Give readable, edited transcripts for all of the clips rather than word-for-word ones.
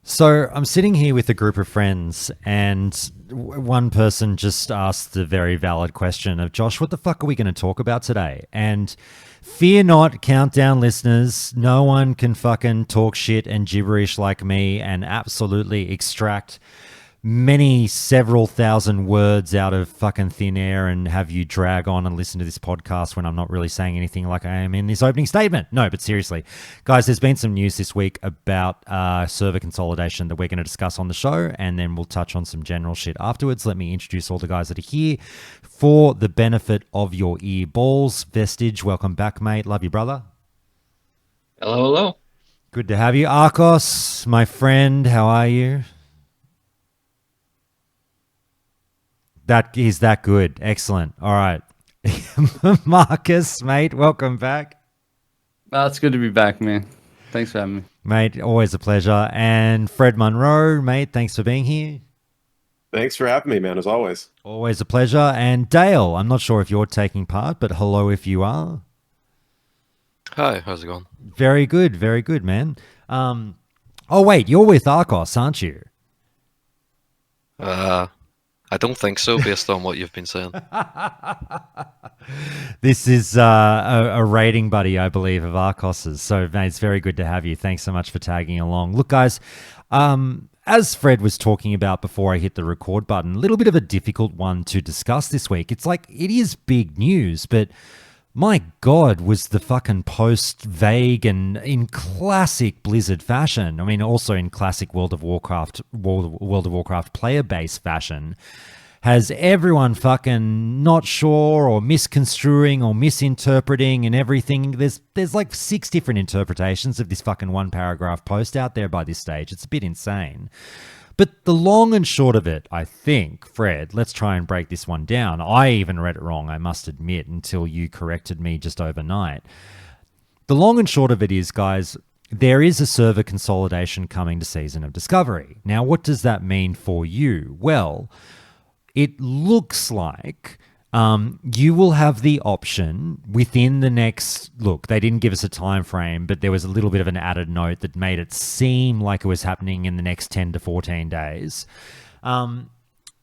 So I'm sitting here with a group of friends, and one person just asked the very valid question of Josh, what the fuck are we going to talk about today? And fear not, countdown listeners, no one can fucking talk shit and gibberish like me and absolutely extract several thousand words out of fucking thin air and have you drag on and listen to this podcast when I'm not really saying anything like I am in this opening statement. No, but seriously, guys, there's been some news this week about server consolidation that we're going to discuss on the show, and then we'll touch on some general shit afterwards. Let me introduce all the guys that are here for the benefit of your ear balls. Vestige, welcome back, mate. Love you, brother. Hello, hello. Good to have you. Arcos, my friend, how are you? That is that good. Excellent. All right. Marcus, mate, welcome back. It's good to be back, man. Thanks for having me. Mate, always a pleasure. And Fred Munro, mate, thanks for being here. Thanks for having me, man, as always. Always a pleasure. And Dale, I'm not sure if you're taking part, but hello if you are. Hi, how's it going? Very good, man. Oh, wait, you're with Arcos, aren't you? I don't think so, based on what you've been saying. This is a rating buddy, I believe, of Arcos's. So, mate, it's very good to have you. Thanks so much for tagging along. Look, guys, as Fred was talking about before I hit the record button, a little bit of a difficult one to discuss this week. It's like, it is big news, but my God, was the fucking post vague and in classic Blizzard fashion. I mean, also in classic World of Warcraft player base fashion. Has everyone fucking not sure or misconstruing or misinterpreting and everything? There's like 6 different interpretations of this fucking one paragraph post out there by this stage. It's a bit insane. But the long and short of it, I think, Fred, let's try and break this one down. I even read it wrong, I must admit, until you corrected me just overnight. The long and short of it is, guys, there is a server consolidation coming to Season of Discovery. Now, what does that mean for you? Well, it looks like you will have the option within the next look. They didn't give us a time frame, but there was a little bit of an added note that made it seem like it was happening in the next 10 to 14 days.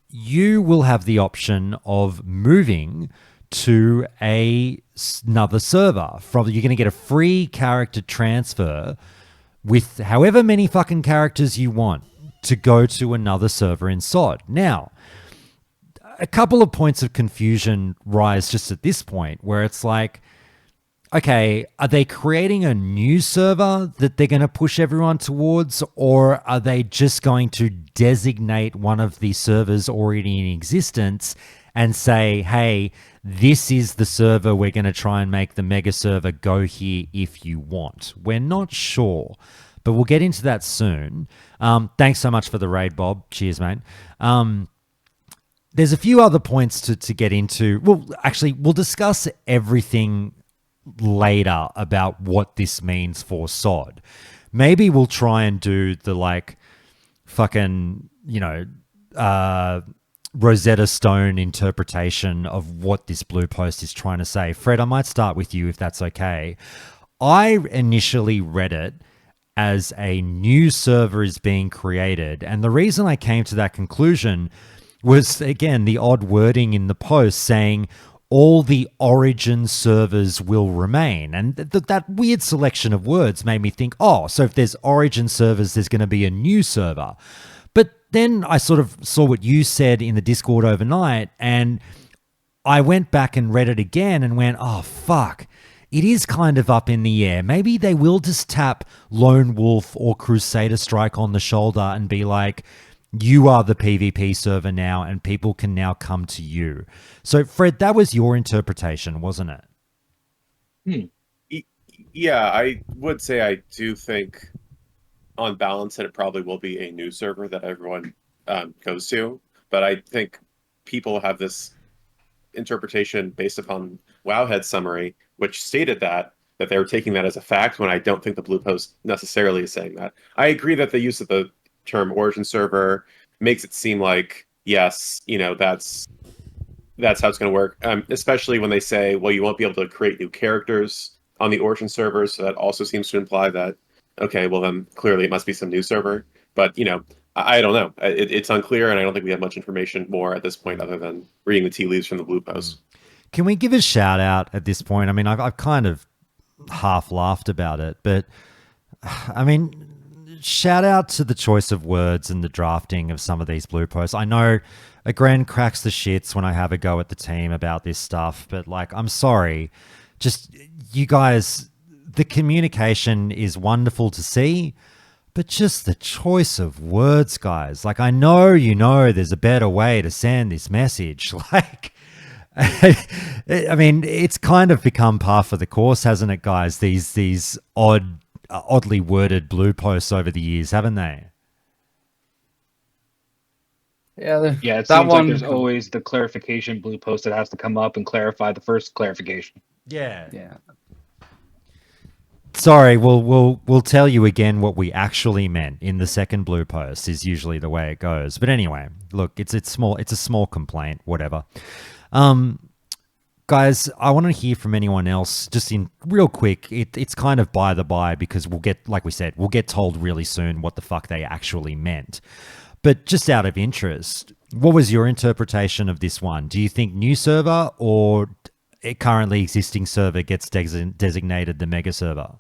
You will have the option of moving to another server. You're going to get a free character transfer with however many fucking characters you want to go to another server in SOD. Now, a couple of points of confusion rise just at this point where it's like, okay, are they creating a new server that they're going to push everyone towards, or are they just going to designate one of the servers already in existence and say, hey, this is the server we're going to try and make the mega server go here if you want? We're not sure, but we'll get into that soon. Thanks so much for the raid, Bob. Cheers, mate. There's a few other points to get into. Well, actually, we'll discuss everything later about what this means for SOD. Maybe we'll try and do the fucking, Rosetta Stone interpretation of what this blue post is trying to say. Fred, I might start with you if that's okay. I initially read it as a new server is being created, and the reason I came to that conclusion was, again, the odd wording in the post saying all the origin servers will remain. And that weird selection of words made me think, oh, so if there's origin servers, there's going to be a new server. But then I sort of saw what you said in the Discord overnight, and I went back and read it again and went, oh, fuck. It is kind of up in the air. Maybe they will just tap Lone Wolf or Crusader Strike on the shoulder and be like, you are the PvP server now, and people can now come to you. So, Fred, that was your interpretation, wasn't it? Yeah, I would say I do think, on balance, that it probably will be a new server that everyone goes to. But I think people have this interpretation based upon Wowhead's summary, which stated that they were taking that as a fact, when I don't think the Blue Post necessarily is saying that. I agree that the use of the term origin server makes it seem like, yes, that's how it's going to work, especially when they say, well, you won't be able to create new characters on the origin servers. So that also seems to imply that, okay, well then clearly it must be some new server. But I don't know. It's unclear, and I don't think we have much information more at this point other than reading the tea leaves from the Blue Post. Can we give a shout out at this point? I mean, I've kind of half laughed about it, but I mean, shout out to the choice of words and the drafting of some of these Blue Posts. I know Agren cracks the shits when I have a go at the team about this stuff, but like, I'm sorry. Just you guys, the communication is wonderful to see, but just the choice of words, guys. Like, I know there's a better way to send this message. Like, I mean, it's kind of become par for the course, hasn't it, guys? These oddly worded Blue Posts over the years, haven't they? Yeah, Yeah, it that seems like one. there's always the clarification blue post that has to come up and clarify the first clarification. Yeah. Yeah. Sorry, we'll tell you again what we actually meant in the second Blue Post is usually the way it goes. But anyway, look, it's small. It's a small complaint, whatever. Guys, I want to hear from anyone else just in real quick. It's kind of by the by because we'll get, like we said, we'll get told really soon what the fuck they actually meant. But just out of interest, what was your interpretation of this one? Do you think new server or a currently existing server gets designated the mega server?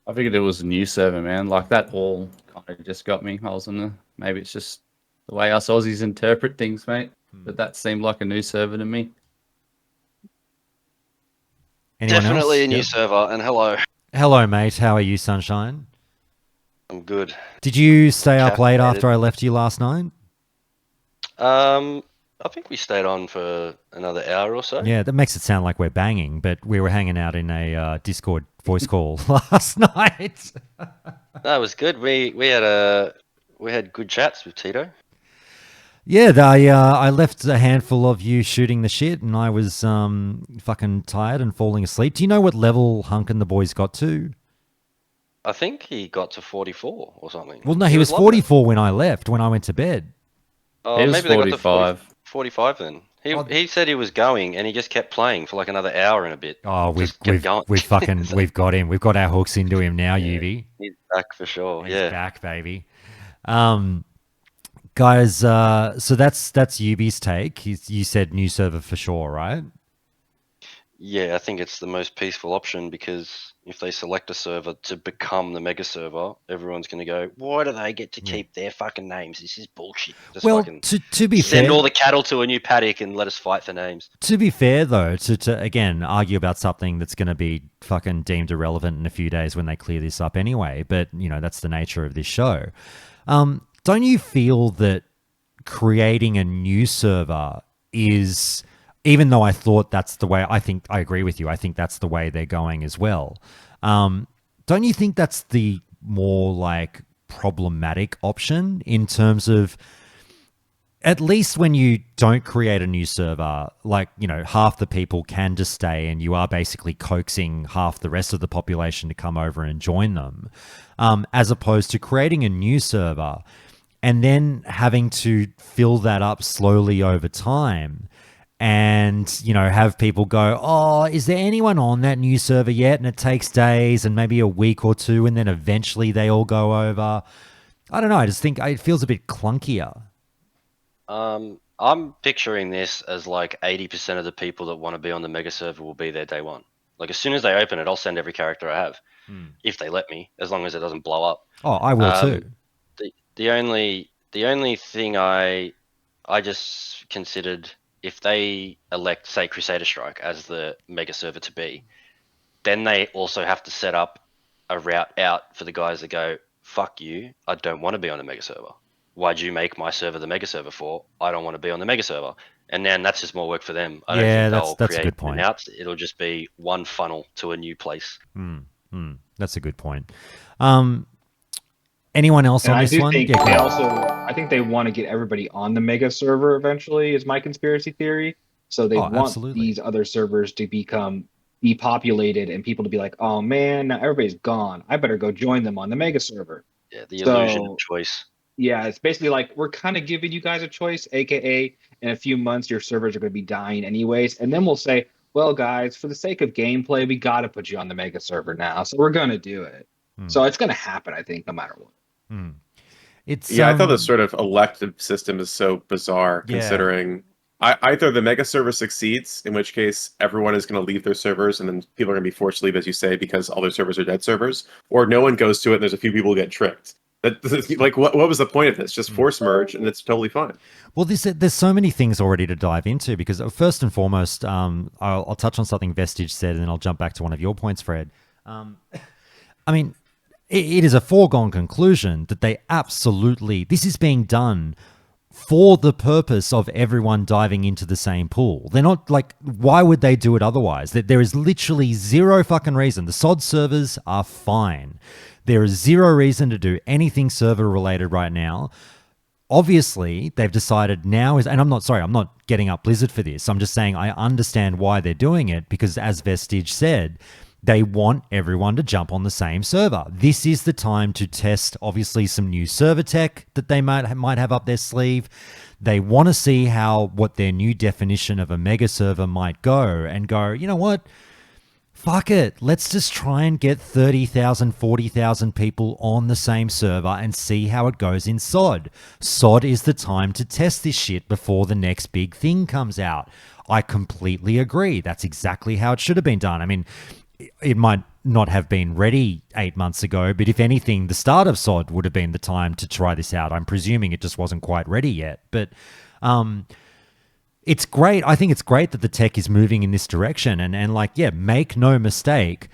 I figured it was a new server, man. Like that all kind of just got me. I was in the maybe it's just the way us Aussies interpret things, mate. But that seemed like a new server to me. Anyone Definitely else? a new Yep. server, and hello. Hello, mate. How are you, Sunshine? I'm good. Did you stay up late Caffeinated. after I left you last night? I think we stayed on for another hour or so. Yeah, that makes it sound like we're banging, but we were hanging out in a Discord voice call last night. That was good. We had good chats with Tito. Yeah, I left a handful of you shooting the shit, and I was fucking tired and falling asleep. Do you know what level Hunk and the boys got to? I think he got to 44 or something. Well, no, he was loving it. 44 when I left, when I went to bed. Oh, He was maybe they got to 45. 45 then. Oh. He said he was going, and he just kept playing for like another hour and a bit. Oh, we've Just kept going. we've got him. We've got our hooks into him now, Yeah. Yuvi. He's back for sure. He's Yeah. back, baby. Guys, so that's Yubi's take. You said new server for sure, right? Yeah, I think it's the most peaceful option because if they select a server to become the mega server, everyone's going to go, why do they get to keep their fucking names? This is bullshit. Just Well, fucking to be send fair, all the cattle to a new paddock and let us fight for names. to be fair though, to again argue about something that's going to be fucking deemed irrelevant in a few days when they clear this up anyway, but that's the nature of this show. Don't you feel that creating a new server is, even though I thought that's the way, I agree with you. I think that's the way they're going as well. Don't you think that's the more like problematic option in terms of, at least when you don't create a new server, like, half the people can just stay and you are basically coaxing half the rest of the population to come over and join them, as opposed to creating a new server and then having to fill that up slowly over time and, have people go, oh, is there anyone on that new server yet? And it takes days and maybe a week or two, and then eventually they all go over. I don't know. I just think it feels a bit clunkier. I'm picturing this as like 80% of the people that want to be on the mega server will be there day one. Like as soon as they open it, I'll send every character I have, if they let me, as long as it doesn't blow up. Oh, I will too. The only thing I just considered, if they elect, say, Crusader Strike as the mega server to be, then they also have to set up a route out for the guys that go, fuck you, I don't want to be on the mega server. Why'd you make my server the mega server for? I don't want to be on the mega server. And then that's just more work for them. I don't think they'll that's a create good point. an out. It'll just be one funnel to a new place. That's a good point. Anyone else And on I this do one? think Yeah, go they on. also, I think they want to get everybody on the mega server eventually, is my conspiracy theory. So they want absolutely. these other servers to become depopulated and people to be like, oh man, now everybody's gone. I better go join them on the mega server. Yeah, the illusion So- of choice. Yeah, it's basically like we're kind of giving you guys a choice, aka in a few months your servers are going to be dying anyways, and then we'll say, well, guys, for the sake of gameplay, we got to put you on the mega server now, so we're going to do it. So it's going to happen, I think, no matter what. Mm. It's Yeah, I thought this sort of elective system is so bizarre, Yeah. considering either the mega server succeeds, in which case everyone is going to leave their servers, and then people are going to be forced to leave, as you say, because all their servers are dead servers, or no one goes to it, and there's a few people who get tricked. Like, what was the point of this? Just force merge, and it's totally fine. Well, there's so many things already to dive into because first and foremost, I'll touch on something Vestige said, and then I'll jump back to one of your points, Fred. I mean, it is a foregone conclusion that this is being done for the purpose of everyone diving into the same pool. They're not like, why would they do it otherwise? There is literally zero fucking reason. The SOD servers are fine. There is zero reason to do anything server related right now. Obviously, they've decided now is, and I'm not getting up Blizzard for this. I'm just saying I understand why they're doing it because, as Vestige said, they want everyone to jump on the same server. This is the time to test, obviously, some new server tech that they might have up their sleeve. They want to see what their new definition of a mega server might go, and go, you know what? Fuck it. Let's just try and get 30,000, 40,000 people on the same server and see how it goes in SOD. SOD is the time to test this shit before the next big thing comes out. I completely agree. That's exactly how it should have been done. I mean, it might not have been ready 8 months ago, but if anything, the start of SOD would have been the time to try this out. I'm presuming it just wasn't quite ready yet. But it's great. I think it's great that the tech is moving in this direction. And like, yeah, make no mistake,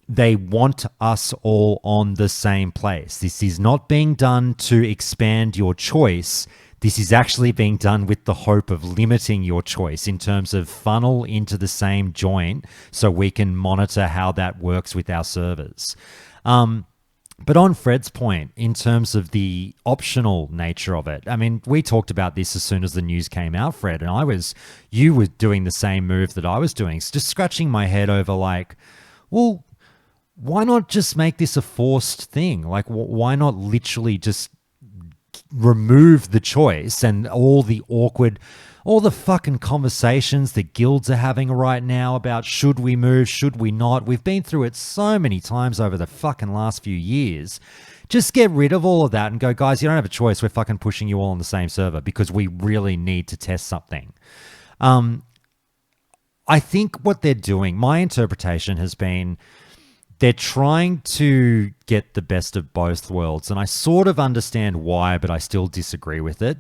they want us all on the same place. This is not being done to expand your choice. This is actually being done with the hope of limiting your choice in terms of funnel into the same joint so we can monitor how that works with our servers. But on Fred's point, in terms of the optional nature of it, I mean, we talked about this as soon as the news came out, Fred, and you were doing the same move that I was doing, just scratching my head over like, well, why not just make this a forced thing? Like, why not literally just remove the choice and all the fucking conversations that guilds are having right now about should we move, should we not? We've been through it so many times over the fucking last few years. Just get rid of all of that and go, guys, you don't have a choice. We're fucking pushing you all on the same server because we really need to test something. I think what they're doing, my interpretation has been, they're trying to get the best of both worlds, and I sort of understand why, but I still disagree with it.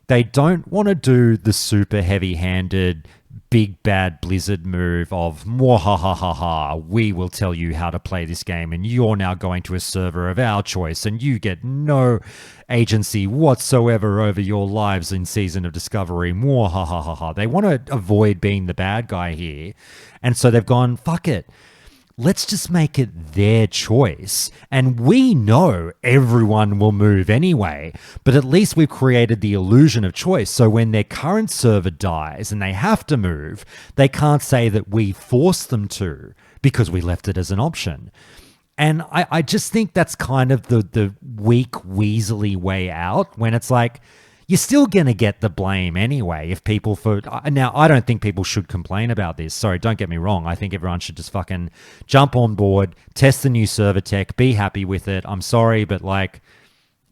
They don't want to do the super heavy-handed, big bad Blizzard move of, mwahahaha, we will tell you how to play this game, and you're now going to a server of our choice, and you get no agency whatsoever over your lives in Season of Discovery, mwahahaha. They want to avoid being the bad guy here, and so they've gone, fuck it. Let's just make it their choice. And we know everyone will move anyway, but at least we've created the illusion of choice. So when their current server dies and they have to move, they can't say that we forced them to because we left it as an option. And I just think that's kind of the weak, weaselly way out when it's like, you're still going to get the blame anyway if people now, I don't think people should complain about this. Sorry, don't get me wrong. I think everyone should just fucking jump on board, test the new server tech, be happy with it. I'm sorry, but like,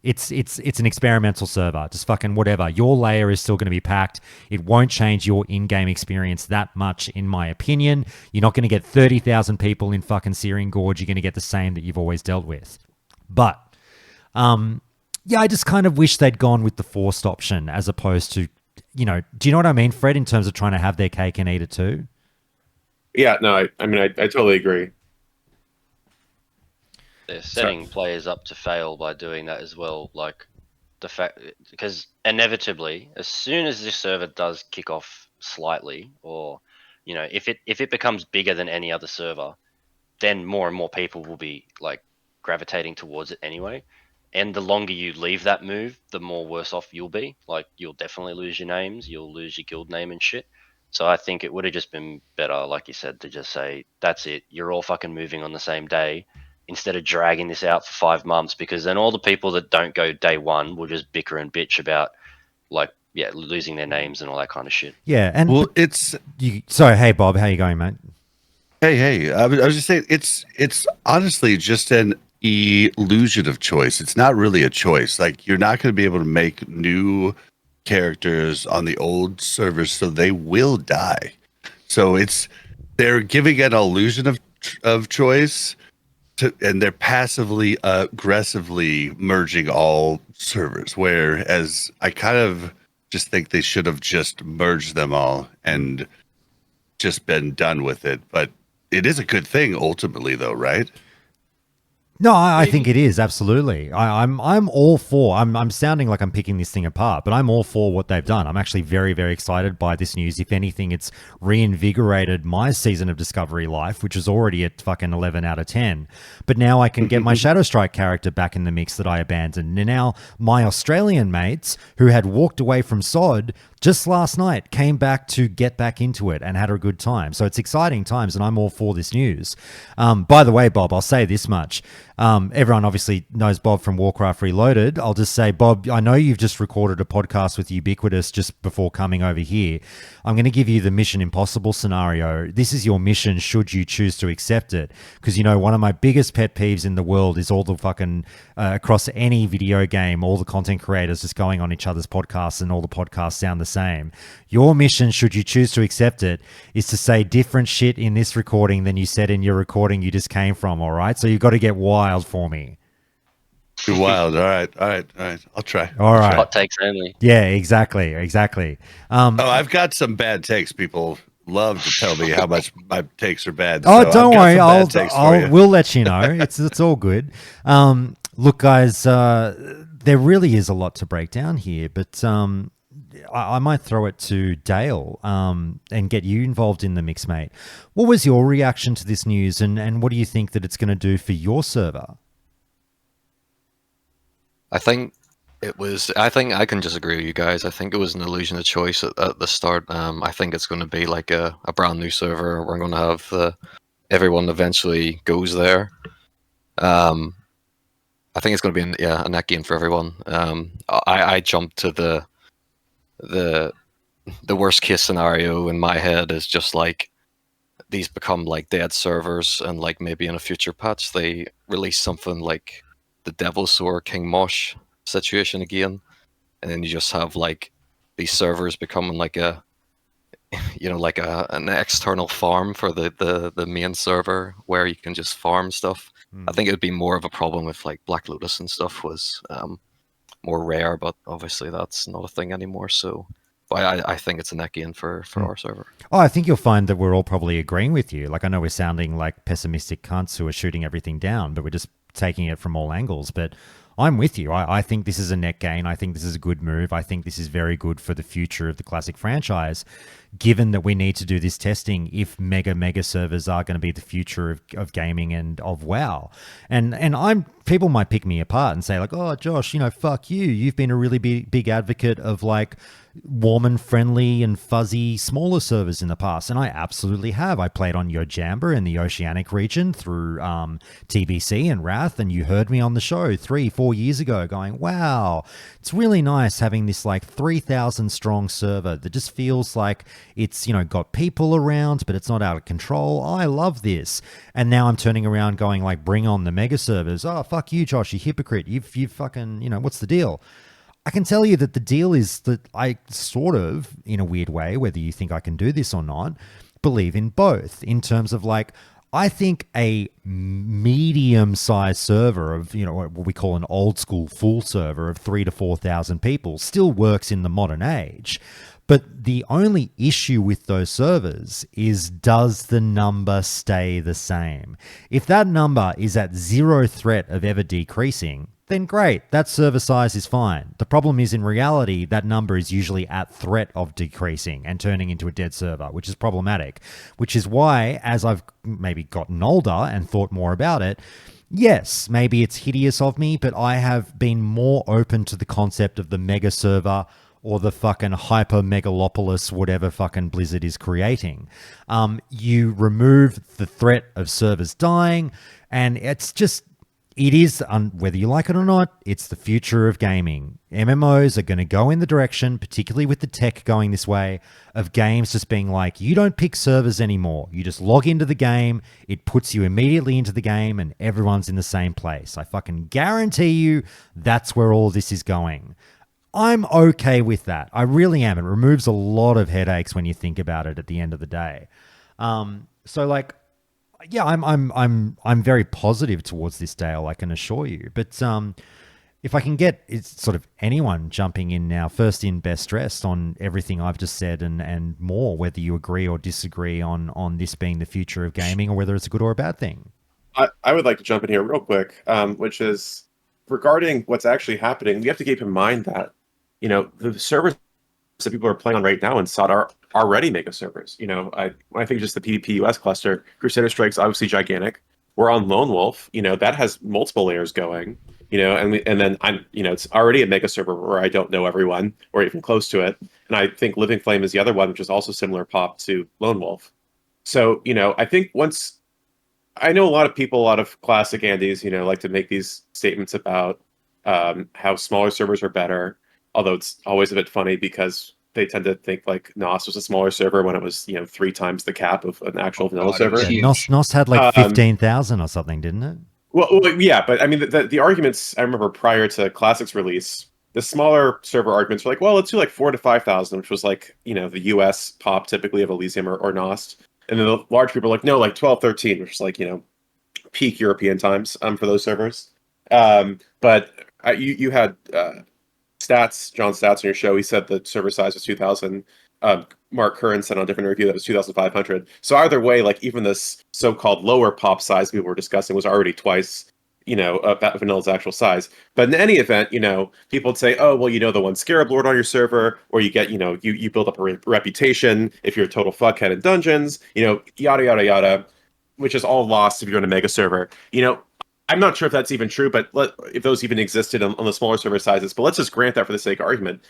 it's an experimental server. Just fucking whatever. Your layer is still going to be packed. It won't change your in-game experience that much, in my opinion. You're not going to get 30,000 people in fucking Searing Gorge. You're going to get the same that you've always dealt with. But, yeah, I just kind of wish they'd gone with the forced option as opposed to, do you know what I mean, Fred, in terms of trying to have their cake and eat it too? Yeah, no, I mean, I totally agree. They're setting players up to fail by doing that as well. Like the fact, because inevitably, as soon as this server does kick off slightly, or if it becomes bigger than any other server, then more and more people will be like gravitating towards it anyway. And the longer you leave that move, the more worse off you'll be. Like, you'll definitely lose your names, you'll lose your guild name and shit. So I think it would have just been better, like you said, to just say, that's it, you're all fucking moving on the same day, instead of dragging this out for 5 months, because then all the people that don't go day one will just bicker and bitch about, like, yeah, losing their names and all that kind of shit. Yeah, and Well, sorry, hey Bob, how you going, mate? Hey, I was just saying, it's honestly just an illusion of choice. It's not really a choice. Like, you're not going to be able to make new characters on the old servers, so they will die. So they're giving an illusion of choice, and they're passively aggressively merging all servers. Whereas I kind of just think they should have just merged them all and just been done with it. But it is a good thing ultimately, though, right? No, I think it is absolutely. I'm all for. I'm sounding like I'm picking this thing apart, but I'm all for what they've done. I'm actually very, very excited by this news. If anything, it's reinvigorated my season of Discovery life, which is already at fucking 11 out of 10. But now I can get my Shadow Strike character back in the mix that I abandoned. And now my Australian mates who had walked away from SOD just last night came back to get back into it and had a good time. So it's exciting times, and I'm all for this news. By the way, Bob, I'll say this much. Everyone obviously knows Bob from Warcraft Reloaded. I'll just say, Bob, I know you've just recorded a podcast with Ubiquitous just before coming over here. I'm going to give you the Mission Impossible scenario. This is your mission should you choose to accept it. Because, you know, one of my biggest pet peeves in the world is all the fucking, across any video game, all the content creators just going on each other's podcasts and all the podcasts sound the same. Your mission, should you choose to accept it, is to say different shit in this recording than you said in your recording you just came from, all right? So you've got to get wild for me. Too wild. All right. I'll try. All right. Hot takes only. Yeah, exactly. I've got some bad takes. People love to tell me how much my takes are bad. Oh, so don't worry. I'll We'll let you know. It's all good. Look, guys, there really is a lot to break down here, but I might throw it to Dale and get you involved in the mix, mate. What was your reaction to this news, and what do you think that it's going to do for your server? I think I can just agree with you guys. I think it was an illusion of choice at the start. I think it's going to be like a brand new server. We're going to have everyone eventually goes there. I think it's going to be a net gain for everyone. I jumped to the worst case scenario in my head is just like these become like dead servers, and like maybe in a future patch they release something like the Devil's Sword King Mosh situation again, and then you just have like these servers becoming like an external farm for the main server where you can just farm stuff. I think it would be more of a problem if like Black Lotus and stuff was more rare, but obviously that's not a thing anymore. So I think it's a net gain for our server. Oh, I think you'll find that we're all probably agreeing with you. Like, I know we're sounding like pessimistic cunts who are shooting everything down, but we're just taking it from all angles. But I'm with you. I think this is a net gain. I think this is a good move. I think this is very good for the future of the classic franchise, given that we need to do this testing if mega servers are going to be the future of gaming and of WoW. And people might pick me apart and say like, oh, Josh, fuck you. You've been a really big advocate of like warm and friendly and fuzzy smaller servers in the past, and I absolutely have. I played on Yojamba in the Oceanic region through TBC and Wrath, and you heard me on the show 3-4 years ago going, wow, it's really nice having this like 3,000 strong server that just feels like it's got people around, but it's not out of control. I love this. And now I'm turning around going like, bring on the mega servers. Oh, fuck you, Josh, you hypocrite. You fucking, what's the deal? I can tell you that the deal is that I sort of, in a weird way, whether you think I can do this or not, believe in both in terms of like, I think a medium-sized server of, what we call an old school full server of 3,000 to 4,000 people still works in the modern age. But the only issue with those servers is, does the number stay the same? If that number is at zero threat of ever decreasing, then great, that server size is fine. The problem is, in reality, that number is usually at threat of decreasing and turning into a dead server, which is problematic. Which is why, as I've maybe gotten older and thought more about it, yes, maybe it's hideous of me, but I have been more open to the concept of the mega server or the fucking hyper megalopolis, whatever fucking Blizzard is creating. You remove the threat of servers dying, and it's just, it is, whether you like it or not, it's the future of gaming. MMOs are going to go in the direction, particularly with the tech going this way, of games just being like, you don't pick servers anymore. You just log into the game, it puts you immediately into the game, and everyone's in the same place. I fucking guarantee you that's where all this is going. I'm okay with that. I really am. It removes a lot of headaches when you think about it at the end of the day. So like, yeah, I'm very positive towards this, Dale, I can assure you. But if I can get it's sort of anyone jumping in now, first in, best dressed, on everything I've just said and more, whether you agree or disagree on this being the future of gaming or whether it's a good or a bad thing. I would like to jump in here real quick, which is regarding what's actually happening. We have to keep in mind that, the servers that people are playing on right now in SOD are already mega servers. When I think just the PvP US cluster, Crusader Strike's obviously gigantic. We're on Lone Wolf, that has multiple layers going, and then I'm, it's already a mega server where I don't know everyone or even close to it. And I think Living Flame is the other one, which is also similar pop to Lone Wolf. So, I think once I know a lot of people, a lot of classic Andes, like to make these statements about how smaller servers are better. Although it's always a bit funny because they tend to think like NOS was a smaller server when it was 3 times the cap of an actual vanilla God, it was server. huge. NOS had like 15,000 or something, didn't it? Well, yeah, but I mean the arguments I remember prior to Classic's release, the smaller server arguments were like, well, let's do like 4 to 5,000, which was like the US pop typically of Elysium or NOS, and then the large people were like, no, like 12, 13, which is like peak European times for those servers. But you had John Stats on your show. He said the server size was 2,000. Mark Curran said on a different review that was 2,500. So either way, like even this so-called lower pop size we were discussing was already twice, Vanilla's actual size. But in any event, people would say, oh, well, the one Scarab Lord on your server, or you get, you build up a reputation if you're a total fuckhead in dungeons, yada, yada, yada, which is all lost if you're in a mega server. I'm not sure if that's even true, but if those even existed on the smaller server sizes. But let's just grant that for the sake of argument.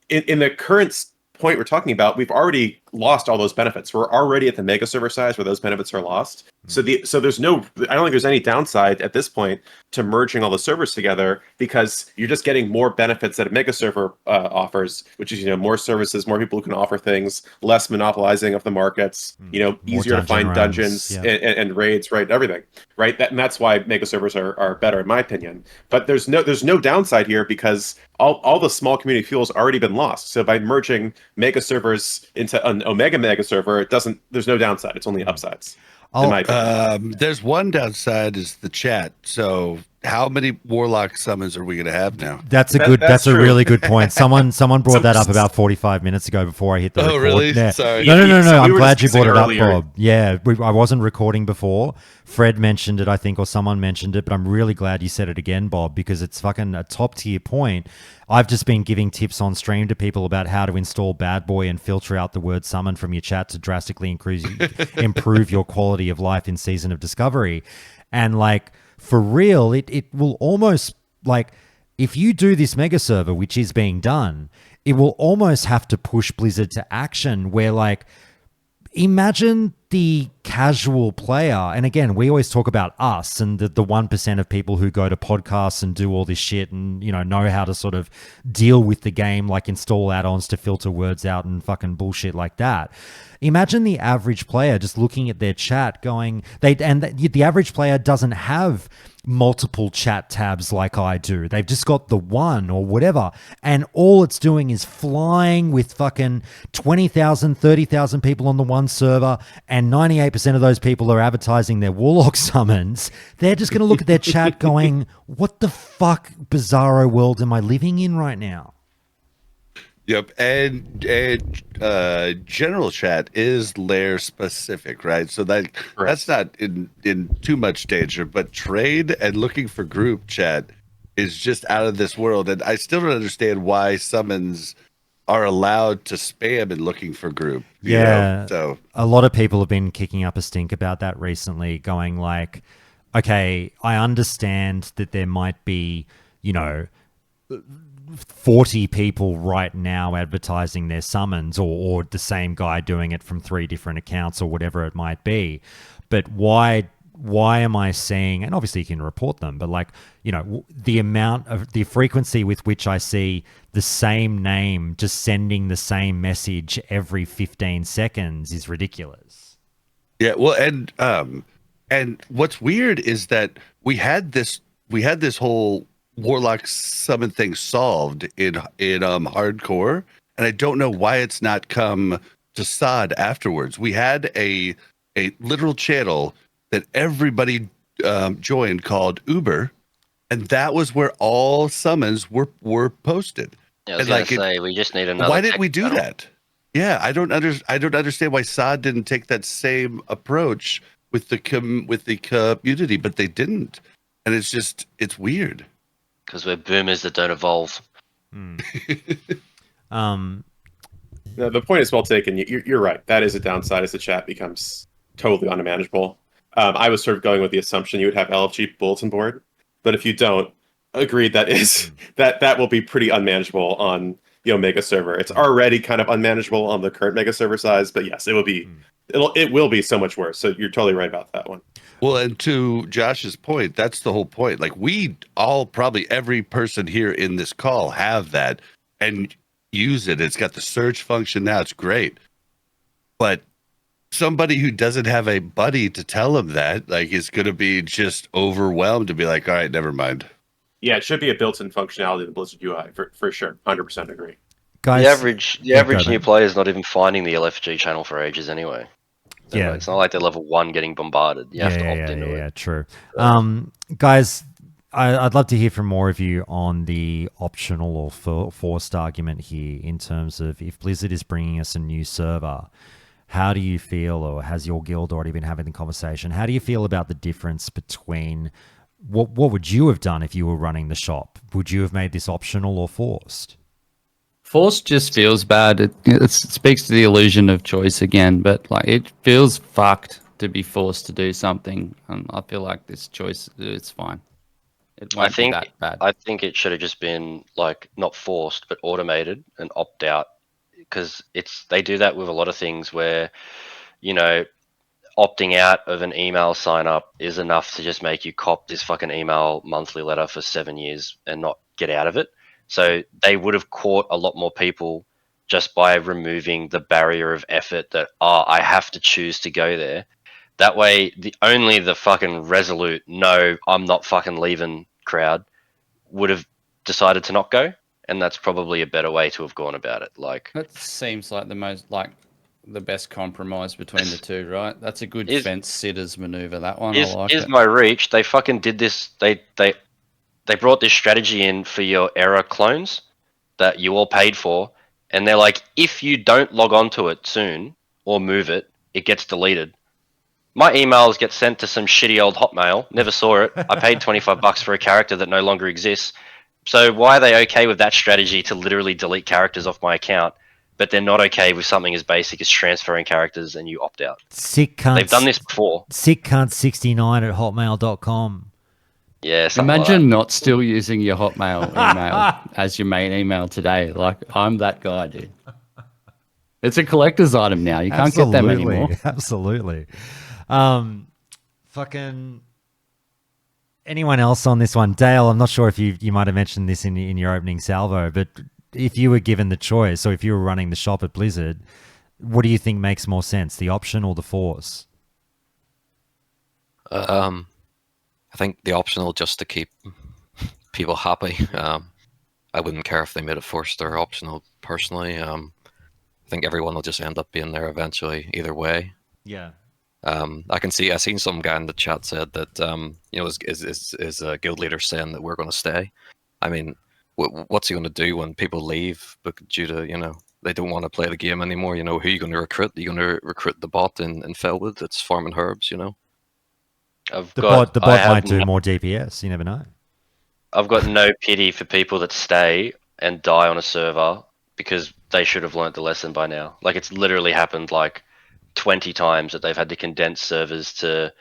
In the current point we're talking about, we've already lost all those benefits. We're already at the mega server size where those benefits are lost. So there's I don't think there's any downside at this point to merging all the servers together, because you're just getting more benefits that a mega server offers, which is more services, more people who can offer things, less monopolizing of the markets, easier to find dungeons and raids, right? Everything, right? And that's why mega servers are better in my opinion. But there's no downside here, because all the small community fuel has already been lost. So by merging mega servers into an Omega mega server, there's no downside. It's only upsides. There's one downside, is the chat. So how many Warlock summons are we going to have now? That's a really good point. Someone brought that up about 45 minutes ago before I hit the record. Oh, really? Yeah. Sorry. No. So I'm we were glad you brought it up, earlier. Bob. Yeah, I wasn't recording before. Fred mentioned it, I think, or someone mentioned it, but I'm really glad you said it again, Bob, because it's fucking a top tier point. I've just been giving tips on stream to people about how to install Bad Boy and filter out the word summon from your chat to drastically improve your quality of life in Season of Discovery. And like, for real, it will almost, like, if you do this mega server, which is being done, it will almost have to push Blizzard to action where, like, imagine the casual player, and again, we always talk about us and the 1% of people who go to podcasts and do all this shit and, know how to sort of deal with the game, like install add-ons to filter words out and fucking bullshit like that. Imagine the average player just looking at their chat going, the average player doesn't have multiple chat tabs like I do. They've just got the one or whatever. And all it's doing is flying with fucking 20,000, 30,000 people on the one server, and 98% of those people are advertising their Warlock summons. They're just going to look at their chat going, what the fuck bizarro world am I living in right now? Yep, and general chat is layer specific, right? So that's not in too much danger. But trade and looking for group chat is just out of this world, and I still don't understand why summons are allowed to spam and looking for group. You know? So a lot of people have been kicking up a stink about that recently, going like, okay, I understand that there might be, 40 people right now advertising their summons, or the same guy doing it from 3 different accounts or whatever it might be. But why why am I seeing, and obviously you can report them, but like, the amount of the frequency with which I see the same name just sending the same message every 15 seconds is ridiculous. Yeah, well, and what's weird is that we had this whole warlock summon thing solved in hardcore, and I don't know why it's not come to SOD afterwards. We had a literal channel that everybody joined called Uber, and that was where all summons were posted. Yeah, I was And gonna like, say we just need another. why didn't we text do channel. that? Yeah, I don't understand why SOD didn't take that same approach with the community, but they didn't, and it's weird. Because we're boomers that don't evolve. Um, No, the point is well taken. You're right. That is a downside as the chat becomes totally unmanageable. I was sort of going with the assumption you would have LFG bulletin board, but if you don't, agreed that is that will be pretty unmanageable on the Omega server. It's already kind of unmanageable on the current Mega server size, but yes, it will be so much worse. So you're totally right about that one. Well, and to Josh's point, that's the whole point. Like, we all, probably every person here in this call, have that and use it. It's got the search function now. It's great. But somebody who doesn't have a buddy to tell them that, like, is going to be just overwhelmed to be like, all right, never mind. Yeah, it should be a built-in functionality in the Blizzard UI for sure. 100% agree. guys, The average go, new mate. player is not even finding the LFG channel for ages anyway. So Yeah. it's not like they're level 1 getting bombarded. You have to opt into it. Yeah, true. Guys, I'd love to hear from more of you on the optional or forced argument here in terms of if Blizzard is bringing us a new server, how do you feel, or has your guild already been having the conversation? How do you feel about the difference between what would you have done if you were running the shop? Would you have made this optional or forced? Forced just feels bad. It speaks to the illusion of choice again, but like, it feels fucked to be forced to do something. And I feel like this choice, it's fine. It won't be that bad. I think it should have just been like not forced but automated and opt out, because they do that with a lot of things where, opting out of an email sign up is enough to just make you cop this fucking email monthly letter for 7 years and not get out of it. So they would have caught a lot more people just by removing the barrier of effort that, I have to choose to go there. That way, only the fucking resolute, no, I'm not fucking leaving crowd would have decided to not go. And that's probably a better way to have gone about it. Like, That seems like the best compromise between the two, right? That's a good fence sitters maneuver. That one, I like here's it. my reach. They fucking did this. They brought this strategy in for your error clones that you all paid for, and they're like, if you don't log on to it soon or move it, it gets deleted. My emails get sent to some shitty old Hotmail. Never saw it. I paid $25 for a character that no longer exists. So why are they okay with that strategy to literally delete characters off my account, but they're not okay with something as basic as transferring characters and you opt out? Sick cunt. They've done this before. Sickcunt69 at hotmail.com. Yeah. Imagine not still using your Hotmail email as your main email today. Like, I'm that guy, dude. It's a collector's item now. You can't get them anymore. Absolutely. Fucking anyone else on this one? Dale, I'm not sure if you might have mentioned this in your opening salvo, but if you were given the choice, or if you were running the shop at Blizzard, what do you think makes more sense, the option or the force? I think the optional, just to keep people happy. I wouldn't care if they made it forced or optional personally. I think everyone will just end up being there eventually either way. Yeah. I seen some guy in the chat said that is a guild leader saying that we're going to stay. I mean, what's he going to do when people leave due to they don't want to play the game anymore? Who are you going to recruit? Are you going to recruit the bot in Felwood that's farming herbs? The bot might do more DPS. You never know. I've got no pity for people that stay and die on a server because they should have learnt the lesson by now. Like, it's literally happened like 20 times that they've had to condense servers to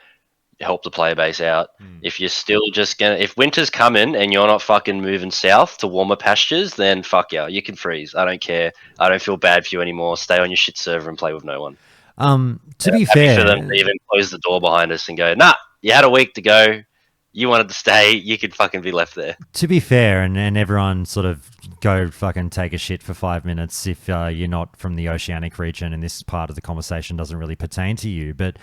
help the player base out. If you're still if winter's coming and you're not fucking moving south to warmer pastures, then fuck yeah, you can freeze. I don't care. I don't feel bad for you anymore. Stay on your shit server and play with no one. To be fair, for them to even close the door behind us and go, nah, You had a week to go. You wanted to stay. You could fucking be left there. To be fair, and everyone sort of go fucking take a shit for 5 minutes if you're not from the Oceanic region and this part of the conversation doesn't really pertain to you. But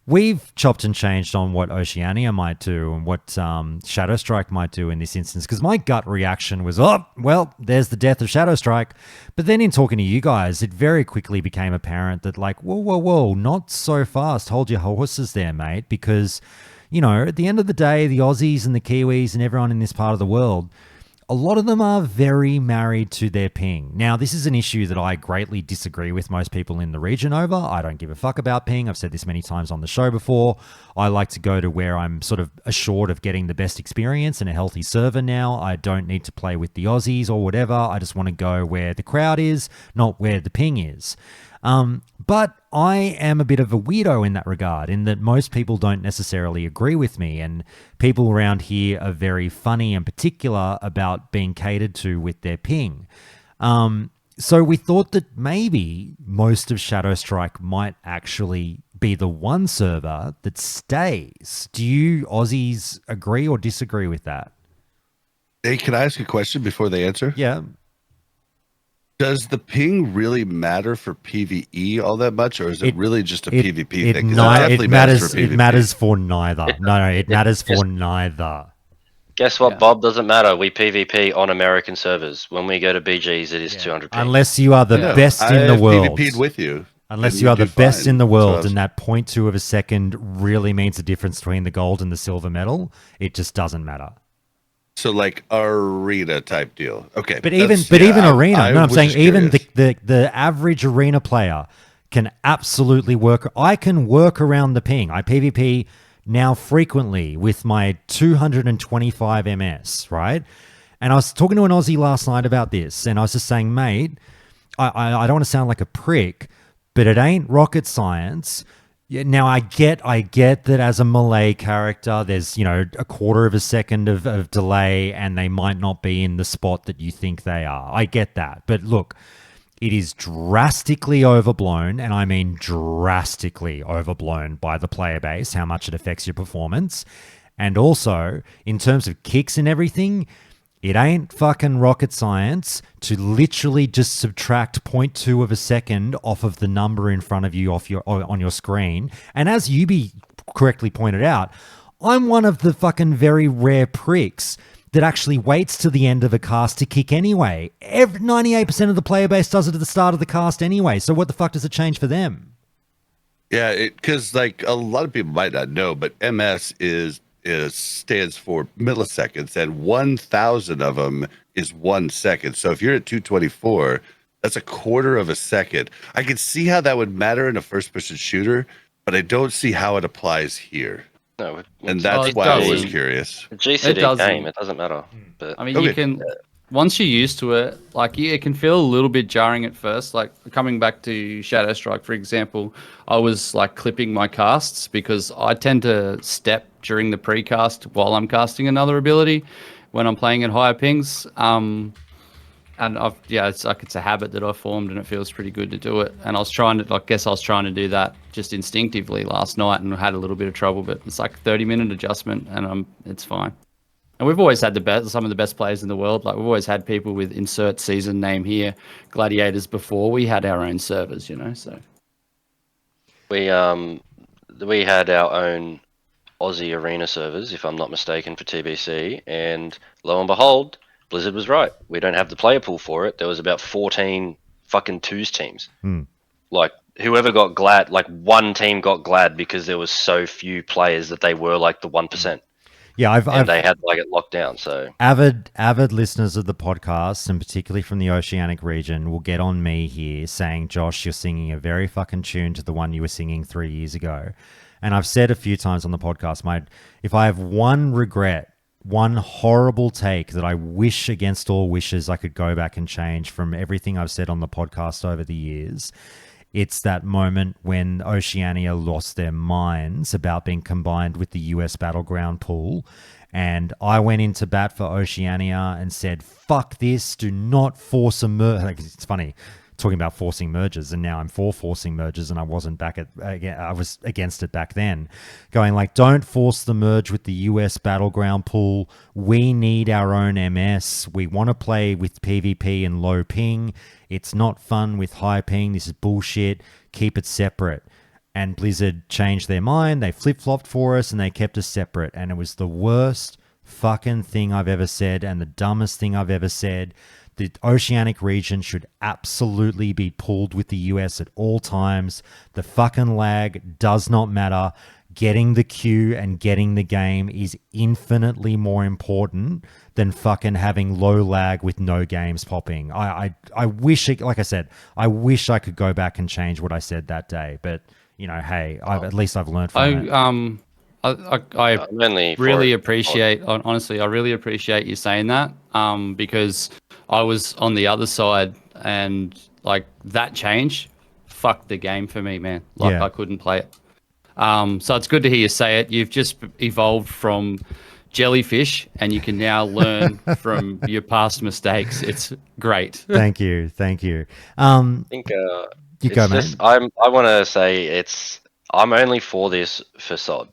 we've chopped and changed on what Oceania might do and what Shadow Strike might do in this instance, because my gut reaction was, oh, well, there's the death of Shadow Strike. But then in talking to you guys, it very quickly became apparent that, like, whoa, not so fast. Hold your horses there, mate, because, you know, at the end of the day, the Aussies and the Kiwis and everyone in this part of the world, a lot of them are very married to their ping. Now, this is an issue that I greatly disagree with most people in the region over. I don't give a fuck about ping. I've said this many times on the show before. I like to go to where I'm sort of assured of getting the best experience and a healthy server now. I don't need to play with the Aussies or whatever. I just want to go where the crowd is, not where the ping is. But I am a bit of a weirdo in that regard, in that most people don't necessarily agree with me, and people around here are very funny and particular about being catered to with their ping. So we thought that maybe most of Shadow Strike might actually be the one server that stays. Do you Aussies agree or disagree with that? Hey, can I ask a question before they answer? Yeah. Does the ping really matter for PvE all that much, or is it really just a PvP thing? 'Cause It matters. for It PvP. matters for neither. No, it matters for neither. Guess what, Bob? Doesn't matter. We PvP on American servers. When we go to BGs, it is 200 ping. Unless you are the best in the world. PvP'd with you. Unless and you are the did best fine. in the That's what I world, was- and that 0.2 of a second really means the difference between the gold and the silver medal, it just doesn't matter. So like arena type deal. Okay. But even that's- yeah, arena. I No, I'm was saying just even curious. the average arena player can absolutely work. I can work around the ping. I PvP now frequently with my 225 MS, right? And I was talking to an Aussie last night about this, and I was just saying, mate, I don't want to sound like a prick, but it ain't rocket science. Yeah, now I get that as a Malay character, there's, you know, a quarter of a second of delay and they might not be in the spot that you think they are. I get that. But look, it is drastically overblown, and I mean drastically overblown by the player base, how much it affects your performance. And also, in terms of kicks and everything, it ain't fucking rocket science to literally just subtract 0.2 of a second off of the number in front of you on your screen. And as Yubi correctly pointed out, I'm one of the fucking very rare pricks that actually waits to the end of a cast to kick anyway. 98% of the player base does it at the start of the cast anyway. So what the fuck does it change for them? Yeah, because like a lot of people might not know, but MS stands for milliseconds, and 1,000 of them is 1 second. So if you're at 224, that's a quarter of a second. I can see how that would matter in a first-person shooter, but I don't see how it applies here. No, And that's it why I was doesn't. curious. GCD doesn't. game. It doesn't matter. But I mean, Okay. you can, once you're used to it, like, it can feel a little bit jarring at first. Like, coming back to Shadow Strike, for example, I was like clipping my casts because I tend to step during the pre-cast while I'm casting another ability when I'm playing at higher pings. And it's like, it's a habit that I formed, and it feels pretty good to do it. And I was trying to do that just instinctively last night, and had a little bit of trouble, but it's like a 30-minute adjustment, and it's fine. And we've always had some of the best players in the world. Like, we've always had people with insert season name here, gladiators, before we had our own servers, you know. So we had our own Aussie arena servers, if I'm not mistaken, for TBC, and lo and behold, Blizzard was right. We don't have the player pool for it. There was about 14 fucking twos teams. Like, whoever got glad, like one team got glad because there was so few players that they were like the 1%. Yeah, They had like it locked down. So avid listeners of the podcast, and particularly from the Oceanic region, will get on me here saying, Josh, you're singing a very fucking tune to the one you were singing 3 years ago. And I've said a few times on the podcast, mate, if I have one regret, one horrible take that I wish against all wishes I could go back and change from everything I've said on the podcast over the years, it's that moment when Oceania lost their minds about being combined with the US Battleground pool. And I went into bat for Oceania and said, fuck this, do not force a merge. Like, it's funny. talking about forcing mergers, and now I'm for forcing mergers, and I wasn't I was against it back then, going like, don't force the merge with the US battleground pool. We need our own MS. We want to play with PvP and low ping. It's not fun with high ping. This is bullshit. Keep it separate. And Blizzard changed their mind. They flip-flopped for us, and they kept us separate. And it was the worst fucking thing I've ever said, and the dumbest thing I've ever said. The Oceanic region should absolutely be pulled with the US at all times. The fucking lag does not matter. Getting the queue and getting the game is infinitely more important than fucking having low lag with no games popping. I wish, like I said, I wish I could go back and change what I said that day. But, you know, hey, at least I've learned from it. I I'm only for really it. appreciate, honestly, I really appreciate you saying that, because I was on the other side, and like that change fucked the game for me, man. Like Yeah. I couldn't play it. So it's good to hear you say it. You've just evolved from jellyfish, and you can now learn from your past mistakes. It's great. Thank you. I think You it's go, mate. just I want to say I'm only for this for SOD.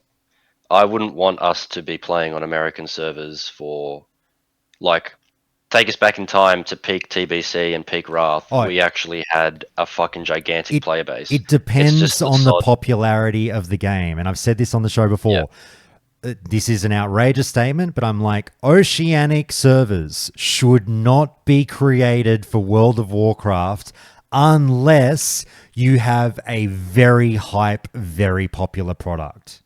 I wouldn't want us to be playing on American servers for like take us back in time to peak TBC and peak Wrath. Oh. We actually had a fucking gigantic player base. It It's depends just on the SOD. popularity of the game. And I've said this on the show before. This is an outrageous statement, but I'm like, Oceanic servers should not be created for World of Warcraft unless you have a very hype, very popular product.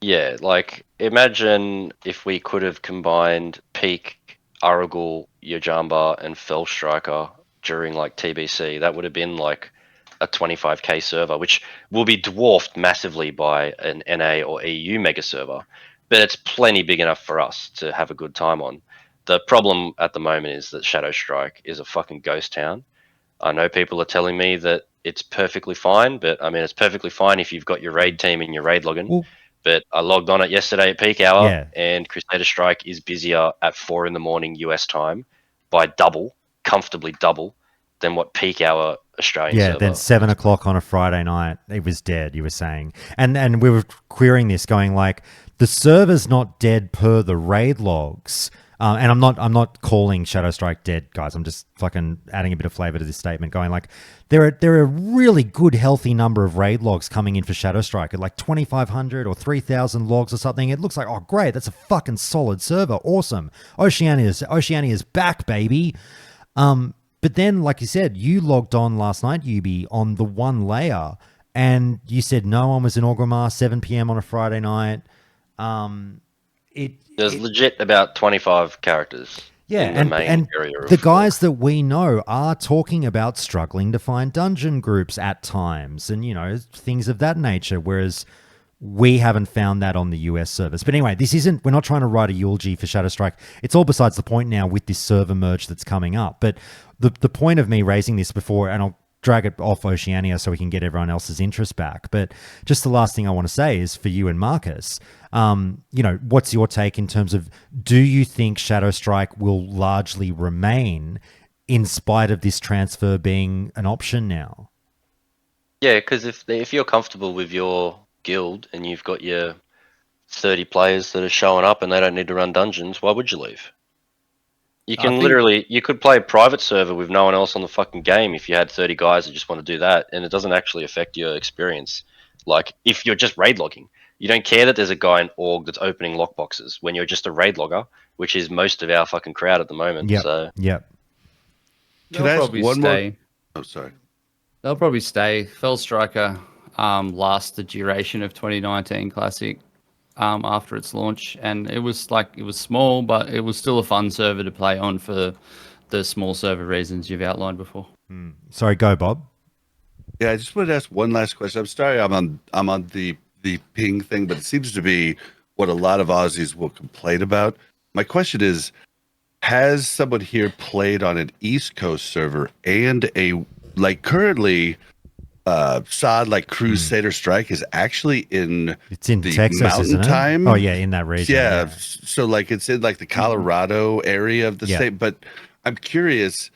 Yeah, like imagine if we could have combined Peak, Aragul, Yojamba, and Fell Striker during like TBC. That would have been like a 25k server, which will be dwarfed massively by an NA or EU mega server, but it's plenty big enough for us to have a good time on. The problem at the moment is that Shadow Strike is a fucking ghost town. I know people are telling me that it's perfectly fine, but I mean, it's perfectly fine if you've got your raid team and your raid login. Well, But I logged on it yesterday at peak hour, Yeah. and Crusader Strike is busier at 4 in the morning US time by comfortably double, than what peak hour Australian Yeah, server. then 7 o'clock on a Friday night, it was dead, you were saying. And we were querying this, going like, the server's not dead per the raid logs. And I'm not calling Shadow Strike dead, guys. I'm just fucking adding a bit of flavor to this statement, going like, there are a really good, healthy number of raid logs coming in for Shadow Strike at like 2,500 or 3,000 logs or something. It looks like, oh great, that's a fucking solid server, awesome. Oceania's back, baby. But then, like you said, you logged on last night, Yubi, on the one layer, and you said no one was in Orgrimmar, 7 p.m. on a Friday night. There's legit about 25 characters. Yeah, in the main and area of the guys that we know are talking about struggling to find dungeon groups at times, and you know, things of that nature. Whereas we haven't found that on the US servers. But anyway, we're not trying to write a eulogy for Shadow Strike. It's all besides the point now with this server merge that's coming up. But the point of me raising this before, and I'll drag it off Oceania so we can get everyone else's interest back. But just the last thing I want to say is for you and Marcus, you know, what's your take in terms of, do you think Shadow Strike will largely remain in spite of this transfer being an option now? Yeah, because if you're comfortable with your guild and you've got your 30 players that are showing up and they don't need to run dungeons, why would you leave? You can you could play a private server with no one else on the fucking game if you had 30 guys that just want to do that, and it doesn't actually affect your experience. Like, if you're just raid logging, you don't care that there's a guy in org that's opening lockboxes when you're just a raid logger, which is most of our fucking crowd at the moment. Yep. So Yep. Can I ask one more? Oh, sorry. They'll probably stay. Fell Striker lasts the duration of 2019 Classic after its launch, and it was small, but it was still a fun server to play on for the small server reasons you've outlined before. Sorry, go Bob. Yeah, I just wanted to ask one last question. I'm sorry, I'm on the ping thing, but it seems to be what a lot of Aussies will complain about. My question is, has someone here played on an East Coast server and currently SOD like Crusader Strike is actually It's in the Texas, mountain isn't it? time? Oh yeah, in that region. Yeah, so like it's in like the Colorado area of the state. But I'm curious,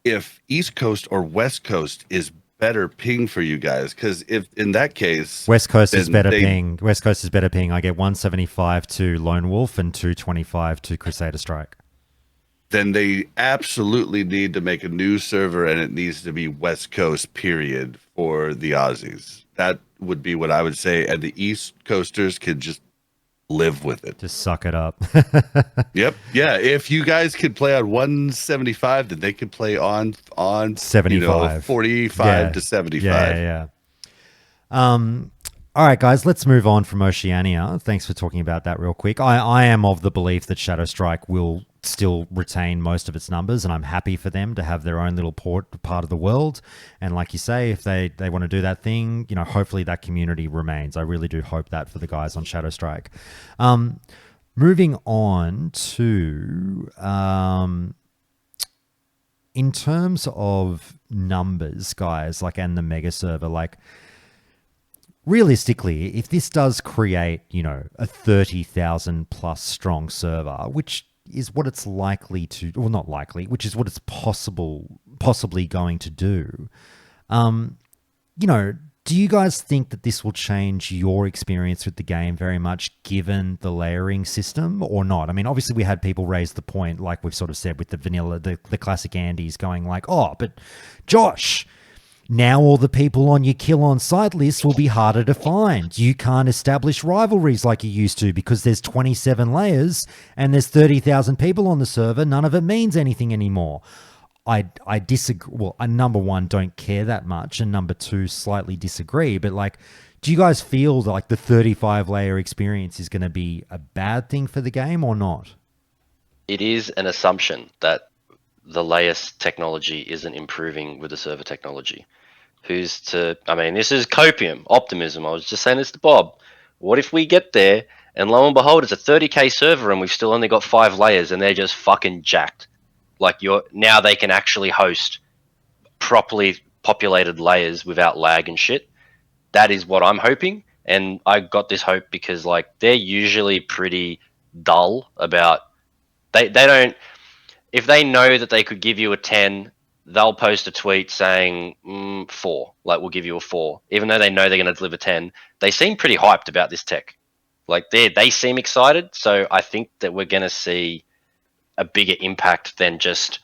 if East Coast or West Coast is better ping for you guys, because if in that case, West Coast is then better they- ping. West Coast is better ping. I get 175 to Lone Wolf and 225 to Crusader Strike. then they absolutely need to make a new server, and it needs to be West Coast, period, for the Aussies. That would be what I would say, and the East Coasters can just live with it. Just suck it up. Yep. Yeah. If you guys could play on 175, then they could play on 75. 45 Yeah. to 75. Yeah. All right, guys, let's move on from Oceania. Thanks for talking about that real quick. I am of the belief that Shadow Strike will still retain most of its numbers, and I'm happy for them to have their own little part of the world. And like you say, if they want to do that thing, hopefully that community remains. I really do hope that for the guys on Shadow Strike. Moving on to in terms of numbers, guys, and the mega server, realistically, if this does create, a 30,000 plus strong server, which is what it's likely to, or not likely, which is what it's possibly going to do, do you guys think that this will change your experience with the game very much given the layering system or not? I mean, obviously we had people raise the point, like we've sort of said with the vanilla, the classic Andes going oh, but Josh, now all the people on your kill on sight list will be harder to find. You can't establish rivalries like you used to because there's 27 layers and there's 30,000 people on the server. None of it means anything anymore. I disagree. Well, number one, don't care that much, and number two, slightly disagree. But do you guys feel like the 35 layer experience is going to be a bad thing for the game or not? It is an assumption that the layers technology isn't improving with the server technology. This is copium, optimism. I was just saying this to Bob. What if we get there and lo and behold, it's a 30k server and we've still only got 5 layers and they're just fucking jacked. Now they can actually host properly populated layers without lag and shit. That is what I'm hoping. And I got this hope because they're usually pretty dull about, they don't, if they know that they could give you a 10, they'll post a tweet saying 4, we'll give you a 4, even though they know they're going to deliver 10. They seem pretty hyped about this tech. They seem excited. So I think that we're going to see a bigger impact than just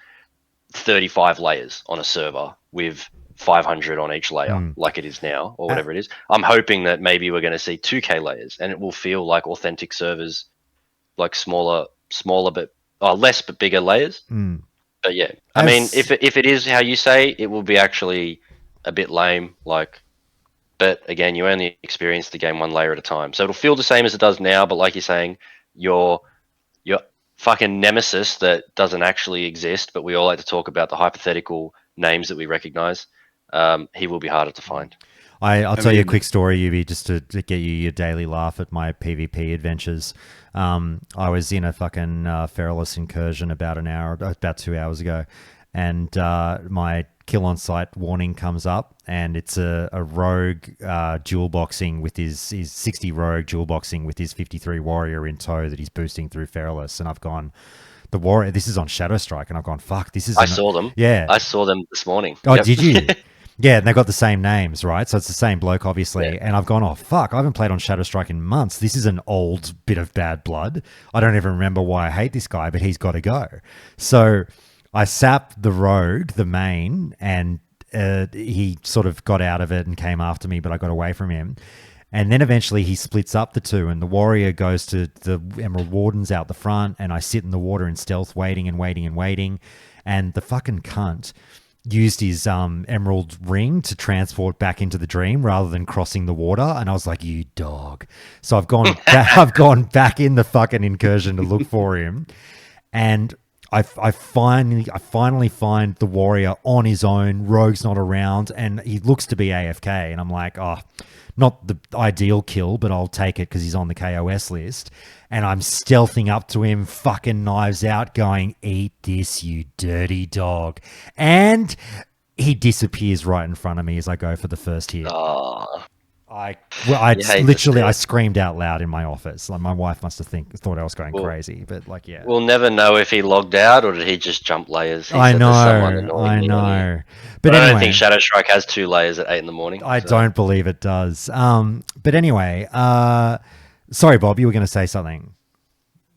35 layers on a server with 500 on each layer like it is now, or whatever it is. I'm hoping that maybe we're going to see 2k layers and it will feel like authentic servers, smaller but less but bigger layers. But yeah, I mean, if it is how you say, it will be actually a bit lame. But again, you only experience the game one layer at a time, so it'll feel the same as it does now. But like you're saying, your fucking nemesis that doesn't actually exist, but we all like to talk about the hypothetical names that we recognize. He will be harder to find. I'll tell you a quick story, Yubi, just to get you your daily laugh at my PvP adventures. I was in a fucking Feralus incursion about 2 hours ago, and my kill on sight warning comes up, and it's a rogue dual boxing with his 60 rogue dual boxing with his 53 warrior in tow that he's boosting through Feralus, and I've gone, the warrior, this is on Shadow Strike, and I've gone, fuck, this is... I saw them. Yeah. I saw them this morning. Oh, Yep. did you? Yeah, and they've got the same names, right? So it's the same bloke, obviously. Yeah. And I've gone, oh, fuck, I haven't played on Shadow Strike in months. This is an old bit of bad blood. I don't even remember why I hate this guy, but he's got to go. So I sapped the rogue, the main, and he sort of got out of it and came after me, but I got away from him. And then eventually he splits up the two, and the warrior goes to the Emerald Wardens out the front, and I sit in the water in stealth, waiting. And the fucking cunt used his emerald ring to transport back into the dream rather than crossing the water, and I was like, you dog. So I've gone back in the fucking incursion to look for him, and I finally find the warrior on his own. Rogue's not around, and he looks to be AFK, and I'm like, oh, not the ideal kill, but I'll take it because he's on the KOS list. And I'm stealthing up to him, fucking knives out, going, eat this, you dirty dog. And he disappears right in front of me as I go for the first hit. Oh, I You hate to literally see I it. screamed out loud in my office. Like my wife must have thought I was going Well, crazy, but like yeah. We'll never know if he logged out or did he just jump layers. He I said there's someone know, annoying I me on here. know. But But I don't think anyway, Shadow Strike has 2 layers at 8 in the morning. I so- don't believe it does. But anyway, sorry, Bob, you were going to say something.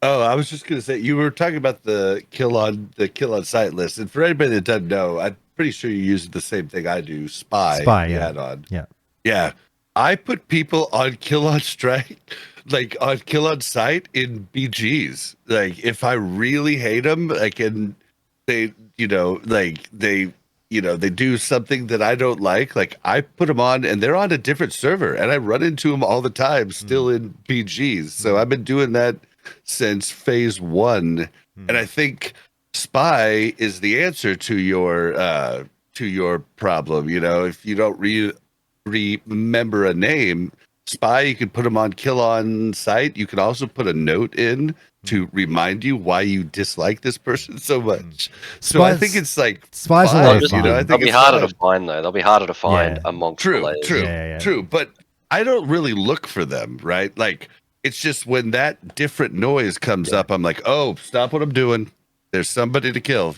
Oh, I was just gonna say you were talking about the kill on site list, and for anybody that doesn't know, I'm pretty sure you use the same thing I do, spy, Spy, the yeah. add-on. Yeah. Yeah, I put people on kill on strike, like on kill on site in BGs. Like if I really hate them, like and they, they do something that I don't like I put them on, and they're on a different server, and I run into them all the time, still in BGs. So I've been doing that since phase 1, and I think spy is the answer to your problem. If you don't remember a name, spy, you can put them on kill on site. You can also put a note in to remind you why you dislike this person so much. So I think it's like Spy's a lot They'll, of just, fun. I they'll think be it's harder fun. to find, though. They'll be harder to find Yeah. amongst the True, layers. Yeah. but I don't really look for them, right? Like it's just when that different noise comes up, I'm like, oh, stop what I'm doing. There's somebody to kill,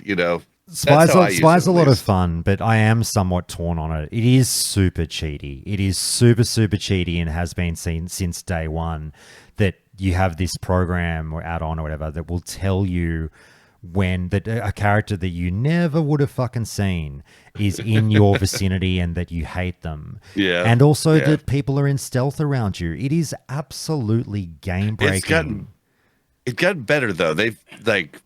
Spy's how I use it, a at lot of least. fun, but I am somewhat torn on it. It is super cheaty. It is super, super cheaty and has been seen since day one that you have this program or add-on or whatever that will tell you when that a character that you never would have fucking seen is in your vicinity and that you hate them. Yeah. And also Yeah. that people are in stealth around you. It is absolutely game-breaking. It got better though. They've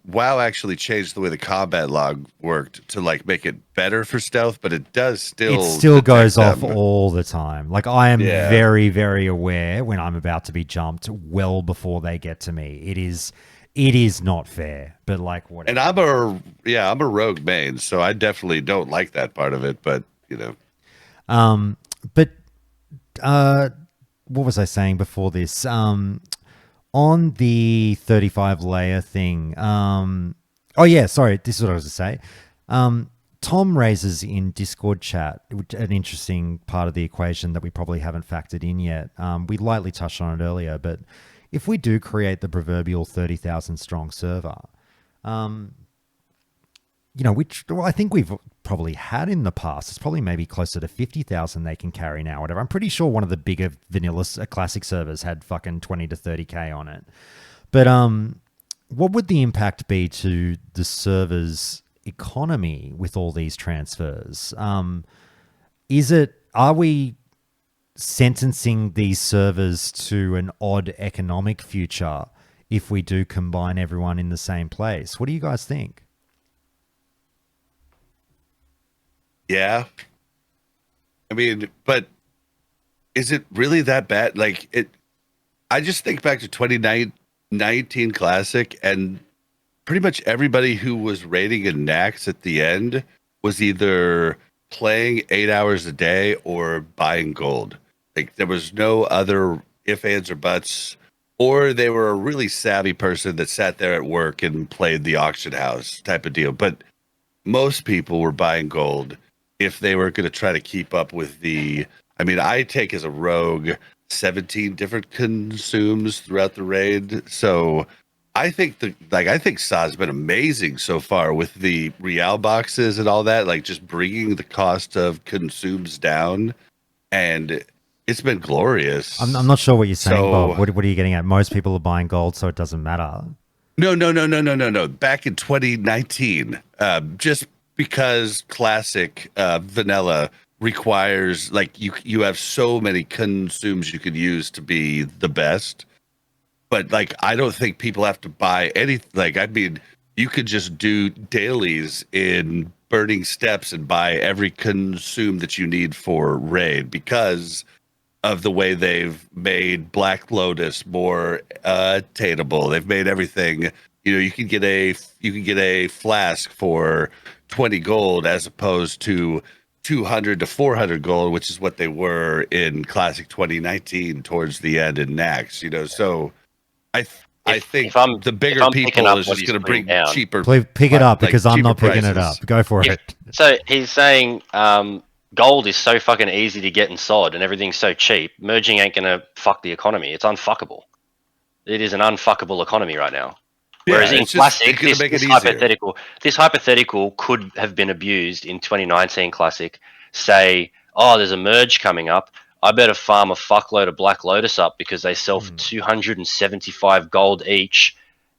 WoW actually changed the way the combat log worked to make it better for stealth, but it does still It still goes detect off them. all the time. Like I am Yeah. very, very aware when I'm about to be jumped well before they get to me. It is not fair, but like whatever. And I'm a rogue main, so I definitely don't like that part of it, but But what was I saying before this? On the 35 layer thing. Oh yeah, sorry. This is what I was to say. Tom raises in Discord chat an interesting part of the equation that we probably haven't factored in yet. We lightly touched on it earlier, but if we do create the proverbial 30,000 strong server, which I think we've probably had in the past. It's probably maybe closer to 50,000 they can carry now, whatever. I'm pretty sure one of the bigger vanilla classic servers had fucking 20 to 30K on it. But what would the impact be to the server's economy with all these transfers? Are we sentencing these servers to an odd economic future if we do combine everyone in the same place? What do you guys think? yeah. I mean, but is it really that bad? I just think back to 2019 Classic, and pretty much everybody who was raiding in Nax at the end was either playing 8 hours a day or buying gold. Like there was no other ifs, ands, or buts, or they were a really savvy person that sat there at work and played the auction house type of deal. But most people were buying gold if they were going to try to keep up with I take as a rogue 17 different consumes throughout the raid. So I think I think Sa's been amazing so far with the real boxes and all that, just bringing the cost of consumes down, and it's been glorious. I'm not sure what you're saying, So- Bob. What are you getting at? Most people are buying gold, so it doesn't matter. No. Back in 2019, just because classic vanilla requires you have so many consumes you could use to be the best. But I don't think people have to buy anything. You could just do dailies in Burning Steps and buy every consume that you need for raid because of the way they've made Black Lotus more attainable. They've made everything. You can get a flask for 20 gold as opposed to 200 to 400 gold, which is what they were in Classic 2019 towards the end in Nax. So I think the bigger if I'm picking people up is what just he's going to bring putting down- cheaper. Please pick it up because I'm cheaper not picking it prices. up. Go for Yeah. it. So he's saying gold is so fucking easy to get and sold, and everything's so cheap. Merging ain't gonna fuck the economy. It's unfuckable. It is an unfuckable economy right now. Whereas in it's just Classic, gonna make it this easier. hypothetical could have been abused in 2019 Classic. Say, oh, there's a merge coming up. I better farm a fuckload of Black Lotus up because they sell for 275 gold each.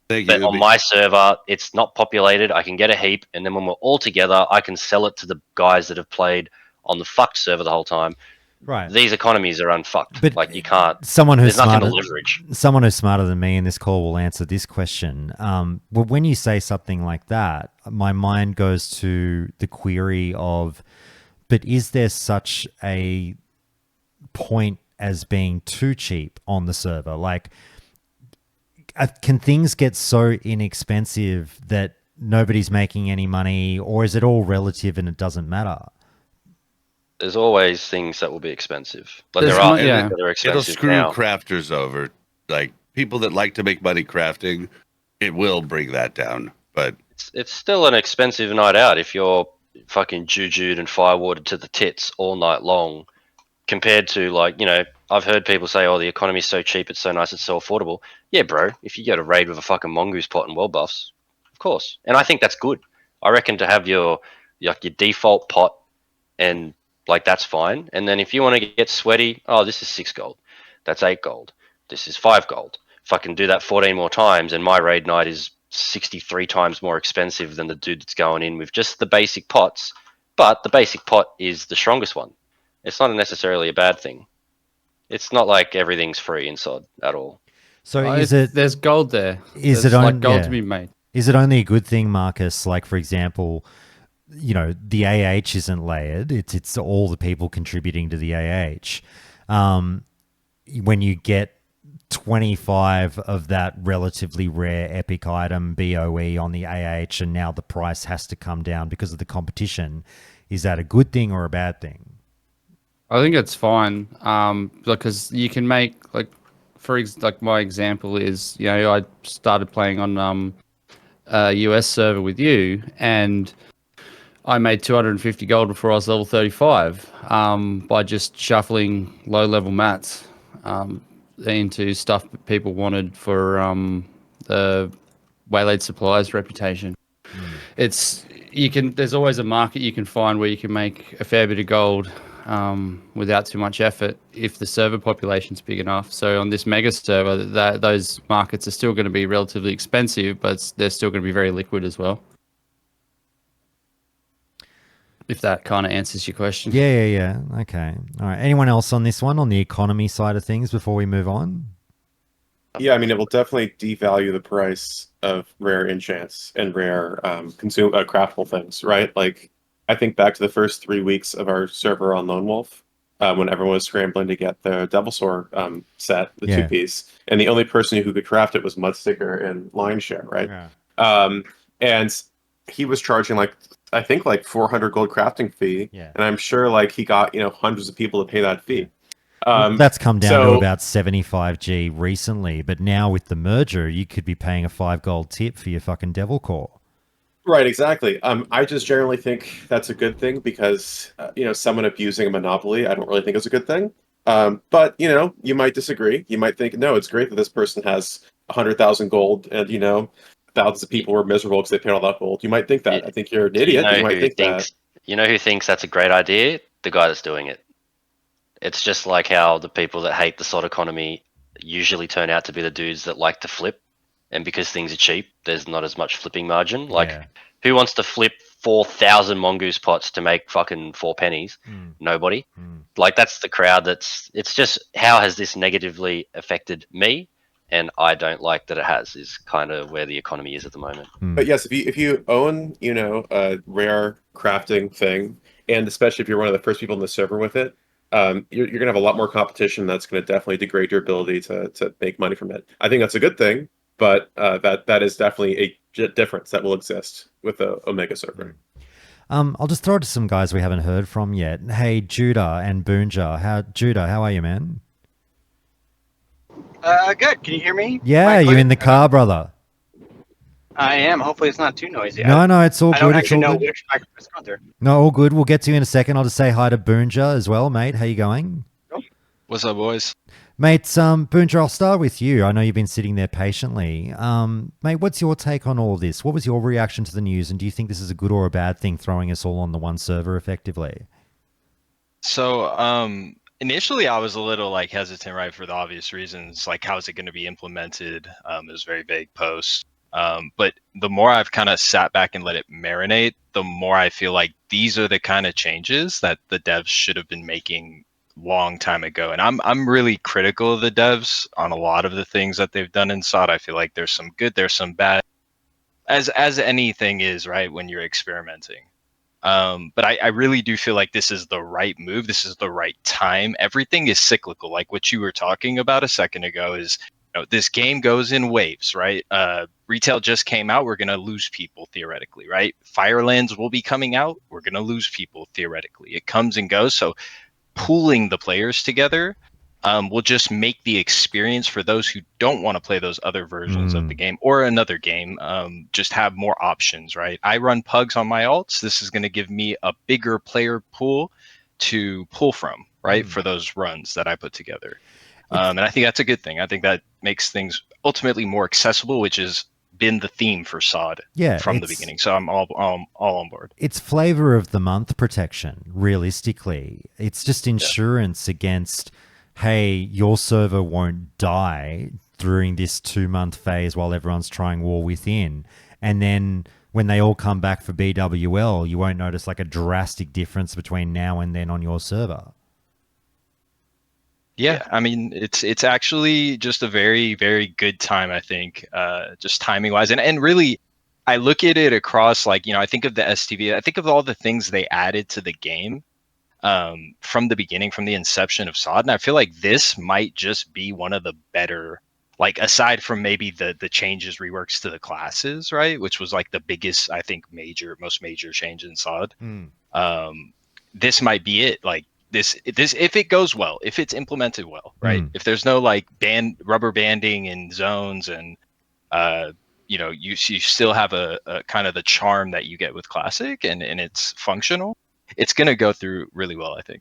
Thank But you. on my server, it's not populated. I can get a heap, and then when we're all together, I can sell it to the guys that have played on the fucked server the whole time. Right. These economies are unfucked. But Like, you can't. Someone who's There's nothing to smarter, leverage. someone who's smarter than me in this call will answer this question. Well, when you say something like that, my mind goes to the query of, but is there such a point as being too cheap on the server? Like, can things get so inexpensive that nobody's making any money, or is it all relative and it doesn't matter? There's always things that will be expensive, but There's there are not- things yeah. that are It'll expensive screw now. crafters over. Like people that like to make money crafting, it will bring that down. But It's still an expensive night out if you're fucking jujued and firewatered to the tits all night long, compared to, like, I've heard people say, oh, the economy's so cheap, it's so nice, it's so affordable. Yeah, bro, if you go to raid with a fucking mongoose pot and well buffs, of course. And I think that's good. I reckon to have your default pot, and like, that's fine. And then if you want to get sweaty, oh, this is 6 gold, that's 8 gold, this is 5 gold. If I can do that 14 more times, and my raid night is 63 times more expensive than the dude that's going in with just the basic pots, but the basic pot is the strongest one. It's not necessarily a bad thing. It's not like everything's free inside at all. So is it There's gold there. Is There's it like on- gold yeah. to be made? is it only a good thing, Marcus? Like, for example, the AH isn't layered. It's all the people contributing to the AH. When you get 25 of that relatively rare epic item BOE on the AH, and now the price has to come down because of the competition, is that a good thing or a bad thing? I think it's fine. Because you can make like my example is, I started playing on a US server with you, and I made 250 gold before I was level 35 by just shuffling low level mats into stuff that people wanted for the Waylaid Supplies reputation. There's always a market you can find where you can make a fair bit of gold without too much effort if the server population's big enough. So on this mega server, those markets are still going to be relatively expensive, but they're still going to be very liquid as well. If that kind of answers your question. Yeah. Okay. All right. Anyone else on this one, on the economy side of things, before we move on? Yeah, I mean, it will definitely devalue the price of rare enchants and rare craftable things, right? Like, I think back to the first 3 weeks of our server on Lone Wolf, when everyone was scrambling to get the Devil Sword set, the Yeah. two-piece, and the only person who could craft it was Mudsticker and Lionshare, right? Yeah. And he was charging I think 400 gold crafting fee, Yeah. and I'm sure he got hundreds of people to pay that fee. That's come down to so- about 75G recently, but now with the merger, you could be paying a 5 gold tip for your fucking Devil Core. Right, exactly. I just generally think that's a good thing because, someone abusing a monopoly, I don't really think is a good thing. But, you might disagree. You might think, no, it's great that this person has 100,000 gold and, thousands of people were miserable because they paid all that gold. You might think that. I think you're an idiot, but you might think that. You know who thinks that's a great idea? The guy that's doing it. It's just like how the people that hate the slot economy usually turn out to be the dudes that like to flip, and because things are cheap, there's not as much flipping margin. Like, Yeah. who wants to flip 4,000 mongoose pots to make fucking 4 pennies? Nobody. Like, that's the crowd. It's just, how has this negatively affected me? And I don't like that it has, is kind of where the economy is at the moment. But yes, if you own, a rare crafting thing, and especially if you're one of the first people in the server with it, you're going to have a lot more competition. That's going to definitely degrade your ability to make money from it. I think that's a good thing, but that is definitely a difference that will exist with the Omega server. I'll just throw it to some guys we haven't heard from yet. Hey, Judah and Boonja. Judah, how are you, man? Good. Can you hear me? Yeah, Am I you clear? in the car, brother? I am. Hopefully, it's not too noisy. No, it's all I don't good. It's actually all know good. which microphone's going there. No, all good. We'll get to you in a second. I'll just say hi to Boonja as well, mate. How you going? What's up, boys? Mate, Boonja, I'll start with you. I know you've been sitting there patiently. Mate, what's your take on all this? What was your reaction to the news, and do you think this is a good or a bad thing, throwing us all on the one server effectively? So, initially I was a little like hesitant, right, for the obvious reasons, like how's it going to be implemented? It was a very vague post. But the more I've kind of sat back and let it marinate, the more I feel like these are the kind of changes that the devs should have been making long time ago. And I'm really critical of the devs on a lot of the things that they've done in SOD. I feel like there's some good, there's some bad, as anything is, right, when you're experimenting. But I really do feel like this is the right move. This is the right time. Everything is cyclical. Like what you were talking about a second ago is, this game goes in waves, right? Retail just came out. We're going to lose people theoretically, right? Firelands will be coming out. We're going to lose people theoretically. It comes and goes. So pooling the players together will just make the experience for those who don't want to play those other versions of the game or another game just have more options, right? I run pugs on my alts. This is going to give me a bigger player pool to pull from, right, for those runs that I put together. And I think that's a good thing. I think that makes things ultimately more accessible, which has been the theme for SOD from the beginning. So I'm all on board. It's flavor of the month protection, realistically. It's just insurance against, hey, your server won't die during this 2-month phase while everyone's trying War Within. And then when they all come back for BWL, you won't notice like a drastic difference between now and then on your server. Yeah, I mean, it's actually just a very, very good time, I think, just timing wise. And really, I look at it across, like, I think of the STV, I think of all the things they added to the game from the beginning, from the inception of SOD. And I feel like this might just be one of the better, like, aside from maybe the changes, reworks to the classes, right? Which was like the biggest, I think, most major change in SOD. This might be it. Like, this if it goes well, if it's implemented well, right? If there's no like rubber banding in zones and you still have a kind of the charm that you get with classic and it's functional, it's gonna go through really well, I think.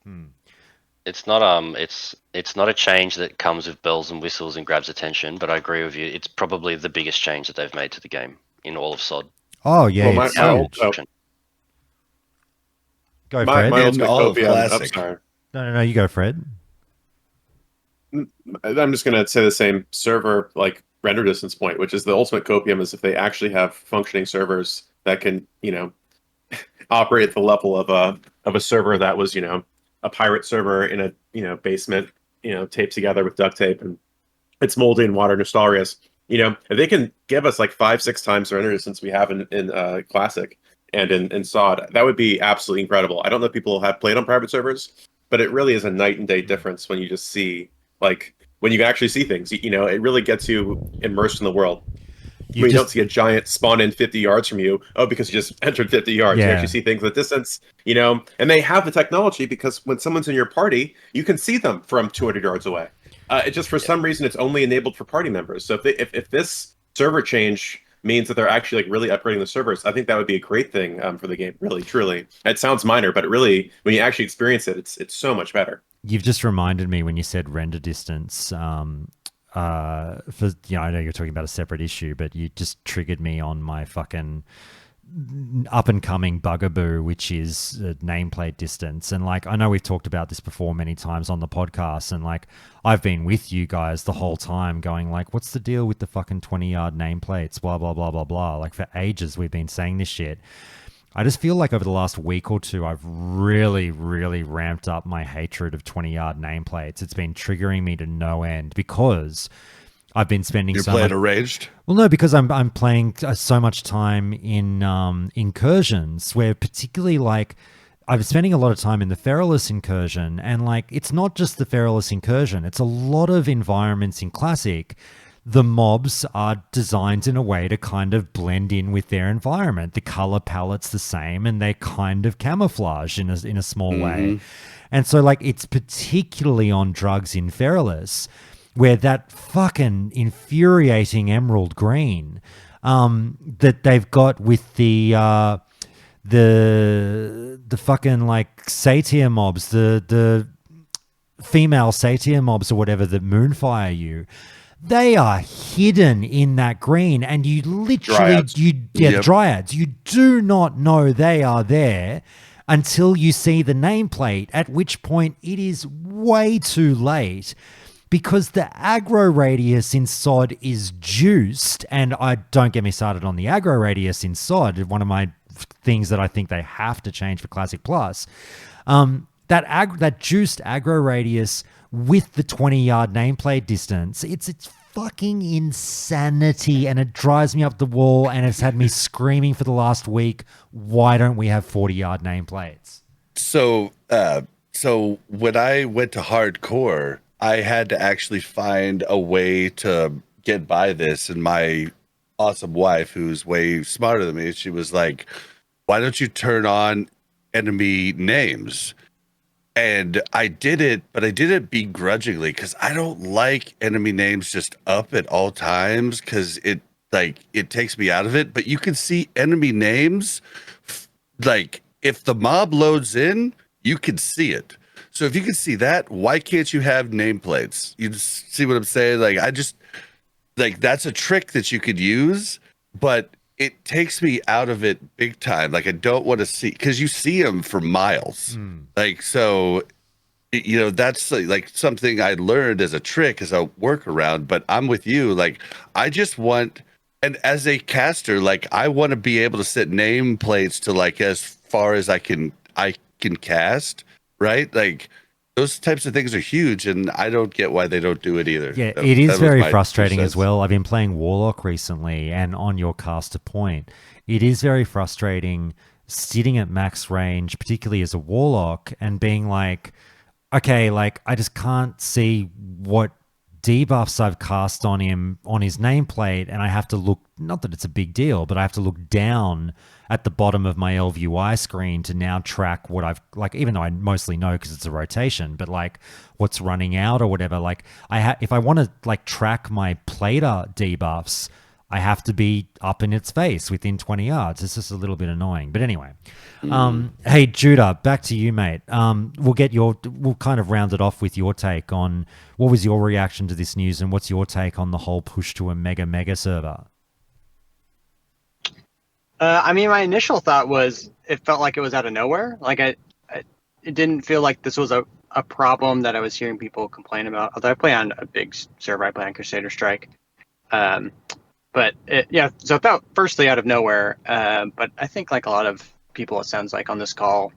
It's not it's not a change that comes with bells and whistles and grabs attention, but I agree with you. It's probably the biggest change that they've made to the game in all of SOD. Oh yeah, Well, it's my huge. Go, my Fred. ultimate all of copium. classic. Sorry. No, you go, Fred. I'm just going to say the same server like render distance point, which is the ultimate copium, is if they actually have functioning servers that can, operate at the level of a server that was, a pirate server in a, basement, taped together with duct tape and it's moldy and water nostalgious. If they can give us like 5-6 times the render distance we have in classic and in SOD, that would be absolutely incredible. I don't know if people have played on private servers, but it really is a night and day difference when you just see, like, when you actually see things. It really gets you immersed in the world. You don't see a giant spawn in 50 yards from you, because you just entered 50 yards. You actually see things at distance, and they have the technology because when someone's in your party, you can see them from 200 yards away. It just, for some reason, it's only enabled for party members. So if this server change means that they're actually like really upgrading the servers, I think that would be a great thing for the game. Really, truly, it sounds minor, but really, when you actually experience it, it's so much better. You've just reminded me when you said render distance. I know you're talking about a separate issue, but you just triggered me on my fucking up and coming bugaboo, which is nameplate distance. And like, I know we've talked about this before many times on the podcast, and like, I've been with you guys the whole time going like, what's the deal with the fucking 20-yard nameplates, blah blah blah blah blah. Like, for ages we've been saying this shit. I just feel like over the last week or two, I've really, really ramped up my hatred of 20-yard nameplates. It's been triggering me to no end because I've been spending You're so playing much. Arranged? Well, no, because I'm playing so much time in incursions, where particularly like I've been spending a lot of time in the Feralus incursion, and like it's not just the Feralus incursion; it's a lot of environments in Classic. The mobs are designed in a way to kind of blend in with their environment. The color palette's the same, and they kind of camouflage in a small way. And so, like, it's particularly on drugs in Feralus, where that fucking infuriating emerald green that they've got with the fucking like satyr mobs, the female satyr mobs or whatever that moonfire you. They are hidden in that green, and you literally Dryads. the dryads. You do not know they are there until you see the nameplate, at which point it is way too late because the aggro radius in SOD is juiced. And I don't get me started on the aggro radius in SOD, one of my things that I think they have to change for Classic Plus. That juiced aggro radius with the 20-yard nameplate distance, it's fucking insanity, and it drives me up the wall, and it's had me screaming for the last week, why don't we have 40-yard nameplates? So when I went to hardcore, I had to actually find a way to get by this, and my awesome wife, who's way smarter than me, she was like, why don't you turn on enemy names? And I did it, but I did it begrudgingly because I don't like enemy names just up at all times because it takes me out of it. But you can see enemy names, like if the mob loads in, you can see it. So if you can see that, why can't you have nameplates? You just see what I'm saying? Like that's a trick that you could use, but it takes me out of it big time. Like I don't want to see, because you see them for miles. Like, so, that's like something I learned as a trick, as a workaround, but I'm with you. Like, I just want, and as a caster, like I want to be able to set nameplates to like as far as I can cast, right? Like those types of things are huge, and I don't get why they don't do it either. Yeah, it is very frustrating 2 as well. I've been playing Warlock recently, and on your caster point, it is very frustrating sitting at max range, particularly as a Warlock, and being like, okay, like I just can't see what debuffs I've cast on him on his nameplate, and I have to look, not that it's a big deal, but I have to look down at the bottom of my LVUI screen to now track what I've, like, even though I mostly know because it's a rotation, but like what's running out or whatever. Like if I want to like track my plater debuffs, I have to be up in its face within 20 yards. It's just a little bit annoying. But anyway, hey, Judah, back to you, mate. We'll kind of round it off with your take on what was your reaction to this news, and what's your take on the whole push to a mega server? I mean, my initial thought was it felt like it was out of nowhere. Like it didn't feel like this was a problem that I was hearing people complain about. Although I play on a big server, I play on Crusader Strike. So it felt firstly out of nowhere. But I think like a lot of people, it sounds like on this call,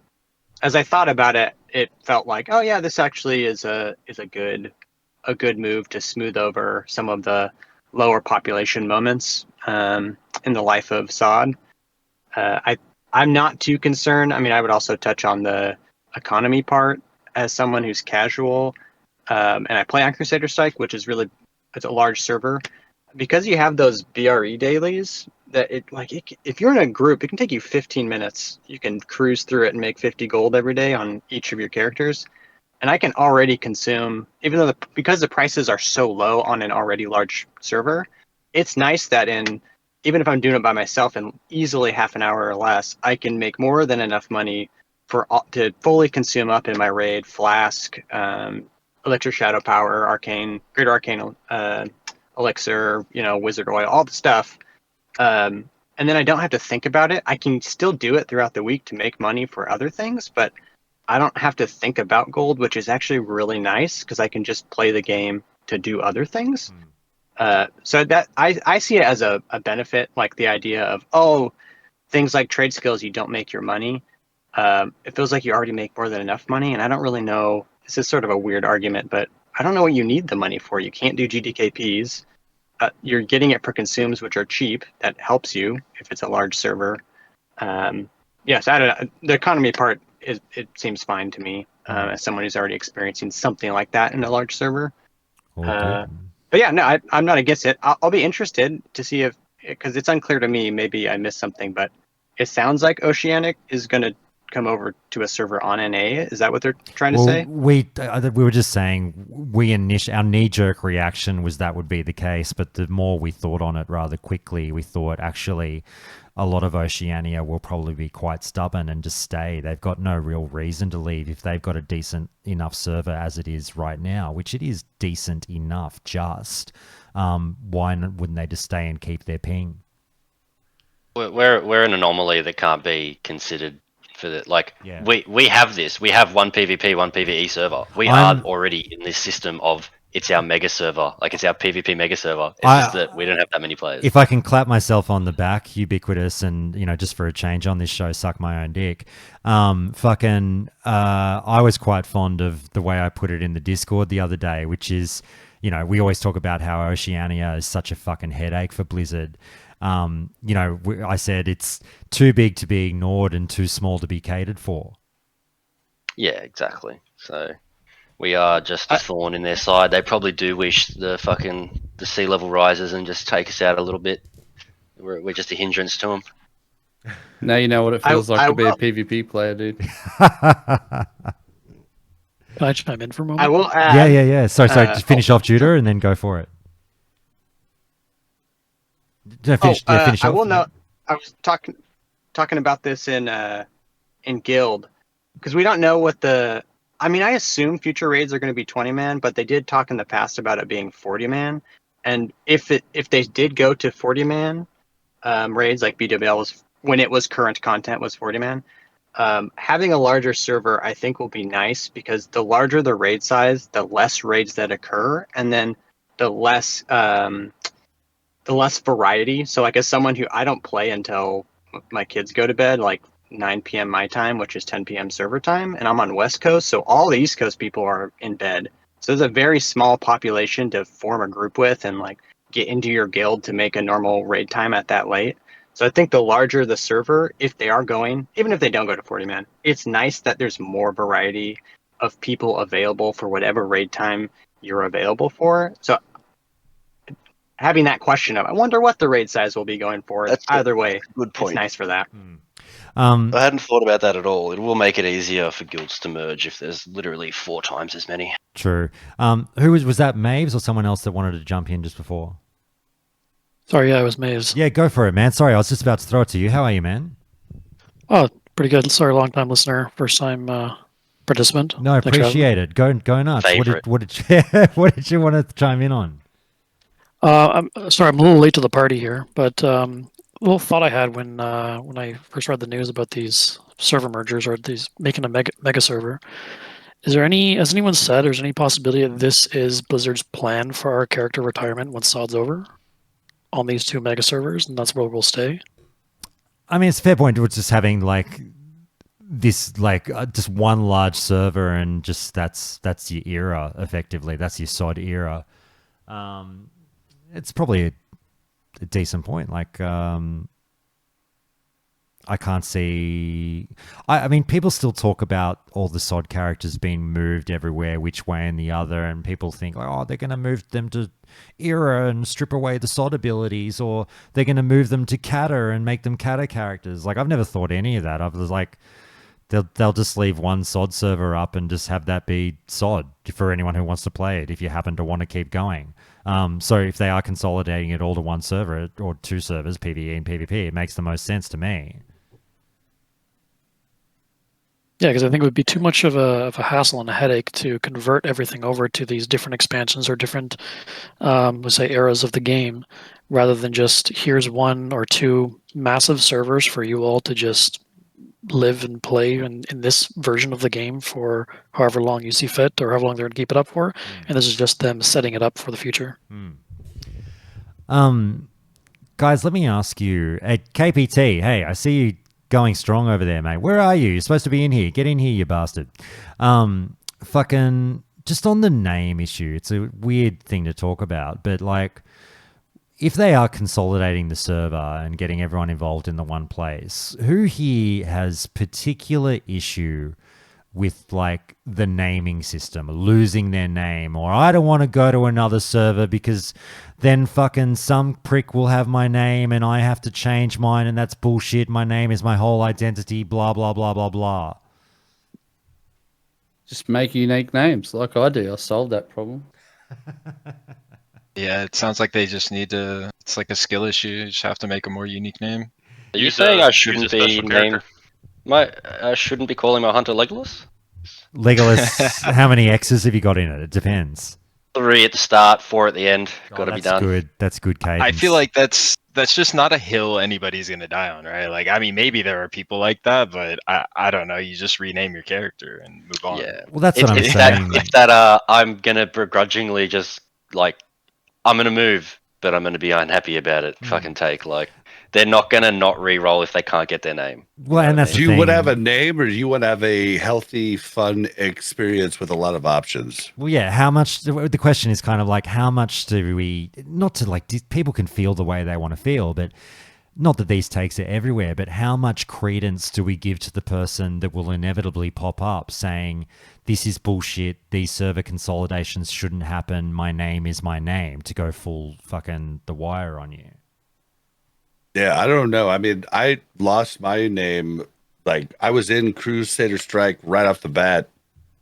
as I thought about it, it felt like, oh yeah, this actually is a good move to smooth over some of the lower population moments in the life of SOD. I'm not too concerned. I mean, I would also touch on the economy part as someone who's casual, and I play on Crusader Strike, which is it's a large server. Because you have those BRE dailies, if you're in a group, it can take you 15 minutes. You can cruise through it and make 50 gold every day on each of your characters. And I can already consume, even though because the prices are so low on an already large server, it's nice that even if I'm doing it by myself in easily half an hour or less, I can make more than enough money to fully consume up in my raid Flask, Elixir Shadow Power, Arcane, Greater Arcane Elixir, Wizard Oil, all the stuff. And then I don't have to think about it. I can still do it throughout the week to make money for other things, but I don't have to think about gold, which is actually really nice because I can just play the game to do other things. So that I see it as a benefit, like the idea of, things like trade skills, you don't make your money. It feels like you already make more than enough money, and I don't really know. This is sort of a weird argument, but I don't know what you need the money for. You can't do GDKPs. You're getting it for consumes, which are cheap. That helps you if it's a large server. Yes, I don't know. The economy part, it seems fine to me as someone who's already experiencing something like that in a large server. But yeah, no, I'm not against it. I'll be interested to see because it's unclear to me. Maybe I missed something, but it sounds like Oceanic is going to come over to a server on NA. Is that what they're trying to Well, say? we were just saying our knee-jerk reaction was that would be the case, but the more we thought on it rather quickly, we thought actually a lot of Oceania will probably be quite stubborn and just stay. They've got no real reason to leave if they've got a decent enough server as it is right now, which it is decent enough just. Why wouldn't they just stay and keep their ping? We're an anomaly that can't be considered for the like. Yeah. We have this. We have one PvP, one PvE server. We are already in this system of it's our mega server. Like it's our PvP mega server. It's just that we don't have that many players. If I can clap myself on the back, ubiquitous, and just for a change on this show, suck my own dick. I was quite fond of the way I put it in the Discord the other day, which is, we always talk about how Oceania is such a fucking headache for Blizzard. I said it's too big to be ignored and too small to be catered for. Yeah, exactly. So we are just a thorn in their side. They probably do wish the sea level rises and just take us out a little bit. We're just a hindrance to them. Now you know what it feels like to be a PvP player, dude. Can I chime in for a moment? I will add. Yeah. Sorry. Just finish off Judah and then go for it. Finish I off. will note. I was talking about this in Guild because we don't know what the. I mean, I assume future raids are going to be 20-man, but they did talk in the past about it being 40-man. And if they did go to 40-man raids, like BWL was when it was current content was 40-man, having a larger server I think will be nice because the larger the raid size, the less raids that occur, and then the less variety. So like as someone who I don't play until my kids go to bed, like 9 p.m. my time, which is 10 p.m. server time, and I'm on West Coast, so all the East Coast people are in bed. So there's a very small population to form a group with and like get into your guild to make a normal raid time at that late. So I think the larger the server, if they are going, even if they don't go to 40-man, it's nice that there's more variety of people available for whatever raid time you're available for. So having that question of, I wonder what the raid size will be going forward. Either way, good point. It's nice for that. I hadn't thought about that at all. It will make it easier for guilds to merge if there's literally 4 times as many. True. Who was that? Maves or someone else that wanted to jump in just before? Sorry, yeah, it was Maves. Yeah, go for it, man. Sorry, I was just about to throw it to you. How are you, man? Oh, pretty good. Sorry, long time listener, first time participant. No, I appreciate it. Go nuts. Favorite. What did you want to chime in on? I'm sorry, I'm a little late to the party here, but a little thought I had when I first read the news about these server mergers or these making a mega server. Has anyone said there's any possibility that this is Blizzard's plan for our character retirement when SOD's over on these 2 mega servers, and that's where we'll stay? I mean, it's a fair point. We're just having like this, like just one large server, and just that's your era effectively. That's your SOD era. It's probably a decent point. Like, I can't see. I mean, people still talk about all the SOD characters being moved everywhere, which way and the other, and people think, like, oh, they're going to move them to era and strip away the SOD abilities, or they're going to move them to Kata and make them Kata characters. Like, I've never thought any of that. I was like, they'll just leave one SOD server up and just have that be SOD for anyone who wants to play it if you happen to want to keep going. So if they are consolidating it all to one server or 2 servers, PvE and PvP, it makes the most sense to me. Yeah, because I think it would be too much of a hassle and a headache to convert everything over to these different expansions or different, let's say, eras of the game, rather than just here's 1 or 2 massive servers for you all to just live and play in this version of the game for however long you see fit or however long they're going to keep it up for. And this is just them setting it up for the future. Guys, let me ask you, at KPT, hey, I see you going strong over there, mate. Where are you? You're supposed to be in here. Get in here, you bastard. Fucking just on the name issue, it's a weird thing to talk about, but like, if they are consolidating the server and getting everyone involved in the one place, who here has particular issue with like the naming system, losing their name, or I don't want to go to another server because then fucking some prick will have my name and I have to change mine, and that's bullshit. My name is my whole identity, blah, blah, blah, blah, blah. Just make unique names like I do. I solved that problem. Yeah, it sounds like they just need to. It's like a skill issue. You just have to make a more unique name. Are you Use saying a- I use a shouldn't be special character. named? I shouldn't be calling my hunter Legolas? Legolas, how many X's have you got in it? It depends. 3 at the start, 4 at the end. Got to be That's done. good. That's good cadence. I feel like that's just not a hill anybody's gonna die on, right? Like, I mean, maybe there are people like that, but I don't know. You just rename your character and move on. Yeah. Well, that's what I'm If saying. I'm gonna begrudgingly just like, I'm gonna move, but I'm gonna be unhappy about it. Fucking take like, they're not gonna not re-roll if they can't get their name. Well, and that's Do the you thing. want to have a name, or do you want to have a healthy, fun experience with a lot of options? Well, yeah. How much? The question is kind of like, how much do we? Not to like, people can feel the way they want to feel, but not that these takes are everywhere. But how much credence do we give to the person that will inevitably pop up saying, "This is bullshit. These server consolidations shouldn't happen. My name is my name." To go full fucking The Wire on you. Yeah, I don't know. I mean, I lost my name. Like, I was in Crusader Strike right off the bat,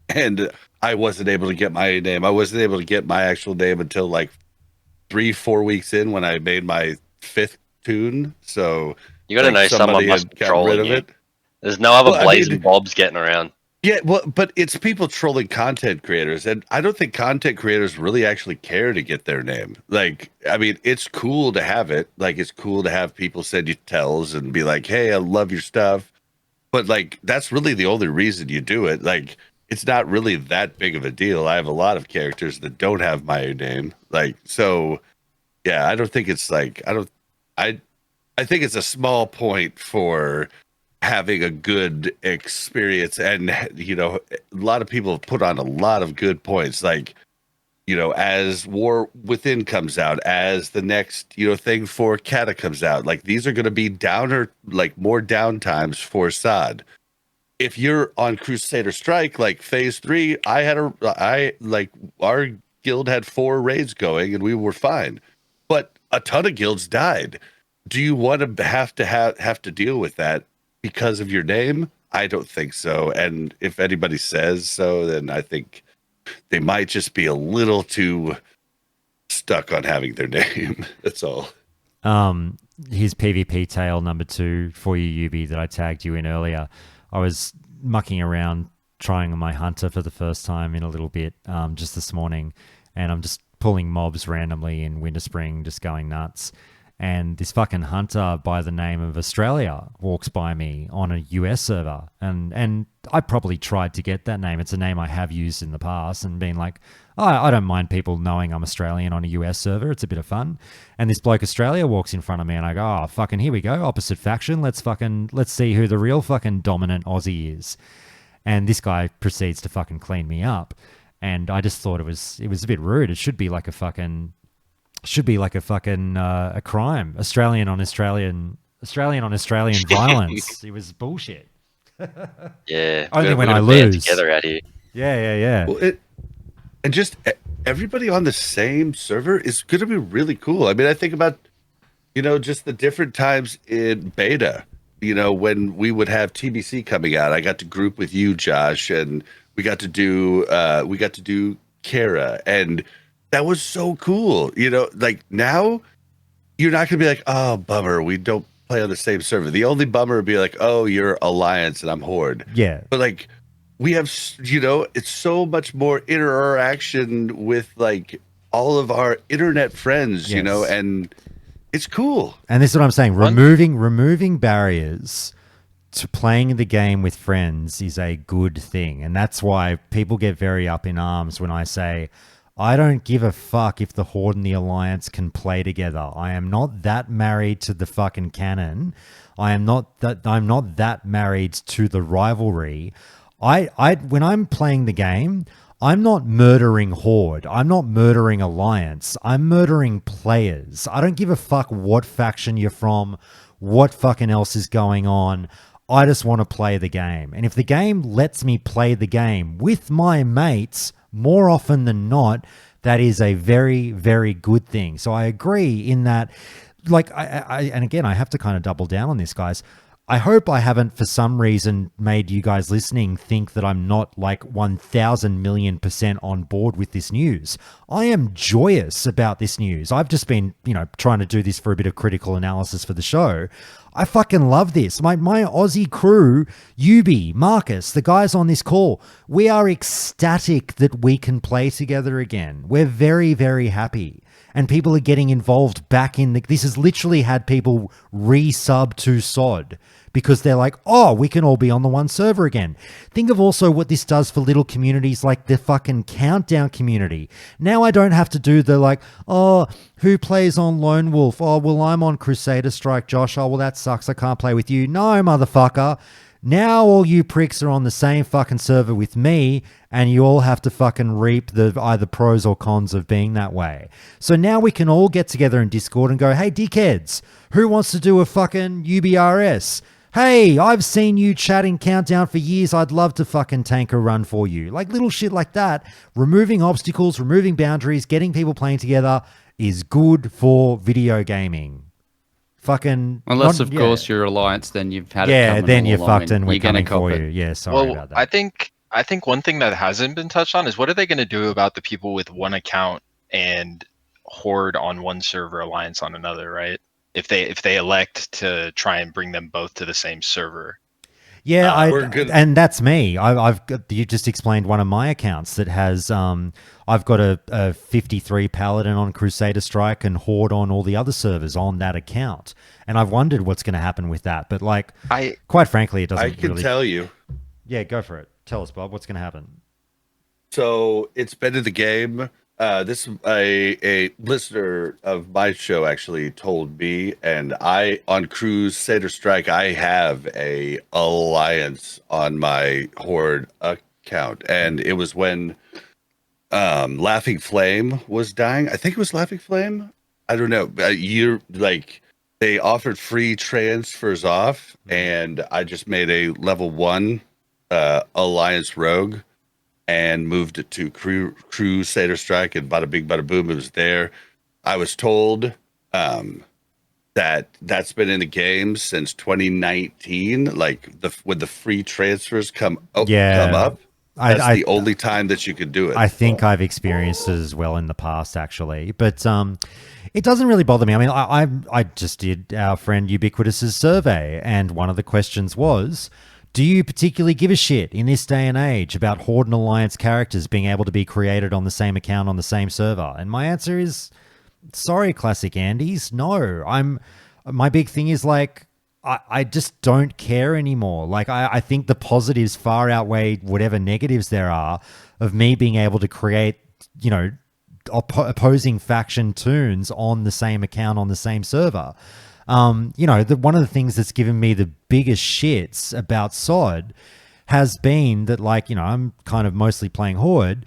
and I wasn't able to get my name. I wasn't able to get my actual name until like 3-4 weeks in, when I made my 5th tune. So You gotta like, know someone somebody must had be gotten rid trolling of you. it. There's no other Well, I blazing mean- bobs getting around. Yeah, well, but it's people trolling content creators, and I don't think content creators really actually care to get their name. Like, I mean, it's cool to have it. Like, it's cool to have people send you tells and be like, "Hey, I love your stuff," but like, that's really the only reason you do it. Like, it's not really that big of a deal. I have a lot of characters that don't have my name. Like, so yeah, I don't think it's like, I think it's a small point for having a good experience. And you know, a lot of people have put on a lot of good points, like, you know, as War Within comes out, as the next, you know, thing for Kata comes out, like, these are going to be downer, like, more downtimes for Sod. If you're on Crusader Strike, like phase 3, I like, our guild had 4 raids going and we were fine, but a ton of guilds died. Do you want to have to deal with that because of your name? I don't think so. And if anybody says so, then I think they might just be a little too stuck on having their name. That's all. His PvP tale number 2 for you, Yubi, that I tagged you in earlier. I was mucking around trying my hunter for the first time in a little bit just this morning, and I'm just pulling mobs randomly in Winterspring, just going nuts. And this fucking hunter by the name of Australia walks by me on a US server. And I probably tried to get that name. It's a name I have used in the past, and been like, oh, I don't mind people knowing I'm Australian on a US server. It's a bit of fun. And this bloke Australia walks in front of me, and I go, oh, fucking here we go. Opposite faction. Let's see who the real fucking dominant Aussie is. And this guy proceeds to fucking clean me up. And I just thought it was a bit rude. It should be like a fucking a crime. Australian on Australian violence. It was bullshit. Yeah. Only when we I gotta band lose. together out here. Yeah. Well, and just everybody on the same server is going to be really cool. I mean, I think about, you know, just the different times in beta, you know, when we would have TBC coming out. I got to group with you, Josh, and we got to do Kara, and that was so cool. You know, like, now you're not going to be like, oh, bummer, we don't play on the same server. The only bummer would be like, oh, you're Alliance and I'm Horde. Yeah. But like, we have, you know, it's so much more interaction with like all of our internet friends, you know, Yes. and it's cool. And this is what I'm saying. Removing barriers to playing the game with friends is a good thing. And that's why people get very up in arms when I say, I don't give a fuck if the Horde and the Alliance can play together. I am not that married to the fucking canon. I'm not that married to the rivalry. When I'm playing the game, I'm not murdering Horde. I'm not murdering Alliance. I'm murdering players. I don't give a fuck what faction you're from, what fucking else is going on. I just want to play the game. And if the game lets me play the game with my mates, more often than not, that is a very, very good thing. So I agree in that, like, and again, I have to kind of double down on this, guys. I hope I haven't, for some reason, made you guys listening think that I'm not like 1,000,000,000% on board with this news. I am joyous about this news. I've just been, trying to do this for a bit of critical analysis for the show. I fucking love this. My Aussie crew, Yubi, Marcus, the guys on this call, we are ecstatic that we can play together again. We're very, very happy. And people are getting involved back in this has literally had people resub to SOD because they're like, oh, we can all be on the one server again. Think of also what this does for little communities like the fucking Countdown community. Now I don't have to do the like, oh, who plays on Lone Wolf? Oh, well, I'm on Crusader Strike, Josh. Oh, well, that sucks. I can't play with you. No, motherfucker. Now all you pricks are on the same fucking server with me, and you all have to fucking reap the either pros or cons of being that way. So now we can all get together in Discord and go, hey, dickheads, who wants to do a fucking UBRS? Hey, I've seen you chatting Countdown for years. I'd love to fucking tank a run for you. Like little shit like that. Removing obstacles, removing boundaries, getting people playing together is good for video gaming. Fucking unless of course you're Alliance, then you've had it coming then all you're along fucked and we're coming for it. you. Yeah, sorry about that. I think one thing that hasn't been touched on is what are they going to do about the people with one account and Horde on one server, Alliance on another, right? If they elect to try and bring them both to the same server. Yeah, and that's me. You just explained one of my accounts that has I've got a 53 Paladin on Crusader Strike and Horde on all the other servers on that account, and I've wondered what's going to happen with that. But like, quite frankly, it doesn't. I can tell you. Yeah, go for it. Tell us, Bob. What's going to happen? So it's been in the game. This a listener of my show actually told me, and I on Crusader Strike I have a Alliance on my Horde account, and it was when Laughing Flame was dying. I think it was Laughing Flame. I don't know. You're like they offered free transfers off, and I just made a level 1 Alliance Rogue and moved it to Crusader Strike, and bada bing, bada boom, it was there. I was told that's been in the game since 2019. Like when the free transfers come up, that's the only time that you could do it. I think I've experienced it as well in the past, actually, but it doesn't really bother me. I mean, I just did our friend Ubiquitous's survey, and one of the questions was, do you particularly give a shit in this day and age about Horde and Alliance characters being able to be created on the same account on the same server? And my answer is, sorry, Classic Andes, no. My big thing is like, I just don't care anymore. Like, I think the positives far outweigh whatever negatives there are of me being able to create, opposing faction tunes on the same account on the same server. One of the things that's given me the biggest shits about SOD has been that, like, I'm kind of mostly playing Horde.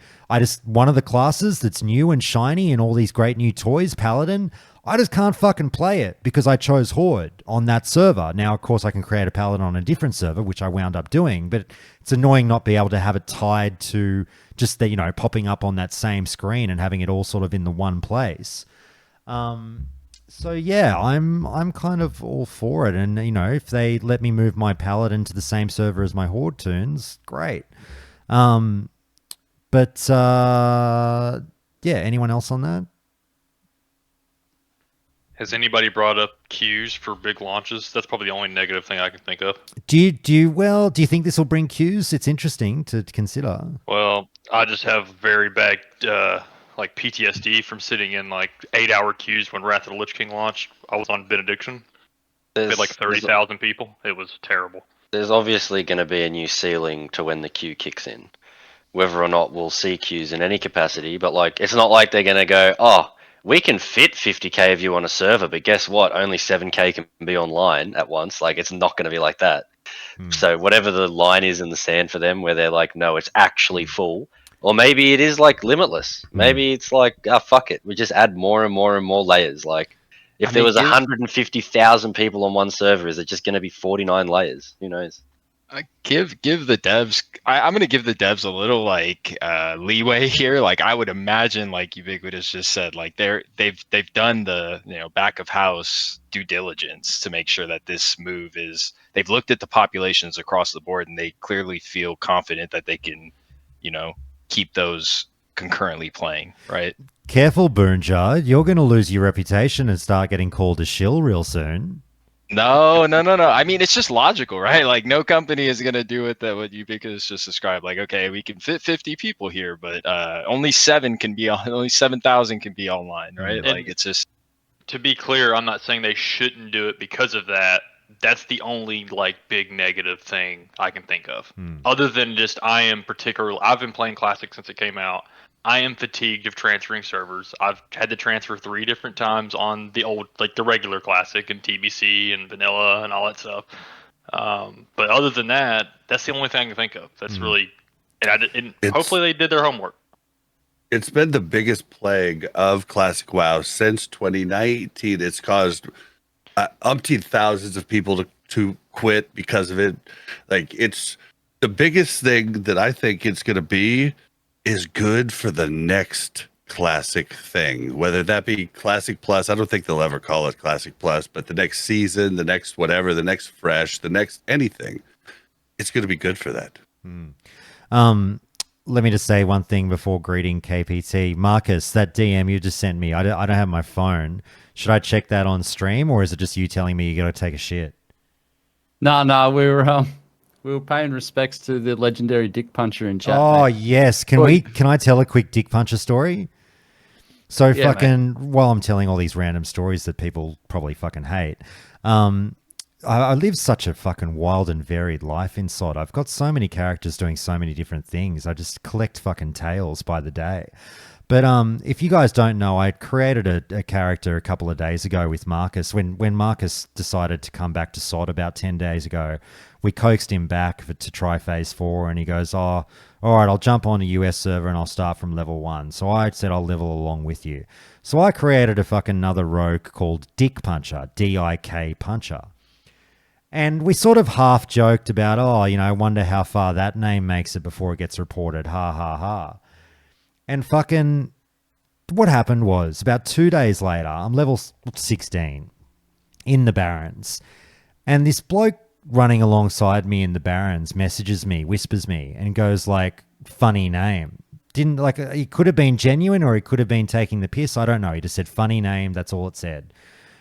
One of the classes that's new and shiny and all these great new toys, Paladin, I just can't fucking play it because I chose Horde on that server. Now, of course, I can create a Paladin on a different server, which I wound up doing, but it's annoying not be able to have it tied to just the, popping up on that same screen and having it all sort of in the one place. So yeah, I'm kind of all for it, and if they let me move my Paladin to the same server as my Horde tunes, great. But anyone else on that? Has anybody brought up queues for big launches? That's probably the only negative thing I can think of. Do you think this will bring queues? It's interesting to consider. Well, I just have very bad like PTSD from sitting in like 8-hour queues when Wrath of the Lich King launched. I was on Benediction. We had like 30,000 people. It was terrible. There's obviously going to be a new ceiling to when the queue kicks in. Whether or not we'll see queues in any capacity, but like it's not like they're going to go, oh, we can fit 50k of you on a server, but guess what? Only 7k can be online at once. Like, it's not going to be like that. So whatever the line is in the sand for them, where they're like, no, it's actually full. Or maybe it is like limitless. Maybe it's like, fuck it. We just add more and more and more layers. Like, If there was 150,000 people on one server, is it just going to be 49 layers? Who knows? Give the devs. I'm gonna give the devs a little like leeway here. Like I would imagine, like Ubiquitous just said, like they've done the back of house due diligence to make sure that this move is. They've looked at the populations across the board, and they clearly feel confident that they can, keep those concurrently playing. Right. Careful, Boonjar. You're going to lose your reputation and start getting called a shill real soon. No. I mean, it's just logical, right? Like, no company is gonna do it that what Ubiquitous just described. Like, okay, we can fit 50 people here, but only 7,000 can be online, right? And like, it's just. To be clear, I'm not saying they shouldn't do it because of that. That's the only like big negative thing I can think of. Other than just I've been playing Classic since it came out. I am fatigued of transferring servers. I've had to transfer 3 different times on the old, like the regular Classic and TBC and Vanilla and all that stuff. But other than that, that's the only thing I can think of. That's really, and hopefully they did their homework. It's been the biggest plague of Classic WoW since 2019. It's caused umpteen thousands of people to quit because of it. Like, it's the biggest thing that I think it's going to be is good for the next Classic thing, whether that be Classic Plus. I don't think they'll ever call it Classic Plus, but the next season, the next whatever, the next fresh, the next anything, it's going to be good for that. Let me just say one thing before greeting KPT. Marcus, that DM you just sent me, I don't have my phone. Should I check that on stream, or is it just you telling me you got to take a shit? No, we were paying respects to the legendary Dick Puncher in chat. Oh, mate. yes. Can I tell a quick Dick Puncher story? So Yeah, while I'm telling all these random stories that people probably fucking hate, I live such a fucking wild and varied life in SOD. I've got so many characters doing so many different things. I just collect fucking tales by the day. But if you guys don't know, I created a character a couple of days ago with Marcus. When Marcus decided to come back to SOD about 10 days ago, we coaxed him back to try Phase 4, and he goes, oh, all right, I'll jump on a US server and I'll start from level 1. So I said I'll level along with you. So I created a fucking another rogue called Dick Puncher, D-I-K Puncher. And we sort of half joked about, I wonder how far that name makes it before it gets reported, ha ha ha. And fucking what happened was about 2 days later, I'm level 16 in the Barrens, and this bloke running alongside me in the Barrens messages me, whispers me, and goes like, funny name. Didn't like, he could have been genuine or he could have been taking the piss. I don't know. He just said funny name. That's all it said.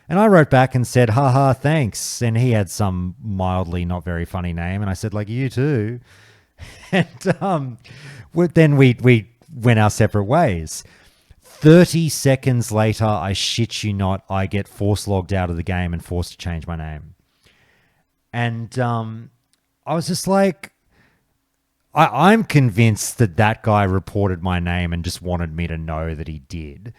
And I wrote back and said, haha, thanks. And he had some mildly not very funny name. And I said, like, you too. And then we went our separate ways. 30 seconds later, I shit you not, I get force logged out of the game and forced to change my name. And I was just like, I'm convinced that guy reported my name and just wanted me to know that he did.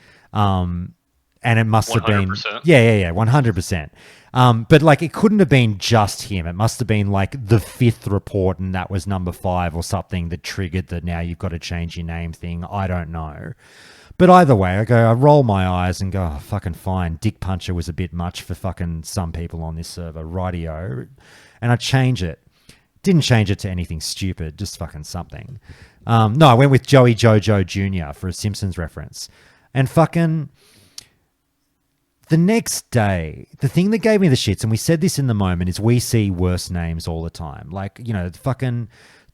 And it must have been... 100%. Yeah, 100%. But like, it couldn't have been just him. It must have been like the 5th report, and that was number 5 or something that triggered the now you've got to change your name thing. I don't know. But either way, I roll my eyes and go, oh, fucking fine. Dick Puncher was a bit much for fucking some people on this server. Rightio. And I change it. Didn't change it to anything stupid, just fucking something. No, I went with Joey Jojo Jr. for a Simpsons reference. And fucking... the next day, the thing that gave me the shits, and we said this in the moment, is we see worse names all the time. Like, fucking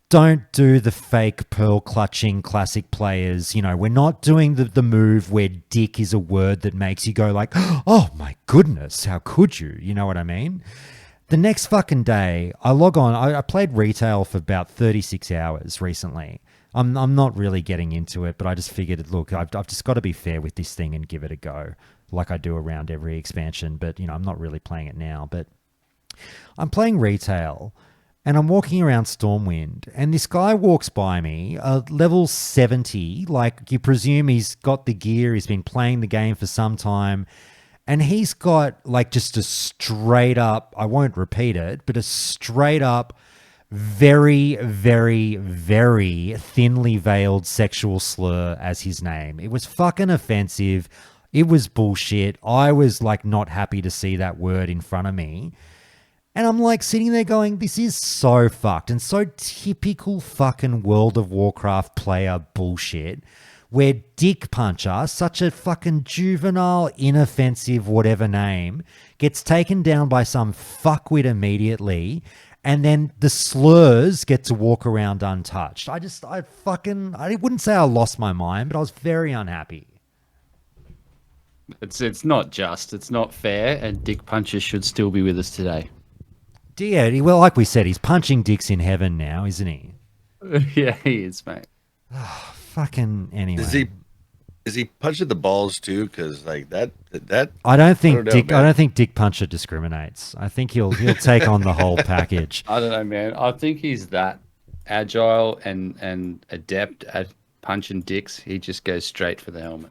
don't do the fake pearl clutching classic players. We're not doing the move where dick is a word that makes you go like, oh my goodness, how could you? You know what I mean? The next fucking day, I log on. I played retail for about 36 hours recently. I'm not really getting into it, but I just figured, look, I've just got to be fair with this thing and give it a go, like I do around every expansion. But, I'm not really playing it now. But I'm playing retail, and I'm walking around Stormwind, and this guy walks by me, level 70, like you presume he's got the gear, he's been playing the game for some time, and he's got like just a straight up, I won't repeat it, but a straight up, very, very, very thinly veiled sexual slur as his name. It was fucking offensive. It was bullshit. I was like not happy to see that word in front of me. And I'm like sitting there going, this is so fucked and so typical fucking World of Warcraft player bullshit where Dick Puncher, such a fucking juvenile, inoffensive, whatever name, gets taken down by some fuckwit immediately. And then the slurs get to walk around untouched. I wouldn't say I lost my mind, but I was very unhappy. It's not just. It's not fair, and Dick Puncher should still be with us today. Dear, well, like we said, he's punching dicks in heaven now, isn't he? Yeah, he is, mate. Fucking anyway. Is he punching the balls too? Because like that. I don't think man. I don't think Dick Puncher discriminates. I think he'll take on the whole package. I don't know, man. I think he's that agile and adept at punching dicks. He just goes straight for the helmet.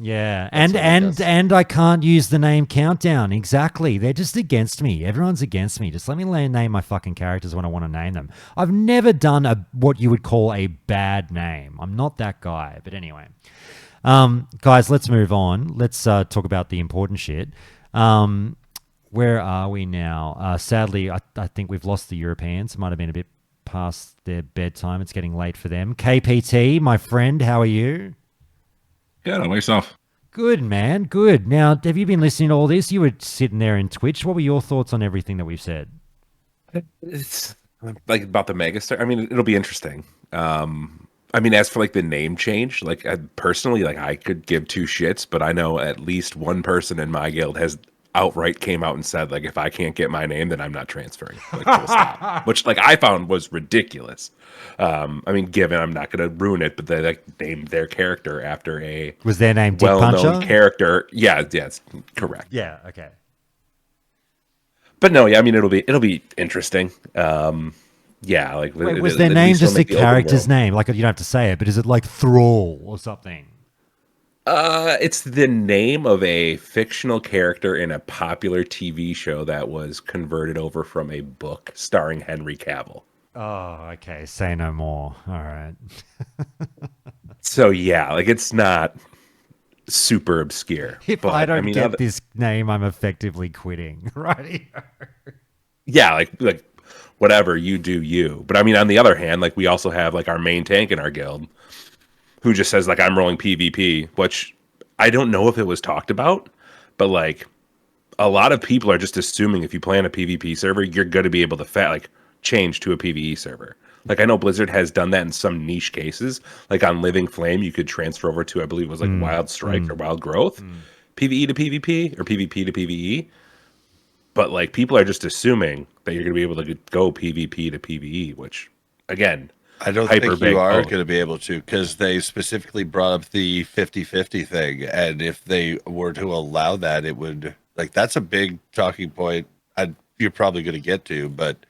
Yeah, That's all he does. and I can't use the name Countdown. Exactly. They're just against me. Everyone's against me. Just let me name my fucking characters when I want to name them. I've never done what you would call a bad name. I'm not that guy. But anyway. Guys, let's move on. Let's talk about the important shit. Where are we now? Sadly, I think we've lost the Europeans. Might have been a bit past their bedtime. It's getting late for them. KPT, my friend, how are you? Good. How yourself? Good, man. Good. Now, have you been listening to all this? You were sitting there in Twitch. What were your thoughts on everything that we've said? It's like about the megastar. I mean, it'll be interesting. I mean, as for like the name change, like personally, like I could give two shits, but I know at least one person in my guild has outright came out and said, like, if I can't get my name, then I'm not transferring. Like, full stop. Which, like, I found was ridiculous. I mean, given I'm not going to ruin it, but they like named their character after a Was their name Dick well-known Puncher? character. Yeah, it's correct. Yeah. Okay. But no, yeah, I mean, it'll be interesting. Yeah, like Wait, was their name just a character's name? Like, you don't have to say it, but is it like Thrall or something? It's the name of a fictional character in a popular TV show that was converted over from a book starring Henry Cavill. Oh, okay. Say no more. All right. So yeah, like it's not super obscure. If but, I don't mean, get this name, I'm effectively quitting. Right. Yeah, like whatever you do, you. But I mean, on the other hand, like we also have like our main tank in our guild, who just says like I'm rolling PvP, which I don't know if it was talked about, but like a lot of people are just assuming if you play on a PvP server, you're going to be able to change to a PvE server. Like I know Blizzard has done that in some niche cases, like on Living Flame, you could transfer over to I believe it was like Wild Strike or Wild Growth, PvE to PvP or PvP to PvE. But like people are just assuming that you're going to be able to go PvP to PvE, which again. I don't think you are going to be able to because they specifically brought up the 50-50 thing. And if they were to allow that, it would like that's a big talking point you're probably going to get to. But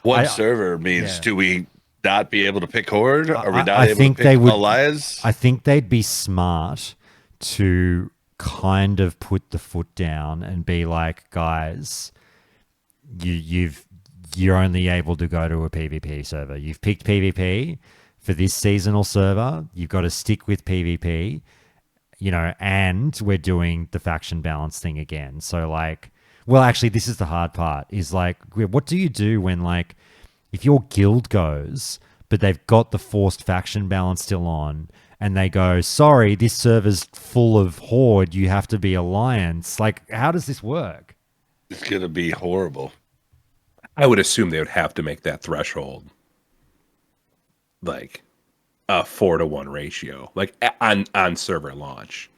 one server means do we not be able to pick Horde? Are we not able to pick Alliance? I think they'd be smart to kind of put the foot down and be like, guys, you're only able to go to a PvP server. You've picked PvP for this seasonal server. You've got to stick with PvP, and we're doing the faction balance thing again. So like, well, actually, this is the hard part is like, what do you do when like, if your guild goes, but they've got the forced faction balance still on and they go, sorry, this server's full of Horde. You have to be Alliance. Like, how does this work? It's going to be horrible. I would assume they would have to make that threshold like a 4-to-1 ratio, like on server launch.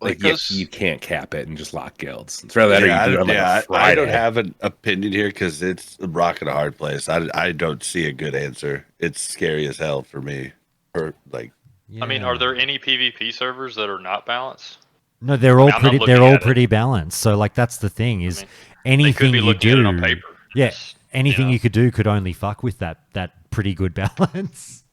Like you can't cap it and just lock guilds. It's rather I don't have an opinion here because it's a rock and a hard place. I don't see a good answer. It's scary as hell for me. I mean, are there any PvP servers that are not balanced? No, they're all pretty balanced. So like that's the thing is anything you do on paper. Yeah, anything you could do could only fuck with that pretty good balance.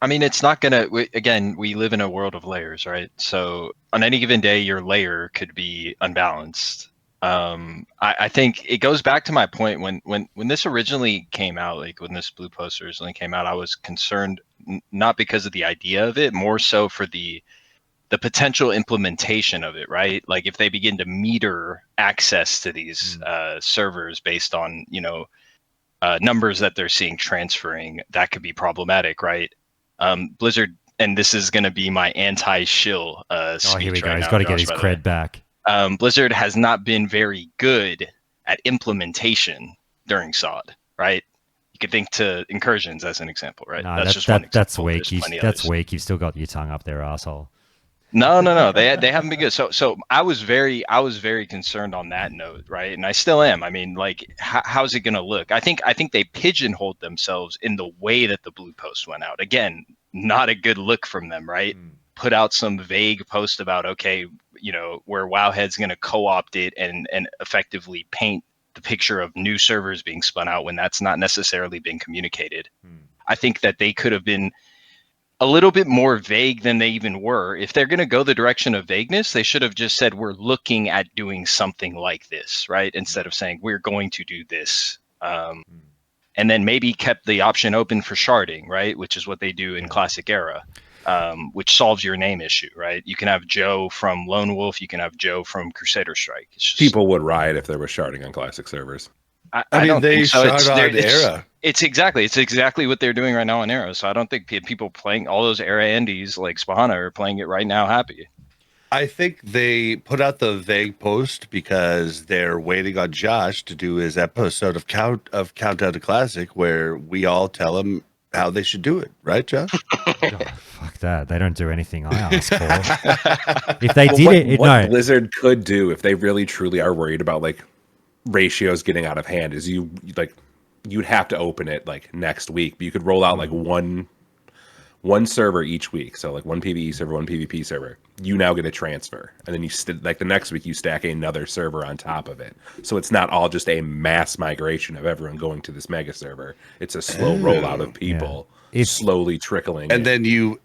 I mean, it's not gonna. Again, we live in a world of layers, right? So on any given day, your layer could be unbalanced. I think it goes back to my point when this originally came out, like when this blue post originally came out, I was concerned not because of the idea of it, more so for the potential implementation of it, right? Like if they begin to meter access to these servers based on, numbers that they're seeing transferring, that could be problematic, right? Blizzard, and this is going to be my anti-shill speech here we go. right He's now, got to get Josh, his by the way. cred back. Blizzard has not been very good at implementation during SOD, right? You could think to incursions as an example, right? No, That's just one example. that's weak. There's plenty That's others. weak. You've still got your tongue up there, asshole. No. They haven't been good. So I was very concerned on that note, right? And I still am. I mean, like, how's it going to look? I think they pigeonholed themselves in the way that the blue post went out. Again, not a good look from them, right? Put out some vague post about, okay, where Wowhead's going to co-opt it and effectively paint the picture of new servers being spun out when that's not necessarily been communicated. I think that they could have been a little bit more vague than they even were. If they're going to go the direction of vagueness, they should have just said, we're looking at doing something like this, right? Instead of saying, we're going to do this. And then maybe kept the option open for sharding, right? Which is what they do in Classic Era, which solves your name issue, right? You can have Joe from Lone Wolf. You can have Joe from Crusader Strike. It's just, People would riot if there was sharding on classic servers. I I mean, don't they think so. shard on Era. It's exactly what they're doing right now on Arrow. So I don't think people playing all those Era Andes like Spahana are playing it right now happy. I think they put out the vague post because they're waiting on Josh to do his episode of Countdown to Classic, where we all tell him how they should do it, right, Josh? Fuck that. They don't do anything I ask for. If they Well, did what Blizzard could do if they really truly are worried about like ratios getting out of hand is you'd have to open it like next week, but you could roll out like one server each week. So like one PvE server, one PvP server. You now get a transfer, and then you like the next week you stack another server on top of it. So it's not all just a mass migration of everyone going to this mega server. It's a slow rollout of people slowly trickling. And then you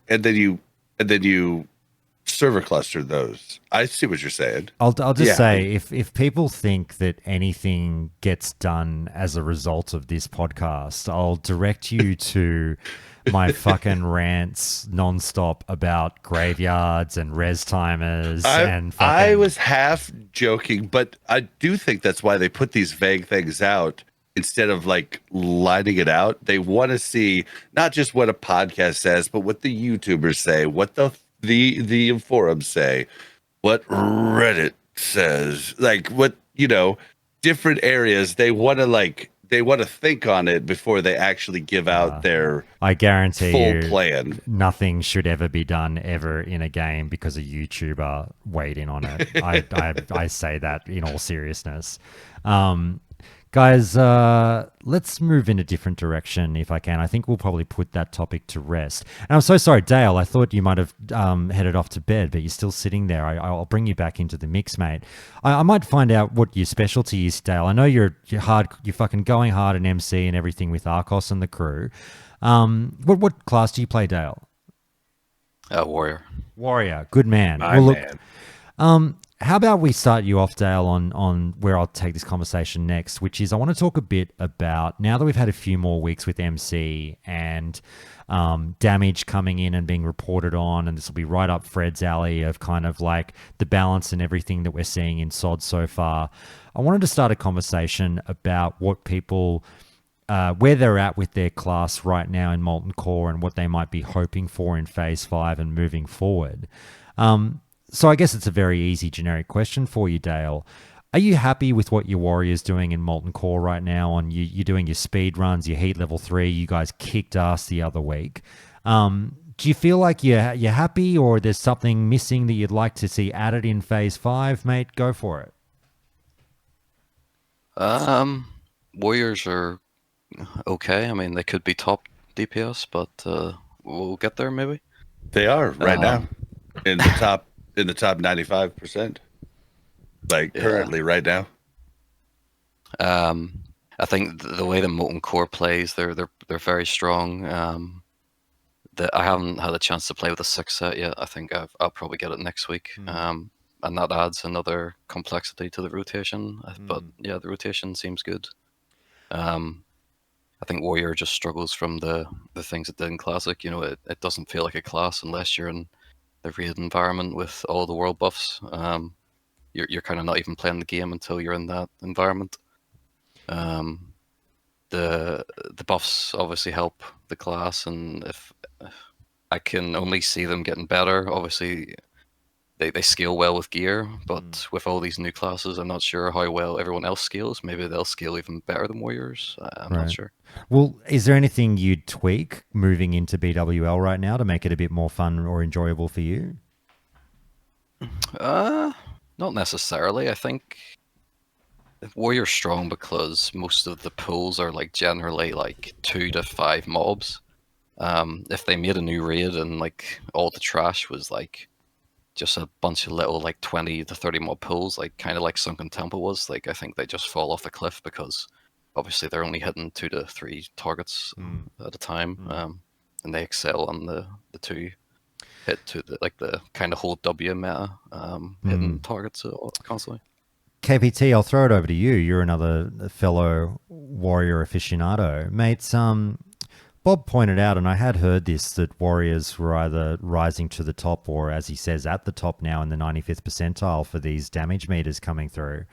server cluster those. I see what you're saying. I'll just say if people think that anything gets done as a result of this podcast, I'll direct you to my fucking rants nonstop about graveyards and res timers I was half joking, but I do think that's why they put these vague things out instead of like lining it out. They want to see not just what a podcast says, but what the YouTubers say, what the forums say, what Reddit says, like what, different areas. They want to think on it before they actually give out their I guarantee full plan. Nothing should ever be done ever in a game because a YouTuber weighed in on it. I say that in all seriousness. Guys, let's move in a different direction if I can. I think we'll probably put that topic to rest. And I'm so sorry, Dale. I thought you might have headed off to bed, but you're still sitting there. I'll bring you back into the mix, mate. I might find out what your specialty is, Dale. I know you're fucking going hard in MC and everything with Arcos and the crew. What class do you play, Dale? Warrior. Warrior. Good man. Man. How about we start you off, Dale, on where I'll take this conversation next, which is I want to talk a bit about, now that we've had a few more weeks with MC and damage coming in and being reported on, and this will be right up Fred's alley of kind of like the balance and everything that we're seeing in SOD so far. I wanted to start a conversation about what people, where they're at with their class right now in Molten Core and what they might be hoping for in Phase 5 and moving forward. So I guess it's a very easy generic question for you, Dale. Are you happy with what your Warrior's doing in Molten Core right now? And you're doing your speed runs, your heat level 3. You guys kicked ass the other week. Do you feel like you're happy, or there's something missing that you'd like to see added in Phase 5, mate? Go for it. Warriors are okay. I mean, they could be top DPS, but we'll get there maybe. They are right now in the top 95%. Currently right now. I think the way the Molten Core plays, they're very strong. I haven't had a chance to play with the 6 set yet. I think I'll probably get it next week. and that adds another complexity to the rotation. But yeah, the rotation seems good. I think Warrior just struggles from the things it did in Classic. You know, it doesn't feel like a class unless you're in the raid environment with all the world buffs. You're kind of not even playing the game until you're in that environment. The buffs obviously help the class, and if I can only see them getting better. Obviously, they scale well with gear, but with all these new classes, I'm not sure how well everyone else scales. Maybe they'll scale even better than Warriors. I'm not sure. Well, is there anything you'd tweak moving into BWL right now to make it a bit more fun or enjoyable for you? Not necessarily. I think Warrior's strong because most of the pools are like generally like 2 to 5 mobs. If they made a new raid and like all the trash was like just a bunch of little like 20 to 30 mob pools, like kind of like Sunken Temple was, like I think they just fall off the cliff because obviously they're only hitting 2 to 3 targets at a time, and they excel on the 2 hit to the kind of whole W meta, hitting targets constantly. KPT, I'll throw it over to you. You're another fellow Warrior aficionado. Mates, Bob pointed out, and I had heard this, that Warriors were either rising to the top or, as he says, at the top now in the 95th percentile for these damage meters coming through.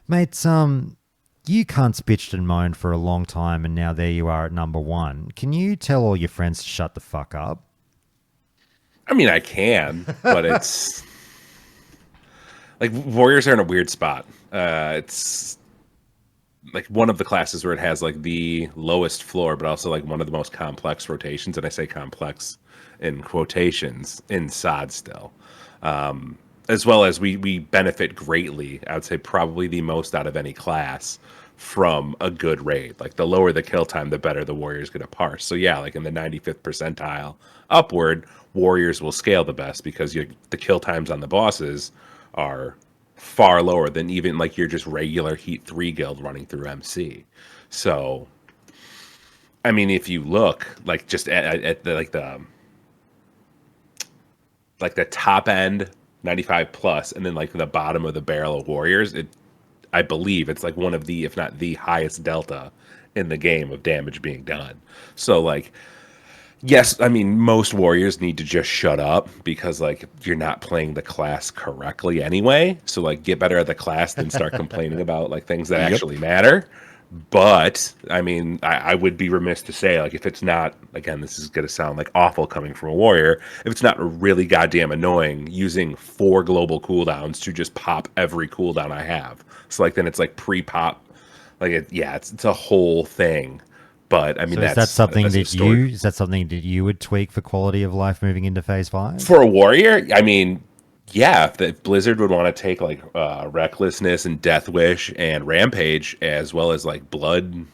Mates, you cunts bitched and moaned for a long time, and now there you are at number 1. Can you tell all your friends to shut the fuck up? I mean, I can, but it's like Warriors are in a weird spot. It's like one of the classes where it has like the lowest floor, but also like one of the most complex rotations. And I say complex in quotations in SOD still. As well as we benefit greatly, I would say probably the most out of any class from a good raid. Like the lower the kill time, the better the Warriors get to parse. So yeah, like in the 95th percentile upward, Warriors will scale the best because the kill times on the bosses are far lower than even like your just regular Heat 3 guild running through MC. So, I mean, if you look like just at the the top end 95 plus, and then like the bottom of the barrel of Warriors, I believe it's like one of the, if not the highest delta in the game of damage being done. So like, yes, I mean, most Warriors need to just shut up because, like, you're not playing the class correctly anyway. So, like, get better at the class than start complaining about, like, things that actually matter. But, I mean, I would be remiss to say, like, if it's not, again, this is going to sound, like, awful coming from a Warrior, if it's not really goddamn annoying using 4 global cooldowns to just pop every cooldown I have. So, like, then it's, like, pre-pop. Like, it's a whole thing. But I mean, so is that something that you would tweak for quality of life moving into Phase 5? For a Warrior, I mean, yeah, if Blizzard would want to take like Recklessness and Death Wish and Rampage, as well as like Blood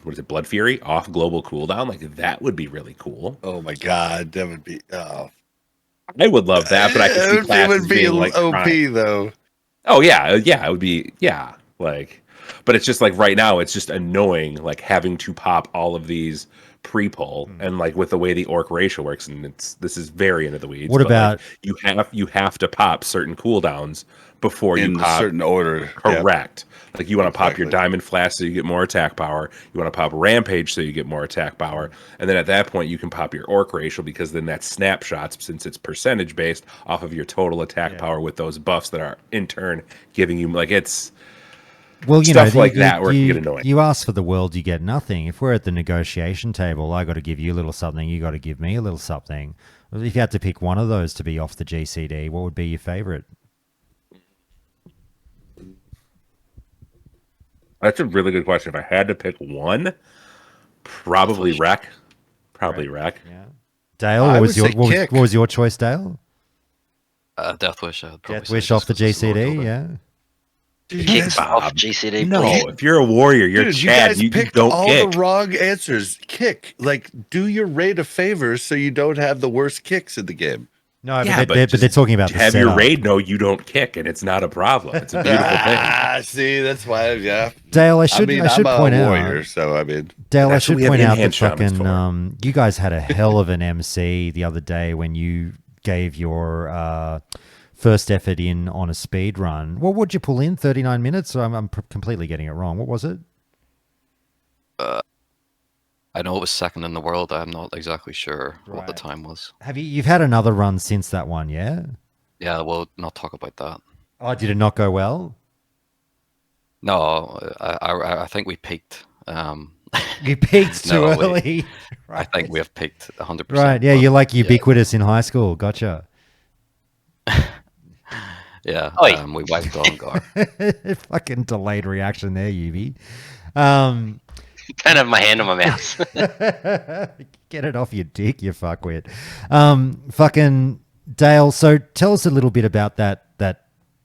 Fury off global cooldown, like that would be really cool. Oh my god, that would be. Oh. I would love that, but I could see classes it would be being like OP though. Oh yeah, it would be like. But it's just like right now, it's just annoying, like having to pop all of these pre-pull and like with the way the orc ratio works, and this is very into the weeds. What about like, you have to pop certain cooldowns before you pop in a certain order? Correct. Yep. Like you want to pop your Diamond Flash so you get more attack power. You want to pop Rampage so you get more attack power, and then at that point you can pop your orc ratio because then that's snapshots since it's percentage based off of your total attack power with those buffs that are in turn giving you like it's. Well, you stuff know, like that where it can get annoying. You ask for the world, you get nothing. If we're at the negotiation table, I got to give you a little something, you got to give me a little something. If you had to pick one of those to be off the GCD, what would be your favorite? That's a really good question. If I had to pick one, probably Wreck. Probably Wreck. Yeah. Dale, what was your choice, Dale? Death Wish. Death Wish off the GCD, yeah. Kick off GCD. No, please. if you're a Warrior, you're Chad. You guys picked don't all kick. the wrong answers. Kick. Like, do your raid a favor so you don't have the worst kicks in the game. No, but they're talking about have your raid. No, you don't kick, and it's not a problem. It's a beautiful thing. See, that's why. Yeah, Dale, I should point out. Warrior, so I mean, Dale, I should point out that fucking you guys had a hell of an MC the other day when you gave your first effort in on a speed run. What would you pull in? 39 minutes? I'm completely getting it wrong. What was it? I know it was second in the world. I'm not exactly sure what the Right. time was. You've had another run since that one, yeah? Yeah, we'll not talk about that. Oh, did it not go well? No, I think we peaked. You peaked too No, early. I think we have peaked 100%. Right, yeah, but you're like ubiquitous in high school. Gotcha. Yeah, Oi. we wiped on Gar. Fucking delayed reaction there, Yubi. Um, Can't have my hand on my mouth. Get it off your dick, you fuckwit. Fucking Dale, so tell us a little bit about that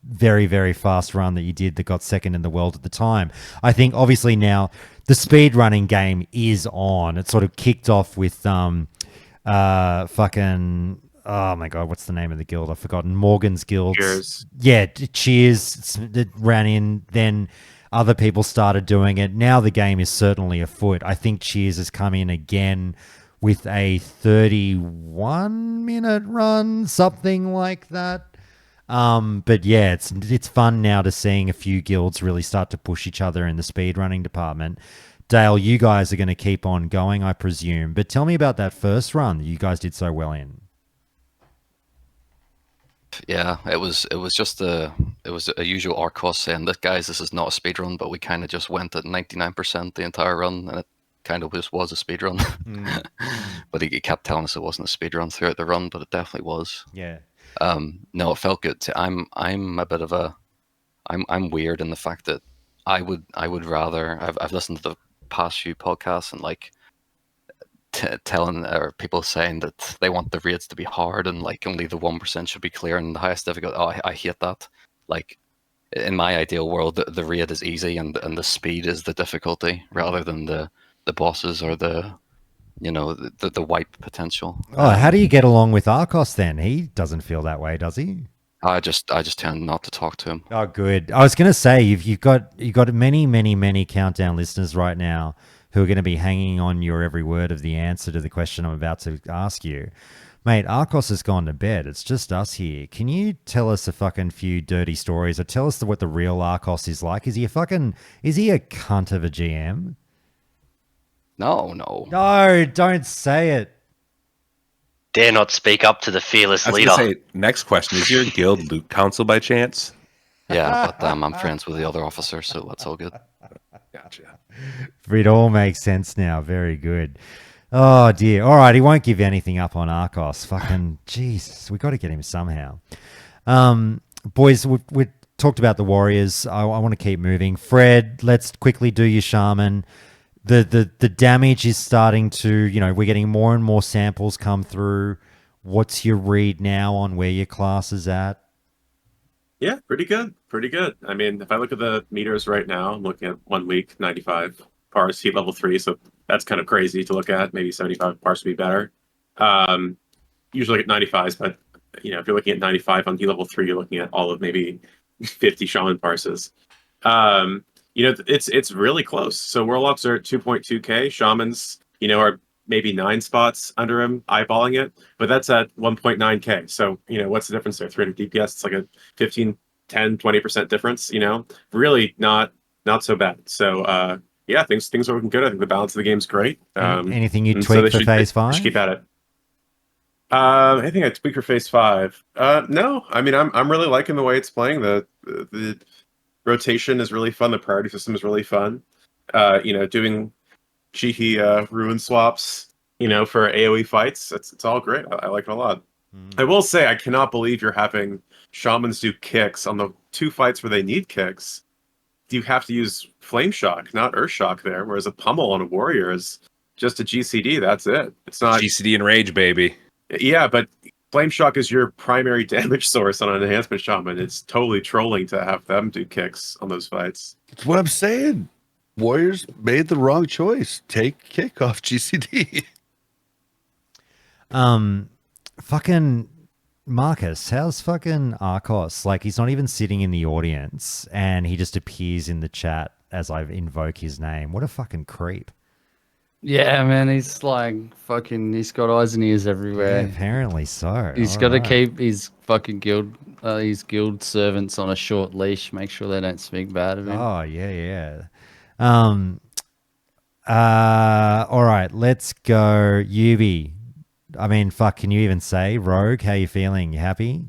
very, very fast run that you did that got second in the world at the time. I think obviously now the speed running game is on. It sort of kicked off with fucking oh my god, what's the name of the guild? I've forgotten. Morgan's Guild. Cheers. Yeah, Cheers. It ran in. Then other people started doing it. Now the game is certainly afoot. I think Cheers has come in again with a 31-minute run, something like that. But yeah, it's fun now to seeing a few guilds really start to push each other in the speedrunning department. Dale, you guys are going to keep on going, I presume. But tell me about that first run that you guys did so well in. Yeah, it was just a usual Arcos saying that, guys, this is not a speed run, but we kind of just went at 99% the entire run, and it kind of just was a speed run. But he kept telling us it wasn't a speed run throughout the run, but it definitely was. Yeah. No, it felt good. I'm a bit of a I'm weird in the fact that I would rather I've listened to the past few podcasts and like telling or people saying that they want the raids to be hard and like only the 1% should be clear and the highest difficulty. Oh, I hate that. Like in my ideal world, the raid is easy and the speed is the difficulty rather than the bosses or the wipe potential. Oh, how do you get along with Arcos then? He doesn't feel that way, does he? I just tend not to talk to him. Oh, good. I was going to say you've got many countdown listeners right now who are going to be hanging on your every word of the answer to the question I'm about to ask you. Mate, Arcos has gone to bed. It's just us here. Can you tell us a fucking few dirty stories or tell us what the real Arcos is like? Is he a cunt of a GM? No. No, don't say it. Dare not speak up to the fearless I was leader. gonna say, next question: is your guild loot council by chance? Yeah, but I'm friends with the other officer, so that's all good. Gotcha. It all makes sense now. Very good. Oh dear. All right, he won't give anything up on Arcos. Fucking Jesus, we got to get him somehow. Boys, we talked about the Warriors. I want to keep moving. Fred, let's quickly do your shaman. The damage is starting to, we're getting more and more samples come through. What's your read now on where your class is at? Yeah, pretty good. Pretty good. I mean, if I look at the meters right now, I'm looking at 1 week, 95 parse, heat level 3. So that's kind of crazy to look at. Maybe 75 parse would be better. Usually at 95s, but if you're looking at 95 on heat level 3, you're looking at all of maybe 50 shaman parses. It's really close. So warlocks are at 2.2k. Shamans, are maybe 9 spots under him, eyeballing it, but that's at 1.9k. So, what's the difference there? 300 DPS, it's like a 15, 10, 20% difference, really not so bad. So, yeah, things are looking good. I think the balance of the game's great. Anything you and tweak they for phase 5? Should keep at it. Anything I tweak for phase 5? No, I mean, I'm really liking the way it's playing. The rotation is really fun. The priority system is really fun. Doing cheeky ruin swaps, for AoE fights. It's all great. I like it a lot. I will say, I cannot believe you're having shamans do kicks on the 2 fights where they need kicks. You have to use flame shock, not earth shock there. Whereas a pummel on a warrior is just a GCD. That's it. It's not GCD and rage, baby. Yeah, but flame shock is your primary damage source on an enhancement shaman. It's totally trolling to have them do kicks on those fights. That's what I'm saying. Warriors made the wrong choice. Take kick off GCD. Fucking Marcus, how's fucking Arcos? Like, he's not even sitting in the audience and he just appears in the chat as I invoke his name. What a fucking creep. Yeah, man, he's like fucking. He's got eyes and ears Yeah, everywhere. apparently so. He's got to keep his fucking guild servants on a short leash. Make sure they don't speak bad of him. Oh yeah. All right, let's go, Yubi. I mean, fuck. Can you even say Rogue? How you feeling? You happy?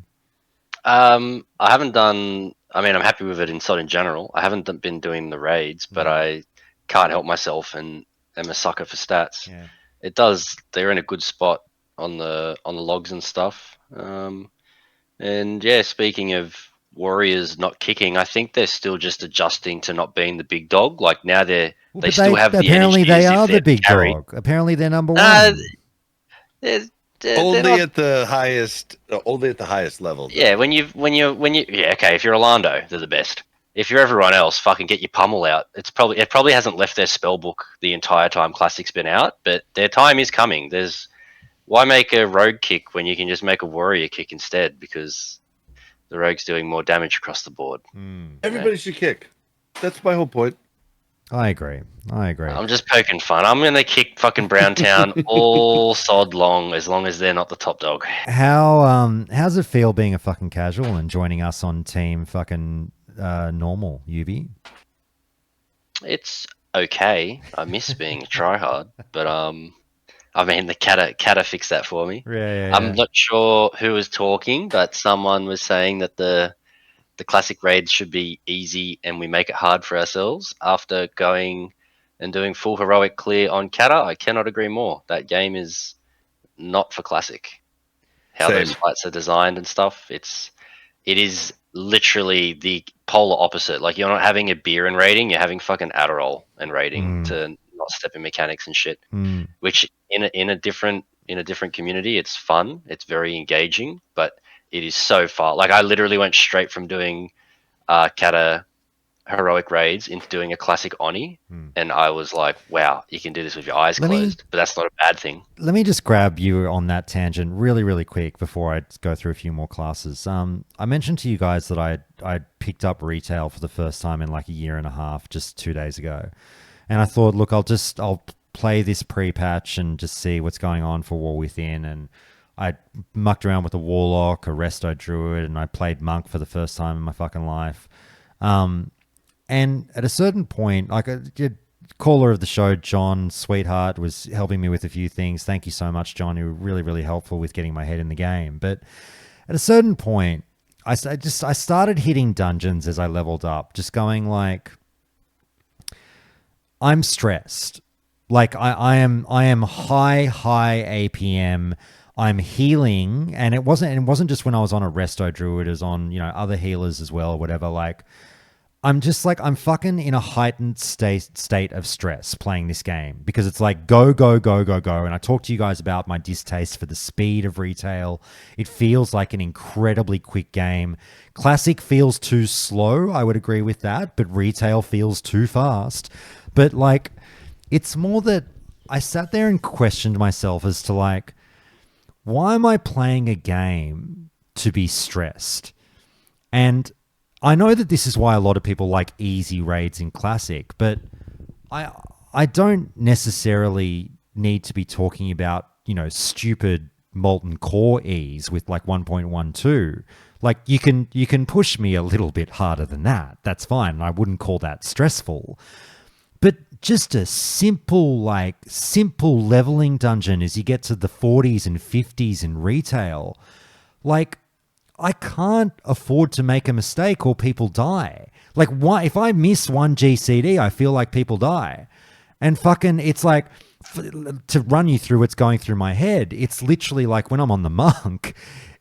I haven't done. I mean, I'm happy with it in general. I haven't been doing the raids, but I can't help myself and am a sucker for stats. Yeah. It does. They're in a good spot on the logs and stuff. And yeah, speaking of Warriors not kicking, I think they're still just adjusting to not being the big dog. Like now they But still have the apparently energy they as if are the they're big carry. dog. Apparently they're number Uh, one. they're Only not. at the highest. Only at the highest level. Yeah, when you yeah, okay, if you're Orlando, they're the best. If you're everyone else, fucking get your pummel out. It probably hasn't left their spell book the entire time Classic's been out, but their time is coming. Why make a rogue kick when you can just make a warrior kick instead? Because the rogue's doing more damage across the board. Everybody should kick. That's my whole point. I agree. I'm just poking fun. I'm gonna kick fucking Browntown all sod long as they're not the top dog. How's it feel being a fucking casual and joining us on team fucking normal, Yubi? It's okay. I miss being a tryhard, but I mean the Kata fixed that for me. Yeah. I'm not sure who was talking, but someone was saying that the classic raids should be easy and we make it hard for ourselves. After going and doing full heroic clear on Kata, I cannot agree more. That game is not for classic. How Same. those fights are designed and stuff, it is literally the polar opposite. Like you're not having a beer and raiding, you're having fucking Adderall and raiding to not step in mechanics and shit. Which in a different community, it's fun, it's very engaging, but it is so far. Like I literally went straight from doing Kata heroic raids into doing a classic Oni, and I was like, wow, you can do this with your eyes closed, but that's not a bad thing. Let me just grab you on that tangent really quick before I go through a few more classes. I mentioned to you guys that I picked up retail for the first time in like a year and a half just 2 days ago. And I thought, look, I'll play this pre-patch and just see what's going on for War Within. And I mucked around with a Warlock, a Resto Druid, and I played Monk for the first time in my fucking life. And at a certain point, like a caller of the show, John Sweetheart, was helping me with a few things. Thank you so much, John. You were really helpful with getting my head in the game. But at a certain point, I started hitting dungeons as I leveled up, just going like, I'm stressed. Like I am high APM. I'm healing, and it wasn't just when I was on a Resto Druid, it was on, other healers as well, or whatever. Like I'm just like, I'm fucking in a heightened state of stress playing this game because it's like go. And I talked to you guys about my distaste for the speed of retail. It feels like an incredibly quick game. Classic feels too slow. I would agree with that, but retail feels too fast. But like, it's more that I sat there and questioned myself as to like, why am I playing a game to be stressed? And I know that this is why a lot of people like easy raids in Classic, but I don't necessarily need to be talking about, stupid molten core ease with like 1.12. Like you can push me a little bit harder than that. That's fine. And I wouldn't call that stressful. But just a simple leveling dungeon as you get to the 40s and 50s in retail, like I can't afford to make a mistake or people die. Like, why? If I miss one GCD, I feel like people die. And fucking, it's like, to run you through what's going through my head, it's literally like when I'm on the Monk,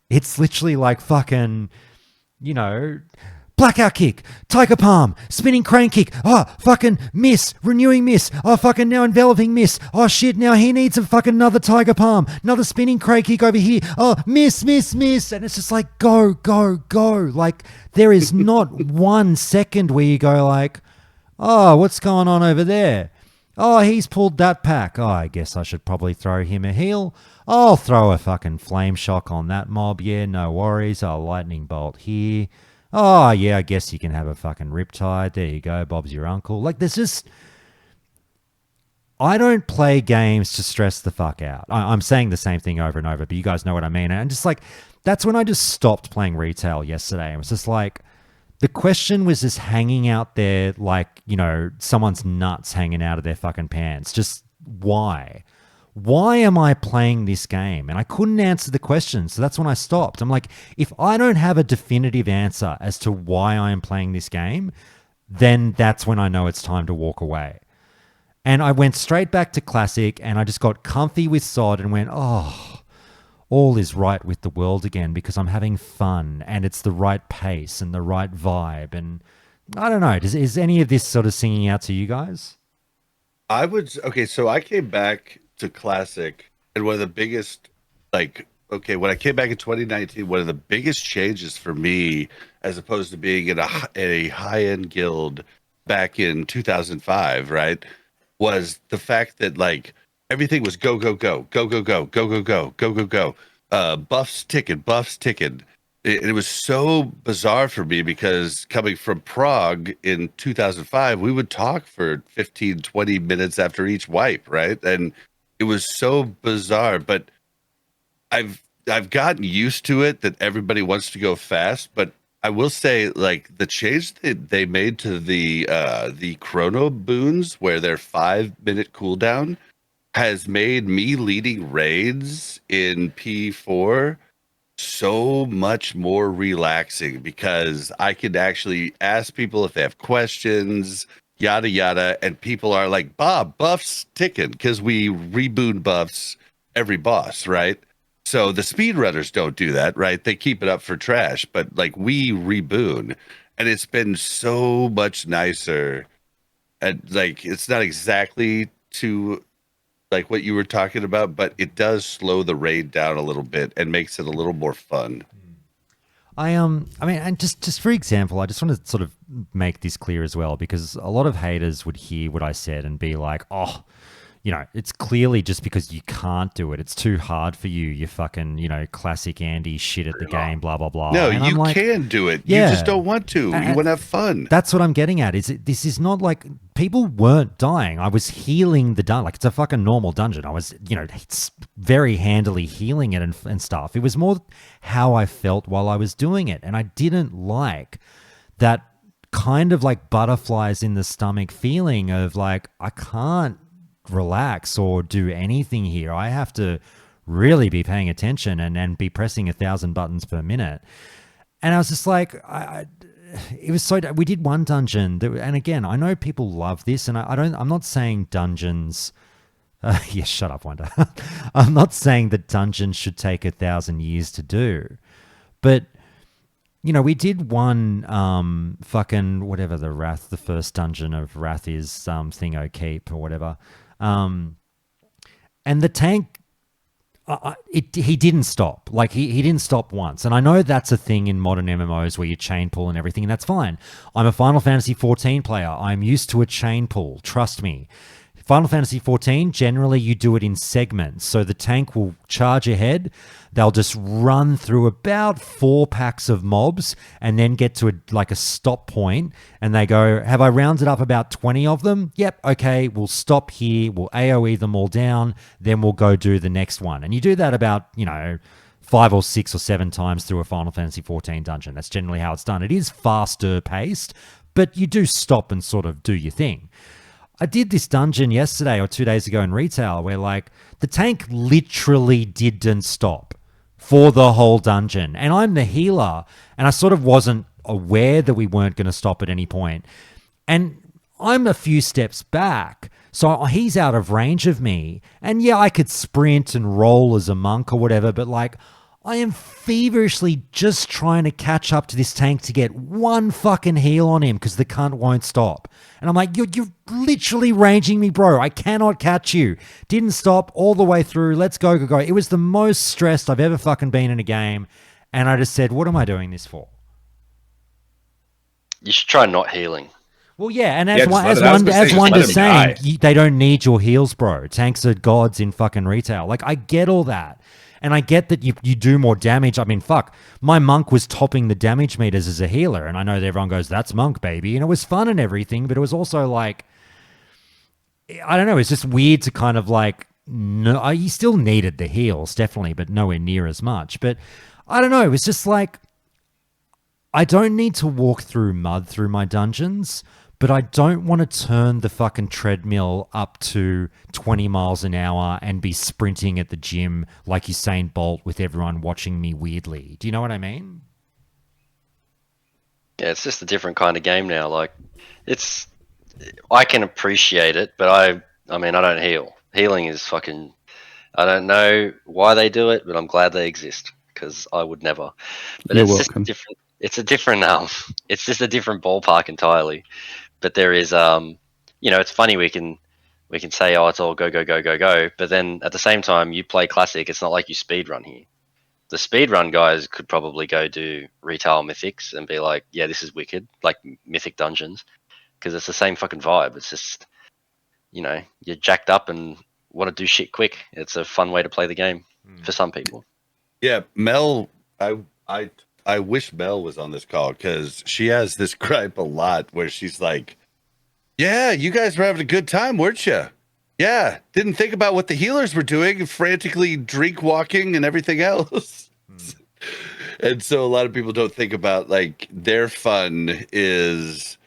it's literally like fucking, blackout kick, tiger palm, spinning crane kick. Oh, fucking miss, renewing miss. Oh, fucking now enveloping miss. Oh, shit, now he needs a fucking another tiger palm, another spinning crane kick over here. Oh, miss. And it's just like, go. Like, there is not 1 second where you go like, oh, what's going on over there? Oh, he's pulled that pack. Oh, I guess I should probably throw him a heal. I'll throw a fucking flame shock on that mob. Yeah, no worries. I'll lightning bolt here. Oh, yeah, I guess you can have a fucking riptide. There you go. Bob's your uncle. Like, there's just... I don't play games to stress the fuck out. I'm saying the same thing over and over, but you guys know what I mean. And just like, that's when I just stopped playing retail yesterday. It was just like, the question was just hanging out there like, you know, someone's nuts hanging out of their fucking pants. Just why? Why am I playing this game? And I couldn't answer the question. So that's when I stopped. I'm like, if I don't have a definitive answer as to why I am playing this game, then that's when I know it's time to walk away. And I went straight back to Classic and I just got comfy with SOD and went, oh, all is right with the world again because I'm having fun and it's the right pace and the right vibe. And I don't know, is any of this sort of singing out to you guys? Okay, so I came back to Classic, and one of the biggest, when I came back in 2019, one of the biggest changes for me, as opposed to being in a high-end guild back in 2005, right, was the fact that like everything was go go go go go go go go go go go go, buffs ticking. It was so bizarre for me because coming from Prague in 2005, we would talk for 15, 20 minutes after each wipe, right? And it was so bizarre, but I've gotten used to it that everybody wants to go fast, but I will say, like, the change that they made to the chrono boons, where they're 5-minute cooldown, has made me leading raids in P4 so much more relaxing because I can actually ask people if they have questions, yada yada, and people are like, Bob, buffs ticking, because we reboot buffs every boss, right? So the speedrunners don't do that, right? They keep it up for trash, but like we reboot, and it's been so much nicer. And like it's not exactly to like what you were talking about, but it does slow the raid down a little bit and makes it a little more fun. I mean, and just for example, I just want to sort of make this clear as well, because a lot of haters would hear what I said and be like, oh, you know, it's clearly just because you can't do it. It's too hard for you. You fucking, you know, classic Andy shit at the game, blah, blah, blah. No, and you I'm like, can do it. yeah. You just don't want to. You want to have fun. That's what I'm getting at. This is not like people weren't dying. I was healing the dungeon. Like it's a fucking normal dungeon. I was, you know, it's very handily healing it and stuff. It was more how I felt while I was doing it. And I didn't like that kind of like butterflies in the stomach feeling of like, I can't relax or do anything here. I have to really be paying attention and be pressing 1,000 buttons per minute. And I was just like, it was so. We did one dungeon, and again, I know people love this, and I'm not saying dungeons. Yeah, shut up, Wonder. I'm not saying that dungeons should take 1,000 years to do, but you know, we did one fucking whatever the first dungeon of Wrath is Thingo Keep or whatever. And the tank, he didn't stop. Like he didn't stop once. And I know that's a thing in modern MMOs where you chain pull and everything, and that's fine. I'm a Final Fantasy 14 player. I'm used to a chain pull. Trust me. Final Fantasy 14, generally you do it in segments. So the tank will charge ahead. They'll just run through about 4 packs of mobs and then get to a stop point. And they go, have I rounded up about 20 of them? Yep, okay, we'll stop here. We'll AoE them all down. Then we'll go do the next one. And you do that about, 5 or 6 or 7 times through a Final Fantasy 14 dungeon. That's generally how it's done. It is faster paced, but you do stop and sort of do your thing. I did this dungeon yesterday or 2 days ago in retail where like the tank literally didn't stop for the whole dungeon. And I'm the healer and I sort of wasn't aware that we weren't going to stop at any point. And I'm a few steps back. So he's out of range of me. And yeah, I could sprint and roll as a monk or whatever, but like I am feverishly just trying to catch up to this tank to get one fucking heal on him because the cunt won't stop. And I'm like, you're literally ranging me, bro. I cannot catch you. Didn't stop all the way through. Let's go, go, go. It was the most stressed I've ever fucking been in a game. And I just said, what am I doing this for? You should try not healing. Well, yeah, and as Wanda's saying, they don't need your heals, bro. Tanks are gods in fucking retail. Like, I get all that. And I get that you do more damage. I mean, fuck, my monk was topping the damage meters as a healer. And I know that everyone goes, that's monk, baby. And it was fun and everything. But it was also like, I don't know. It's just weird to kind of like, no, he still needed the heals, definitely, but nowhere near as much. But I don't know. It's just like, I don't need to walk through mud through my dungeons, but I don't want to turn the fucking treadmill up to 20 miles an hour and be sprinting at the gym like Usain Bolt with everyone watching me weirdly. Do you know what I mean? Yeah, it's just a different kind of game now. Like, it's I can appreciate it, but I mean, I don't heal. Healing is fucking. I don't know why they do it, but I'm glad they exist because I would never. But You're it's just welcome. different. It's a different it's just a different ballpark entirely. But there is it's funny we can say, oh, it's all go go go go go, but then at the same time you play classic. It's not like you speed run here. The speed run guys could probably go do retail mythics and be like, yeah, this is wicked, like mythic dungeons, because it's the same fucking vibe. It's just you're jacked up and want to do shit quick. It's a fun way to play the game for some people. Yeah, Mel, I wish Mel was on this call because she has this gripe a lot where she's like, "Yeah, you guys were having a good time, weren't you? Yeah, didn't think about what the healers were doing, frantically drink walking and everything else." And so a lot of people don't think about like their fun is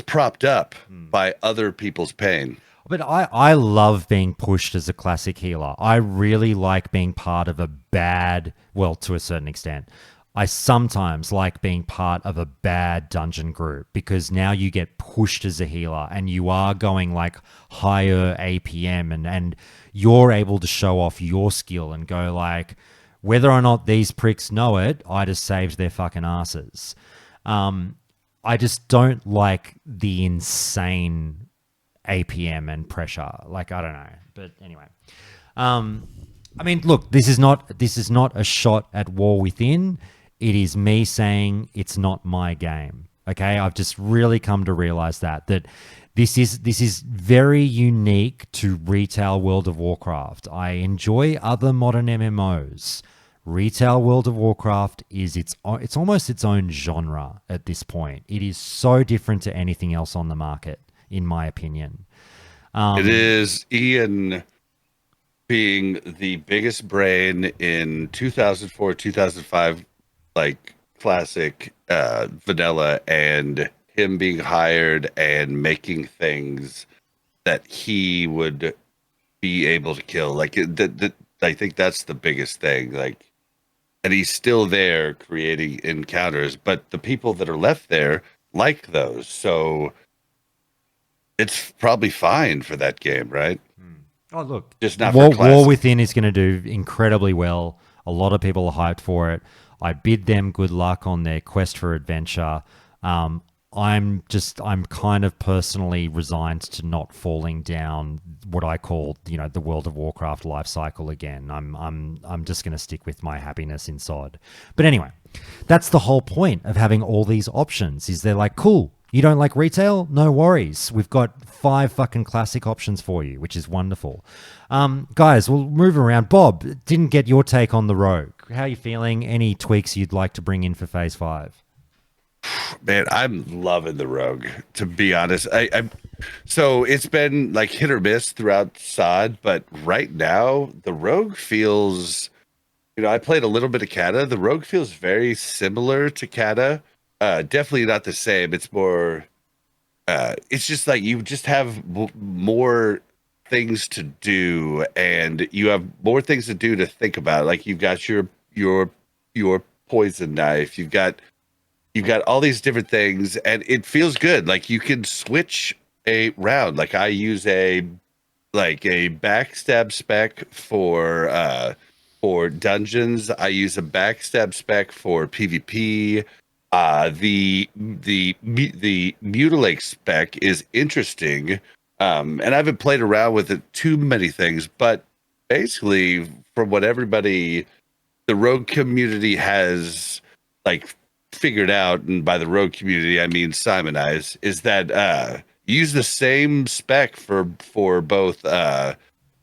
propped up by other people's pain. But I love being pushed as a classic healer. I really like being part of a bad, well, to a certain extent. I sometimes like being part of a bad dungeon group because now you get pushed as a healer and you are going like higher APM and you're able to show off your skill and go like, whether or not these pricks know it, I just saved their fucking asses. I just don't like the insane APM and pressure. Like, I don't know. But anyway. I mean, look, this is not a shot at War Within. It is me saying it's not my game. Okay? I've just really come to realize that this is very unique to retail World of Warcraft. I enjoy other modern MMOs. Retail World of Warcraft is it's almost its own genre at this point. It is so different to anything else on the market, in my opinion. It is Ian being the biggest brain in 2004, 2005, like classic vanilla, and him being hired and making things that he would be able to kill. Like I think that's the biggest thing. Like, and he's still there creating encounters, but the people that are left there like those. So it's probably fine for that game, right? Oh, look, just not War, for classic. War Within is going to do incredibly well. A lot of people are hyped for it. I bid them good luck on their quest for adventure. I'm kind of personally resigned to not falling down what I call, the World of Warcraft life cycle again. I'm just going to stick with my happiness in SOD. But anyway, that's the whole point of having all these options. Is they're like, cool, you don't like retail? No worries. We've got 5 fucking classic options for you, which is wonderful. Guys, we'll move around. Bob, didn't get your take on the Rogue. How are you feeling? Any tweaks you'd like to bring in for Phase 5? Man, I'm loving the Rogue, to be honest. So it's been like hit or miss throughout SOD, but right now the Rogue feels, I played a little bit of Kata. The Rogue feels very similar to Kata. Definitely not the same. It's more, it's just like you just have more things to do, and you have more things to do to think about. Like you've got your poison knife. You've got all these different things, and it feels good. Like you can switch a round. Like I use a backstab spec for dungeons. I use a backstab spec for PvP. The mutilate spec is interesting, and I haven't played around with it too many things, but basically, from what everybody, the rogue community has like figured out, and by the rogue community I mean Simonize, is that use the same spec for both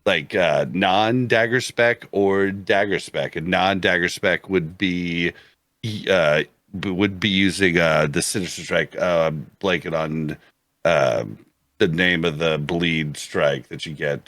non-dagger spec or dagger spec. A non-dagger spec would be using the Sinister Strike, blanket on the name of the bleed strike that you get.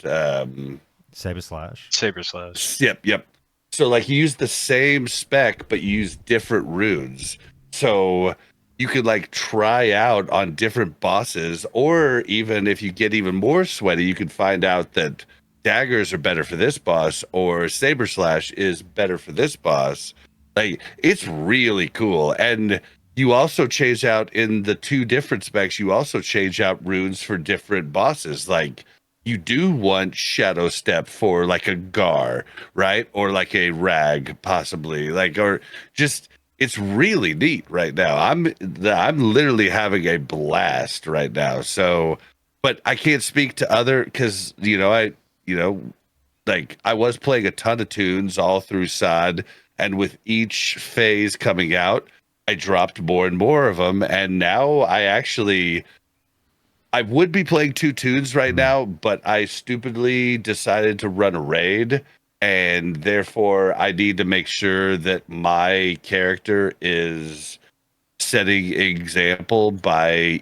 Saber slash. Saber slash. Yep. So like you use the same spec, but you use different runes. So you could like try out on different bosses, or even if you get even more sweaty, you could find out that daggers are better for this boss, or saber slash is better for this boss. Like it's really cool. And you also change out in the two different specs, you also change out runes for different bosses. Like you do want shadow step for like a Gar, right? Or like a rag, possibly. Like, or just it's really neat right now. I'm literally having a blast right now. So, but I can't speak to other because like I was playing a ton of tunes all through SOD, and with each phase coming out, I dropped more and more of them, and now I would be playing two tunes right now, but I stupidly decided to run a raid, and therefore I need to make sure that my character is setting example by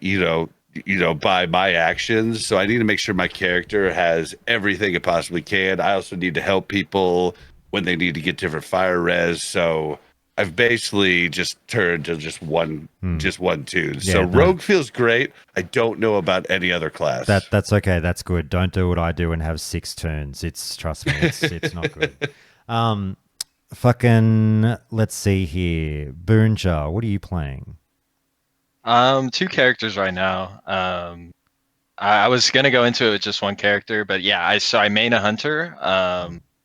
by my actions. So I need to make sure my character has everything it possibly can. I also need to help people when they need to get different fire res. So I've basically just turned to just one tune. Yeah, so no. Rogue feels great. I don't know about any other class. That's okay. That's good. Don't do what I do and have 6 turns. Trust me, it's not good. Fucking let's see here. Boonja, what are you playing? 2 characters right now. I was gonna go into it with just one character, but yeah, I main a hunter.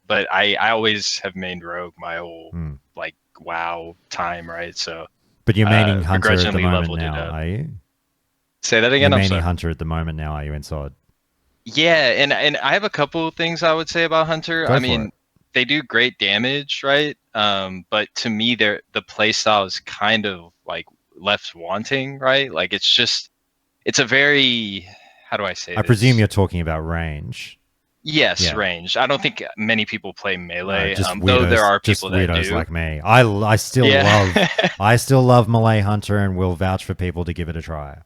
But I always have mained rogue my whole like WoW time, right? So But you're maining hunter at the begrudgingly moment leveled it now, up. are you? Say that You're again. I'm maining sorry. hunter at the moment now, are you, inside? Yeah, and I have a couple of things I would say about hunter. Go I for mean, it. they do great damage, right? But to me, the playstyle is kind of like left wanting, right? Like it's a very, how do I say I this? presume you're talking about range. Yes, Yeah. range. I don't think many people play melee, Just weirdos, though there are just people that weirdos do. like me. I still love Melee Hunter and will vouch for people to give it a try.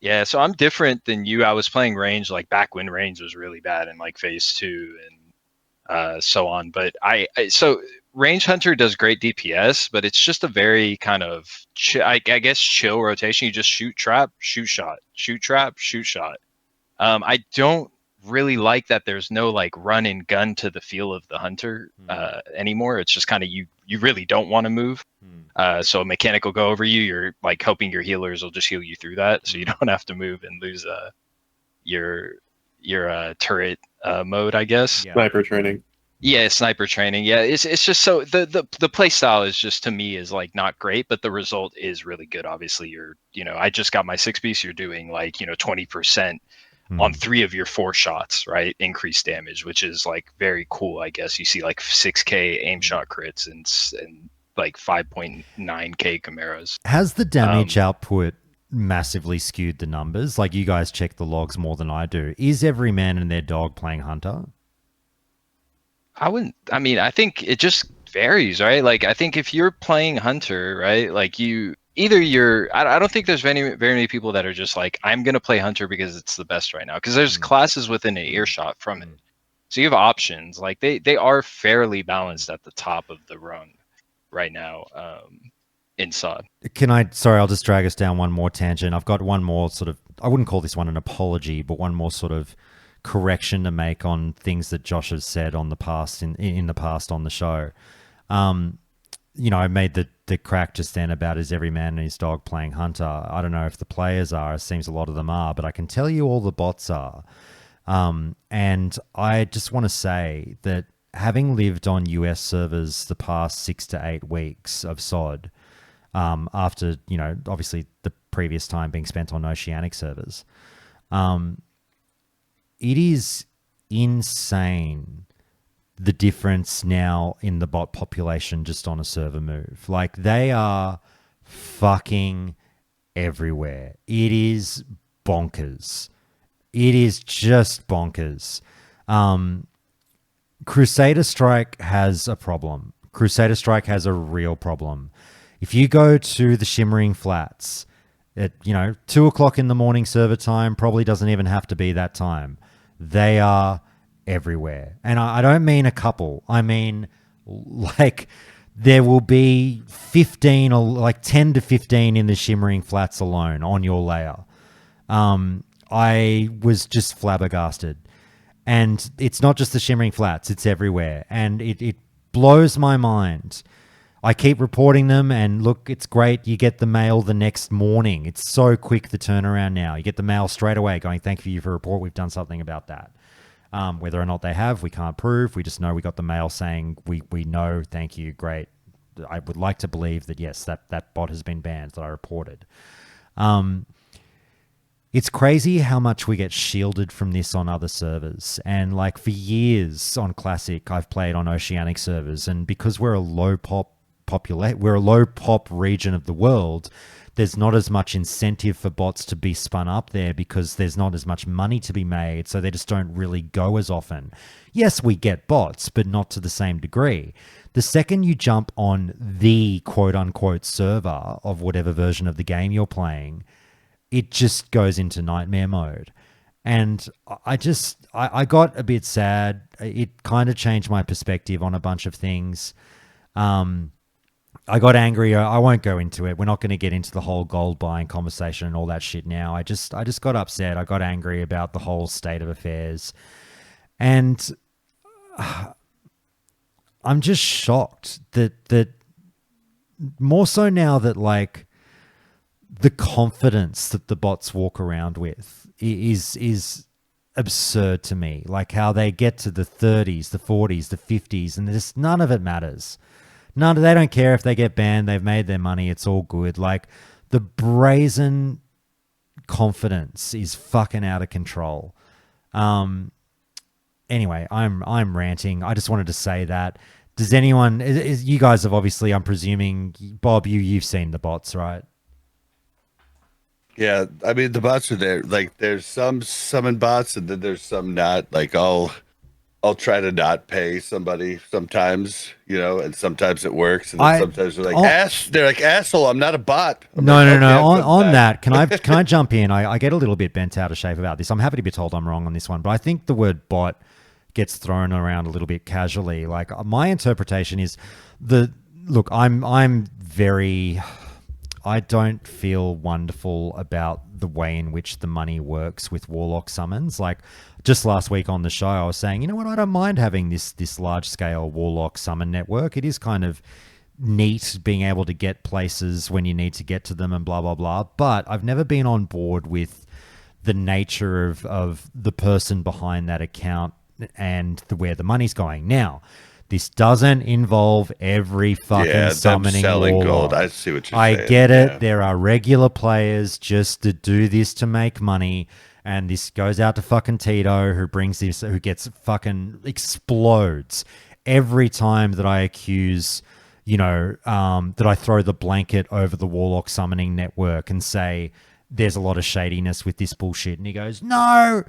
Yeah, so I'm different than you. I was playing range like back when range was really bad in like phase 2 and so on. But so range hunter does great DPS, but it's just a very kind of I guess chill rotation. You just shoot trap, shoot shot, shoot trap, shoot shot. I don't really like that there's no like run and gun to the feel of the hunter anymore. It's just kind of you really don't want to move. So a mechanic will go over you. You're like hoping your healers will just heal you through that, so you don't have to move and lose your turret mode, I guess. Yeah. Sniper training. Yeah, sniper training. Yeah, it's just so the play style is just to me is like not great, but the result is really good. Obviously, I just got my 6 piece. You're doing like 20% on 3 of your 4 shots, right? Increased damage, which is like very cool. I guess you see like 6K aim shot crits and like 5.9K chimeras. Has the damage output massively skewed the numbers? Like, you guys check the logs more than I do. Is every man and their dog playing hunter? I think it just varies, right? Like, I think if you're playing hunter, right, like I don't think there's very many people that are just like, I'm going to play hunter because it's the best right now. Because there's classes within an earshot from it. So you have options. Like, they are fairly balanced at the top of the rung right now in SOD. Sorry, I'll just drag us down one more tangent. I've got one more sort of, I wouldn't call this one an apology, but one more sort of correction to make on things that Josh has said on the past in the past on the show. I made the crack just then about is every man and his dog playing hunter. I don't know if the players are. It seems a lot of them are, but I can tell you all the bots are. And I just want to say that having lived on US servers the past 6 to 8 weeks of SOD, after obviously the previous time being spent on Oceanic servers, it is insane the difference now in the bot population just on a server move. Like, they are fucking everywhere. It is bonkers. It is just bonkers. Crusader Strike has a problem. Crusader Strike has a real problem. If you go to the Shimmering Flats At 2 o'clock in the morning server time probably doesn't even have to be that time. They are everywhere, and I don't mean a couple. I mean like there will be 15 or like 10 to 15 in the Shimmering Flats alone on your layer. I was just flabbergasted. And it's not just the Shimmering Flats, it's everywhere. And it blows my mind. I keep reporting them, and look, it's great. You get the mail the next morning. It's so quick, the turnaround now. You get the mail straight away going, thank you for your report. We've done something about that. Whether or not they have, we can't prove. We just know we got the mail saying, we know, thank you, great. I would like to believe that, yes, that bot has been banned that I reported. It's crazy how much we get shielded from this on other servers. And like for years on Classic, I've played on Oceanic servers, and because we're a low pop region of the world, there's not as much incentive for bots to be spun up there because there's not as much money to be made, so they just don't really go as often. Yes, we get bots, but not to the same degree. The second you jump on the quote-unquote server of whatever version of the game you're playing, it just goes into nightmare mode. And I got a bit sad. It kind of changed my perspective on a bunch of things. I got angry. I won't go into it. We're not going to get into the whole gold buying conversation and all that shit now. I just got upset. I got angry about the whole state of affairs. And I'm just shocked that more so now that like the confidence that the bots walk around with is absurd to me. Like how they get to the 30s, the 40s, the 50s, and just none of it matters. They don't care if they get banned. They've made their money. It's all good. Like the brazen confidence is fucking out of control. Anyway, I'm ranting. I just wanted to say that. Does anyone? You guys have obviously. I'm presuming, Bob, you've seen the bots, right? Yeah, I mean the bots are there. Like there's some summon bots, and then there's some not. Like I'll try to not pay somebody sometimes, and sometimes it works, and then sometimes they're like they're like asshole. I'm not a bot. No. On that, can I jump in? I get a little bit bent out of shape about this. I'm happy to be told I'm wrong on this one, but I think the word bot gets thrown around a little bit casually. Like my interpretation is I don't feel wonderful about the way in which the money works with Warlock summons. Like just last week on the show, I was saying, you know what, I don't mind having this large scale Warlock summon network. It is kind of neat being able to get places when you need to get to them and blah, blah, blah. But I've never been on board with the nature of the person behind that account and where the money's going. Now, this doesn't involve every fucking summoning selling warlock. gold. I see what you're saying. I get it. Yeah. There are regular players just to do this to make money. And this goes out to fucking Tito, who gets fucking explodes every time that I accuse, that I throw the blanket over the Warlock summoning network and say, there's a lot of shadiness with this bullshit. And he goes, no.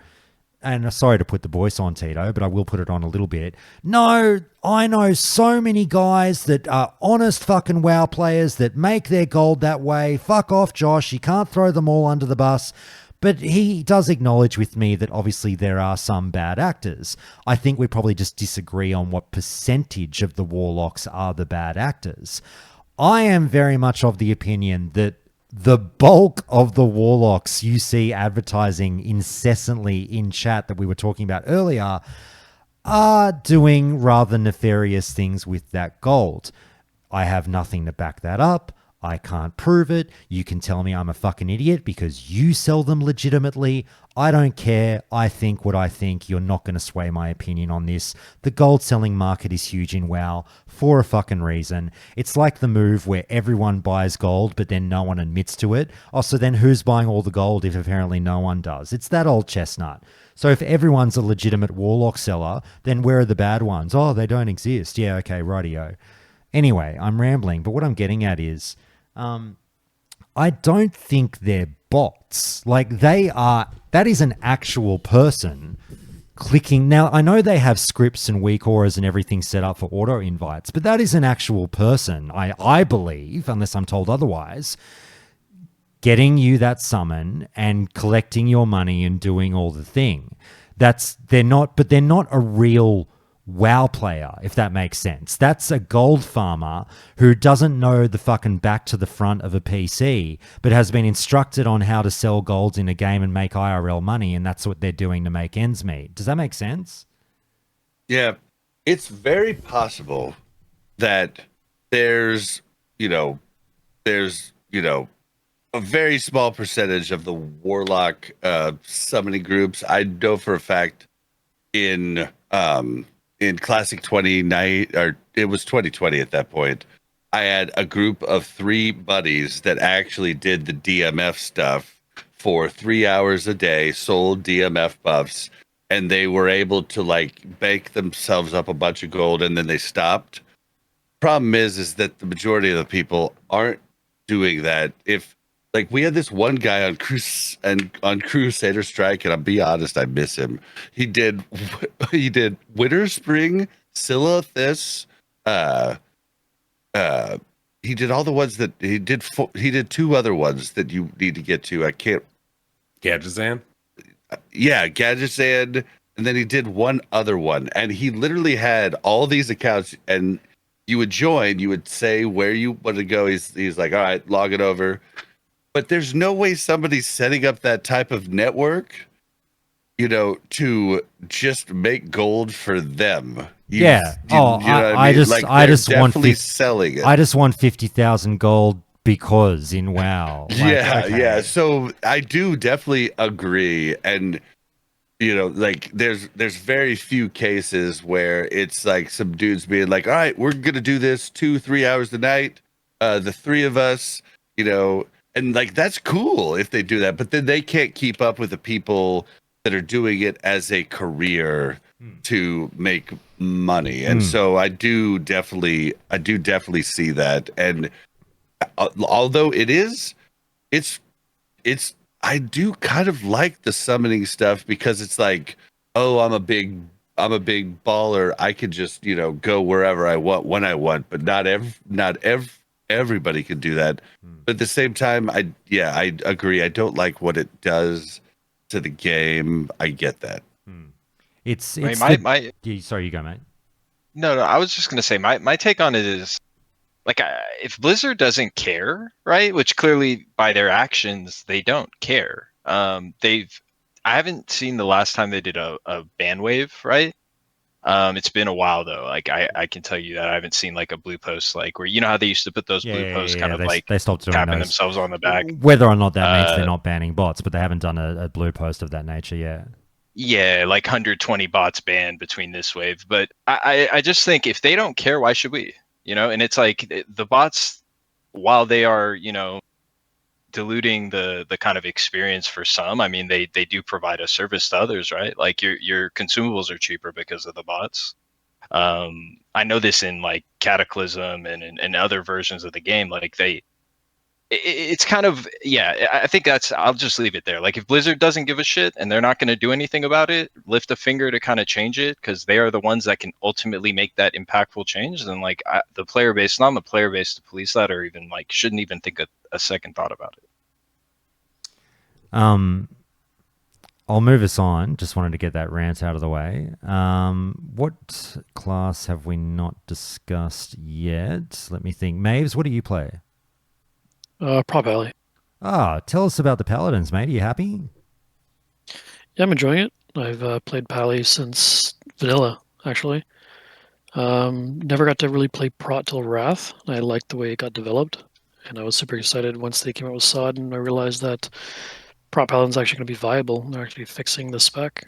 And sorry to put the voice on, Tito, but I will put it on a little bit. No, I know so many guys that are honest fucking WoW players that make their gold that way. Fuck off, Josh. You can't throw them all under the bus. But he does acknowledge with me that obviously there are some bad actors. I think we probably just disagree on what percentage of the Warlocks are the bad actors. I am very much of the opinion that the bulk of the Warlocks you see advertising incessantly in chat that we were talking about earlier are doing rather nefarious things with that gold. I have nothing to back that up. I can't prove it. You can tell me I'm a fucking idiot because you sell them legitimately. I don't care. I think what I think. You're not going to sway my opinion on this. The gold selling market is huge in WoW for a fucking reason. It's like the move where everyone buys gold, but then no one admits to it. Oh, so then who's buying all the gold if apparently no one does? It's that old chestnut. So if everyone's a legitimate Warlock seller, then where are the bad ones? Oh, they don't exist. Yeah, okay, rightio. Anyway, I'm rambling, but what I'm getting at is, I don't think they're bots. Like that is an actual person clicking. Now, I know they have scripts and weak auras and everything set up for auto invites, but that is an actual person, I believe, unless I'm told otherwise, getting you that summon and collecting your money and doing all the thing. They're not a real WoW player, if that makes sense. That's a gold farmer who doesn't know the fucking back to the front of a PC, but has been instructed on how to sell golds in a game and make IRL money, and that's what they're doing to make ends meet. Does that make sense? Yeah, it's very possible that there's, you know, a very small percentage of the warlock summoning groups. I know for a fact in Classic 29, or it was 2020 at that point, I had a group of 3 buddies that actually did the DMF stuff for 3 hours a day, sold DMF buffs, and they were able to like bank themselves up a bunch of gold, and then they stopped. Problem is that the majority of the people aren't doing that. If like we had this one guy on Crusader Strike, and I'll be honest, I miss him. He did Winter Spring, Silithus, he did all the ones that he did. He did 2 other ones that you need to get to. I can't. Gadgetzan? Yeah, Gadgetzan, and then he did one other one, and he literally had all these accounts, and you would join, you would say where you want to go. He's like, all right, log it over. But there's no way somebody's setting up that type of network, to just make gold for them. I just want selling it. I just want 50,000 gold because in WoW. Yeah. So I do definitely agree, and there's very few cases where it's like some dudes being like, all right, we're gonna do this 2-3 hours a night, the 3 of us, and like that's cool if they do that, but then they can't keep up with the people that are doing it as a career to make money. And so I do definitely see that. And although it's I do kind of like the summoning stuff, because it's like, oh, I'm a big baller. I could just, go wherever I want when I want, but not everybody can do that. But at the same time, I agree. I don't like what it does to the game. I get that. It's sorry, you go, mate. No, I was just gonna say my take on it is like, if Blizzard doesn't care, right? Which clearly by their actions they don't care. I haven't seen the last time they did a ban wave, right? It's been a while though. Like I can tell you that I haven't seen like a blue post, like where how they used to put those blue posts they stopped doing tapping those. themselves on the back. Whether or not that means they're not banning bots, but they haven't done a blue post of that nature yet. Yeah, like 120 bots banned between this wave. But I just think if they don't care, why should we? And it's like the bots, while they are, diluting the kind of experience for some, I mean, they do provide a service to others, right? Like your consumables are cheaper because of the bots. I know this in like Cataclysm and other versions of the game, like it's kind of, I think I'll just leave it there. Like if Blizzard doesn't give a shit and they're not going to do anything about it, lift a finger to kind of change it, because they are the ones that can ultimately make that impactful change, then like the player base, not the player base to police that, or even like shouldn't even think a second thought about it. I'll move us on. Just wanted to get that rant out of the way. What class have we not discussed yet? Let me think. Maves, what do you play? Prop Alley. Tell us about the Paladins, mate. Are you happy? Yeah, I'm enjoying it. I've played Pally since vanilla, actually. Never got to really play Prot till Wrath. I liked the way it got developed, and I was super excited once they came out with Sod, and I realized that Prot Paladin's actually going to be viable. They're actually fixing the spec.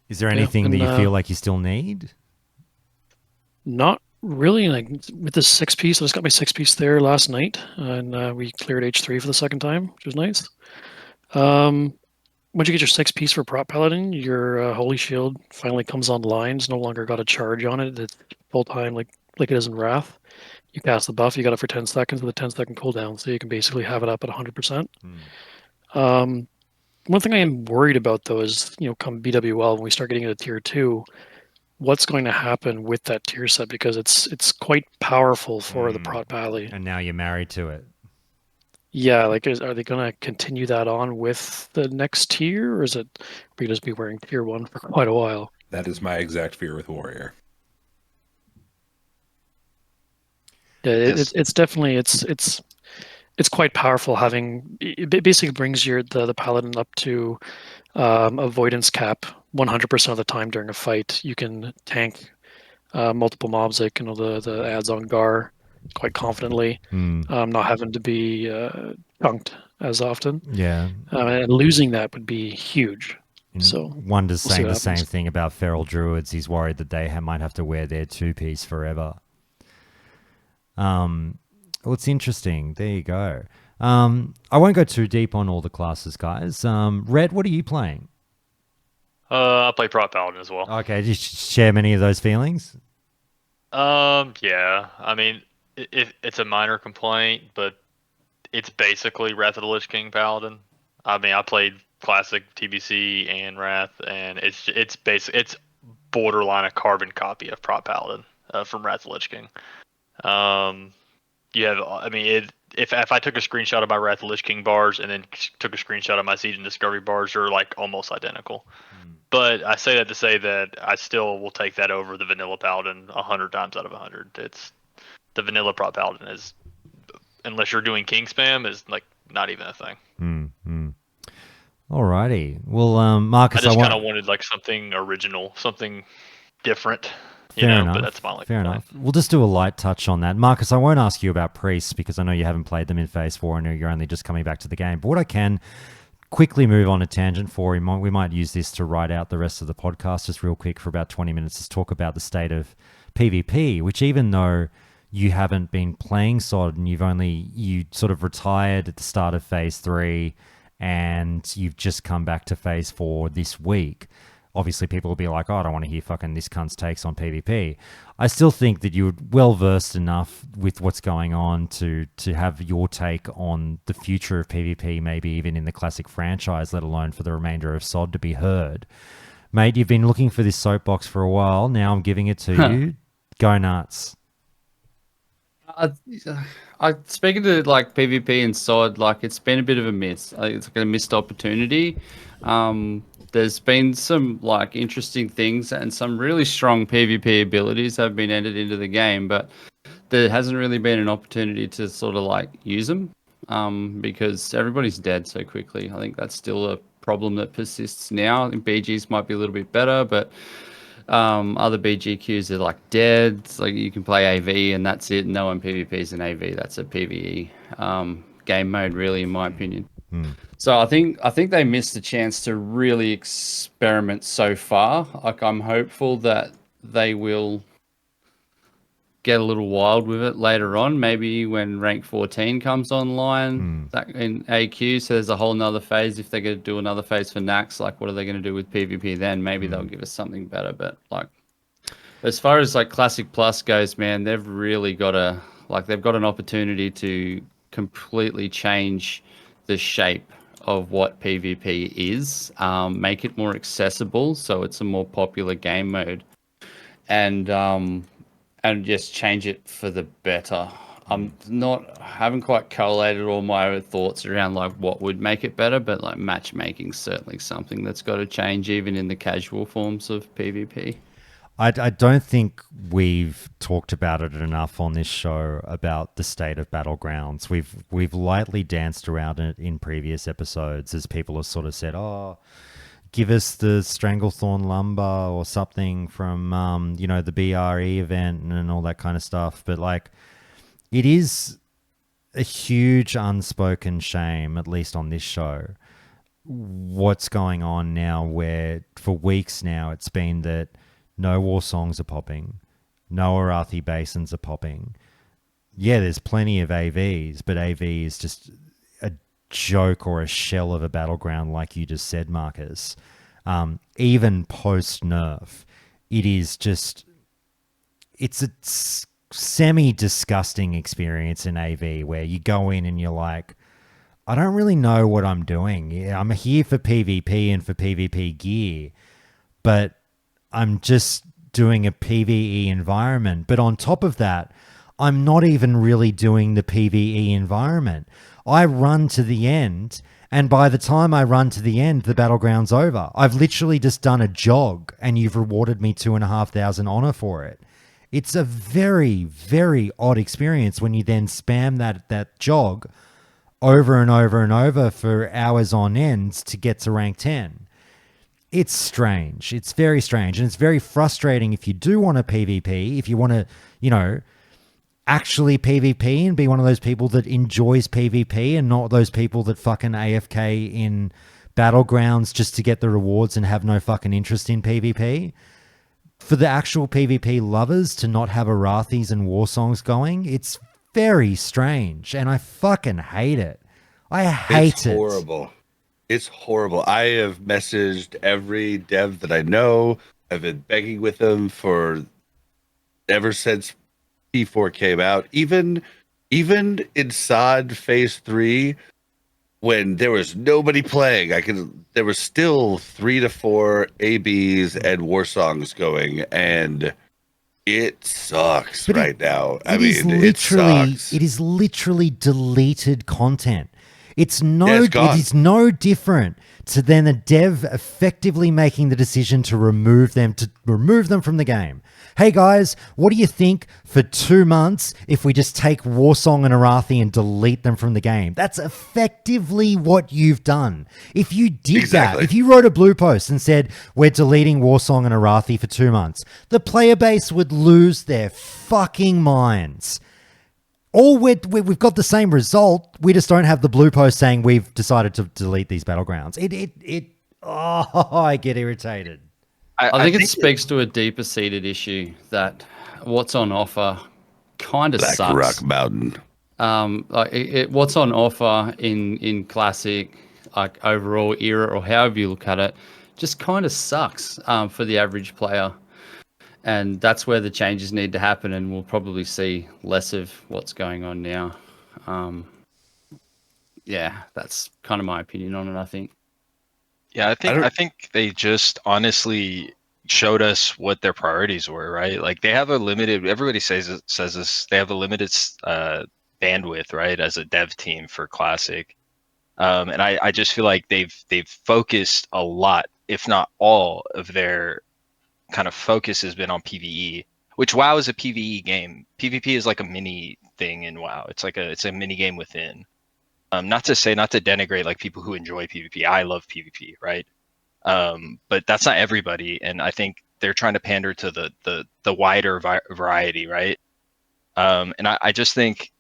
Is there anything that you feel like you still need? Not really. Like with this 6-piece, I just got my 6-piece there last night, and we cleared H3 for the second time, which was nice. Once you get your 6-piece for Prot Paladin, your Holy Shield finally comes online. It's no longer got a charge on it. It's full time, like it is in Wrath. You cast the buff, you got it for 10 seconds with a 10-second cooldown, so you can basically have it up at 100%. One thing I am worried about, though, is, come BWL, when we start getting into Tier 2, what's going to happen with that tier set, because it's quite powerful for the Prot Pally. And now you're married to it. Yeah, like, are they going to continue that on with the next tier, or is it we just be wearing tier 1 for quite a while? That is my exact fear with Warrior. Yeah, Yes. it's definitely it's quite powerful. Having it basically brings the paladin up to avoidance cap 100% of the time during a fight. You can tank multiple mobs, like the ads on Gar, quite confidently, not having to be chunked as often. Yeah. And losing that would be huge. So Wonder's we'll see saying what the same happens. thing about feral druids. He's worried that they might have to wear their two-piece forever. Well, it's interesting. There you go. I won't go too deep on all the classes, guys. Red, what are you playing? I play Prot Paladin as well. Okay, do you share many of those feelings? Yeah. I mean, it's a minor complaint, but it's basically Wrath of the Lich King Paladin. I mean, I played classic TBC and Wrath, and it's borderline a carbon copy of Prot Paladin from Wrath of the Lich King. You have, I mean, if I took a screenshot of my Wrath of the Lich King bars and then took a screenshot of my Siege and Discovery bars, they're like almost identical. But I say that to say that I still will take that over the vanilla Paladin 100 times out of 100. It's the vanilla Prot Paladin is, unless you're doing King spam, is like not even a thing. Alrighty. Well, Marcus, I just kind of want... wanted like something original, something different, Fair enough. But that's my only Fair complaint. enough. We'll just do a light touch on that. Marcus, I won't ask you about priests because I know you haven't played them in Phase 4 and you're only just coming back to the game. But what I can quickly move on a tangent for, we might use this to write out the rest of the podcast just real quick for about 20 minutes, is talk about the state of PvP, which even though you haven't been playing SOD and you sort of retired at the start of Phase 3 and you've just come back to Phase 4 this week. Obviously, people will be like, oh, I don't want to hear fucking this cunt's takes on PvP. I still think that you're well-versed enough with what's going on to have your take on the future of PvP, maybe even in the classic franchise, let alone for the remainder of SOD to be heard. Mate, you've been looking for this soapbox for a while. Now I'm giving it to you. Go nuts. I speaking to like PvP and SOD, like it's been a bit of a miss. I think it's like a missed opportunity. There's been some like interesting things and some really strong PvP abilities have been entered into the game, but there hasn't really been an opportunity to sort of like use them because everybody's dead so quickly. I think that's still a problem that persists now. I think BGs might be a little bit better, but other BGQs are like dead. It's like you can play AV and that's it. No one PvPs in AV. That's a PvE game mode, really, in my opinion. So I think they missed the chance to really experiment so far. Like I'm hopeful that they will get a little wild with it later on. Maybe when rank 14 comes online, that in AQ. So there's a whole nother phase. If they're going to do another phase for Nax, like what are they going to do with PvP then? Maybe they'll give us something better. But like as far as like Classic Plus goes, man, they've really got they've got an opportunity to completely change the shape of what PvP is, make it more accessible so it's a more popular game mode, and just change it for the better. Haven't quite collated all my thoughts around like what would make it better, but like matchmaking certainly something that's got to change even in the casual forms of PvP. I don't think we've talked about it enough on this show about the state of Battlegrounds. We've lightly danced around it in previous episodes as people have sort of said, oh, give us the Stranglethorn Lumber or something from, the BRE event and all that kind of stuff. But like, it is a huge unspoken shame, at least on this show, what's going on now where for weeks now it's been that no war songs are popping, no Arathi Basins are popping. Yeah, there's plenty of AVs, but AV is just a joke or a shell of a battleground, like you just said, Marcus. Even post-nerf, it is just... It's a semi-disgusting experience in AV where you go in and you're like, I don't really know what I'm doing. Yeah, I'm here for PvP and for PvP gear, but I'm just doing a PvE environment. But on top of that, I'm not even really doing the PvE environment. I run to the end, and by the time I run to the end, the battleground's over. I've literally just done a jog, and you've rewarded me 2,500 honor for it. It's a very, very odd experience when you then spam that jog over and over and over for hours on end to get to rank 10. It's strange. It's very strange. And it's very frustrating if you do want to PvP, if you want to, you know, actually PvP and be one of those people that enjoys PvP and not those people that fucking AFK in battlegrounds just to get the rewards and have no fucking interest in PvP. For the actual PvP lovers to not have Arathes and war songs going, it's very strange. And I fucking hate it. I hate it. It's horrible. It's horrible. I have messaged every dev that I know. I've been begging with them for ever since P4 came out. Even in SOD Phase 3, when there was nobody playing, there was still 3 to 4 ABs and war songs going, and it sucks But right now. It is literally deleted content. It's gone. It is no different to then a dev effectively making the decision to remove them from the game. Hey guys, what do you think for 2 months if we just take Warsong and Arathi and delete them from the game? That's effectively what you've done. If you did that, if you wrote a blue post and said, we're deleting Warsong and Arathi for 2 months, the player base would lose their fucking minds. We've got the same result. We just don't have the blue post saying we've decided to delete these battlegrounds. I get irritated. I think it speaks to a deeper seated issue that what's on offer kind of sucks. Rock Mountain. What's on offer in classic, like overall era or however you look at it, just kind of sucks for the average player. And that's where the changes need to happen, and we'll probably see less of what's going on now. Yeah, that's kind of my opinion on it, I think. Yeah, I think they just honestly showed us what their priorities were, right? Like they have a limited. Everybody says this. They have a limited bandwidth, right, as a dev team for Classic, and I just feel like they've focused a lot, if not all, of their kind of focus has been on PvE, which WoW is a PvE game. PvP is like a mini thing in WoW. It's a mini game within. Not to denigrate like people who enjoy PvP. I love PvP, right? But that's not everybody, and I think they're trying to pander to the wider variety, right? And I just think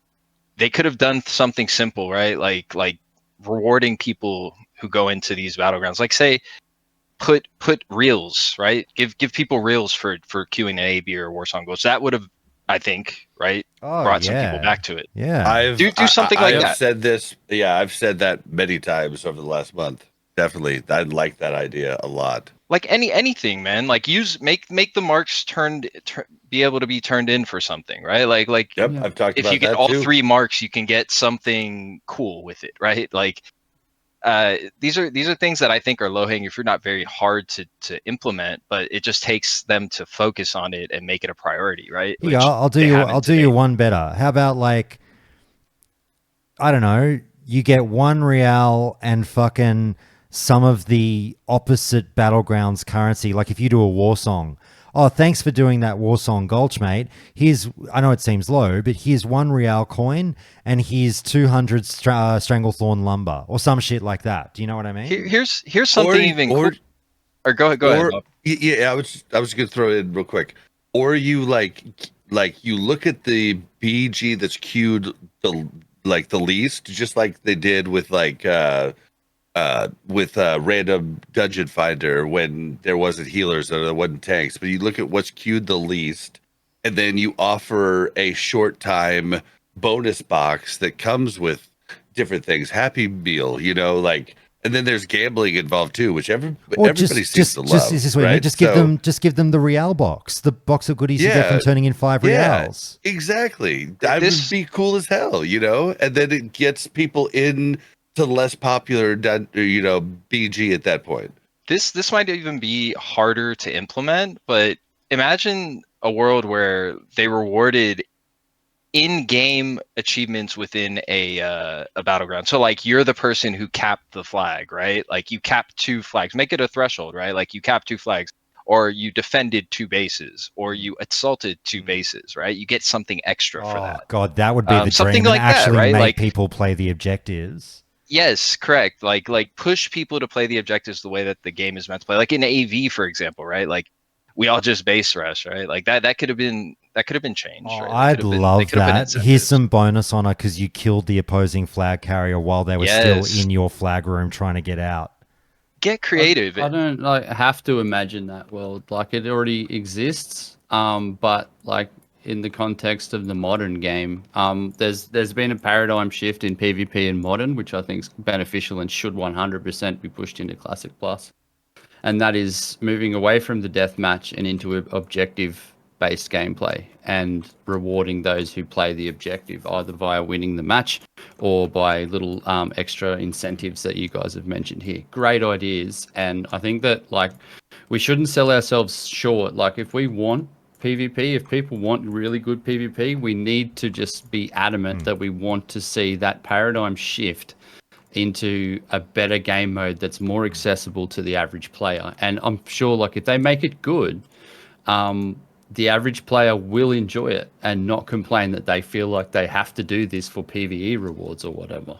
they could have done something simple, right? Like rewarding people who go into these battlegrounds. Like say put reels, right? Give people reels for queuing an AB or Warsong goals. That would have, I think, right, brought some people back to it. Yeah. Do something like that. I've said this. Yeah, I've said that many times over the last month. Definitely, I like that idea a lot. Like anything, man. Like make the marks be able to be turned in for something, right? Like Yep, I've talked if about you get that all too. 3 marks, you can get something cool with it, right? Like these are things that I think are low hanging fruit, not very hard to implement, but it just takes them to focus on it and make it a priority, right? Yeah, I'll do you one better. How about like, I don't know, you get 1 real and fucking some of the opposite battlegrounds currency. Like if you do a war song, oh, thanks for doing that war song, Gulch, mate. I know it seems low, but here's 1 real coin and here's 200 Stranglethorn lumber or some shit like that. Do you know what I mean? Here's something cool. Or go ahead. Bob. Yeah, I was gonna throw it in real quick. Or you like you look at the BG that's queued the least, just like they did with random dungeon finder when there wasn't healers or there wasn't tanks, but you look at what's queued the least, and then you offer a short time bonus box that comes with different things, happy meal, and then there's gambling involved too, which everybody seems to love. Right? Just give them the real box, the box of goodies you get from turning in 5 reals. Exactly. That would be cool as hell, and then it gets people in to less popular, BG at that point. This might even be harder to implement, but imagine a world where they rewarded in-game achievements within a battleground. So like you're the person who capped the flag, right? Like you capped 2 flags. Make it a threshold, right? Like you capped 2 flags, or you defended 2 bases, or you assaulted 2 bases, right? You get something extra for Oh that. God, that would be the Something dream, and like that, actually right? make Like people play the objectives. yes, correct. Like push people to play the objectives the way that the game is meant to play. Like in AV, for example, right? Like we all just base rush, right? Like that could have been changed, Oh, right? I'd They love could have been that. Here's incentives. some bonus honor because you killed the opposing flag carrier while they were still Yes, in your flag room trying to get out. get creative. I don't like have to imagine that world. Like it already exists. But like in the context of the modern game, there's been a paradigm shift in PvP and modern, which I think is beneficial and should 100% be pushed into Classic Plus. And that is moving away from the deathmatch and into objective based gameplay and rewarding those who play the objective either via winning the match or by little extra incentives that you guys have mentioned here. Great ideas, and I think that like we shouldn't sell ourselves short. Like if we want PvP, if people want really good PvP, we need to just be adamant that we want to see that paradigm shift into a better game mode that's more accessible to the average player. And I'm sure like if they make it good, the average player will enjoy it and not complain that they feel like they have to do this for PvE rewards or whatever.